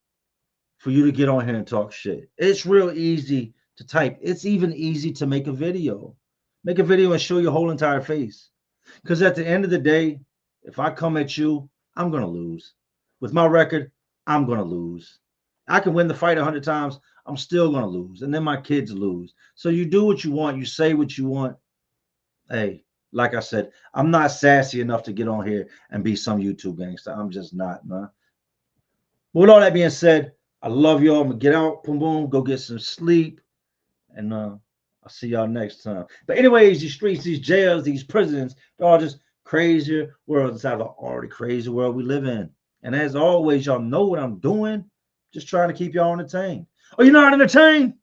for you to get on here and talk shit. It's real easy to type. It's even easy to make a video. Make a video and show your whole entire face. Because at the end of the day, if I come at you, I'm going to lose. With my record, I'm going to lose. I can win the fight 100 times. I'm still going to lose. And then my kids lose. So you do what you want. You say what you want. Hey, like I said, I'm not sassy enough to get on here and be some YouTube gangster. I'm just not, man. But with all that being said, I love y'all. I'm going to get out. Boom, boom. Go get some sleep. And I'll see y'all next time. But anyways, these streets, these jails, these prisons, they're all just crazier world inside of the already crazy world we live in. And as always, y'all know what I'm doing. Just trying to keep y'all entertained. Are you not entertained?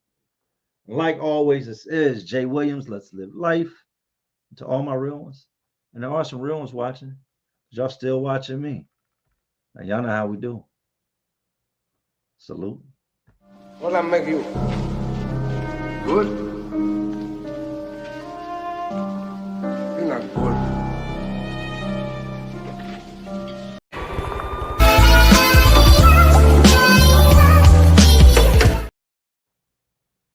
Like always, this is Jay Williams. Let's live life. To all my real ones. And there are some real ones watching. Y'all still watching me. And y'all know how we do. Salute. Well, I make you good.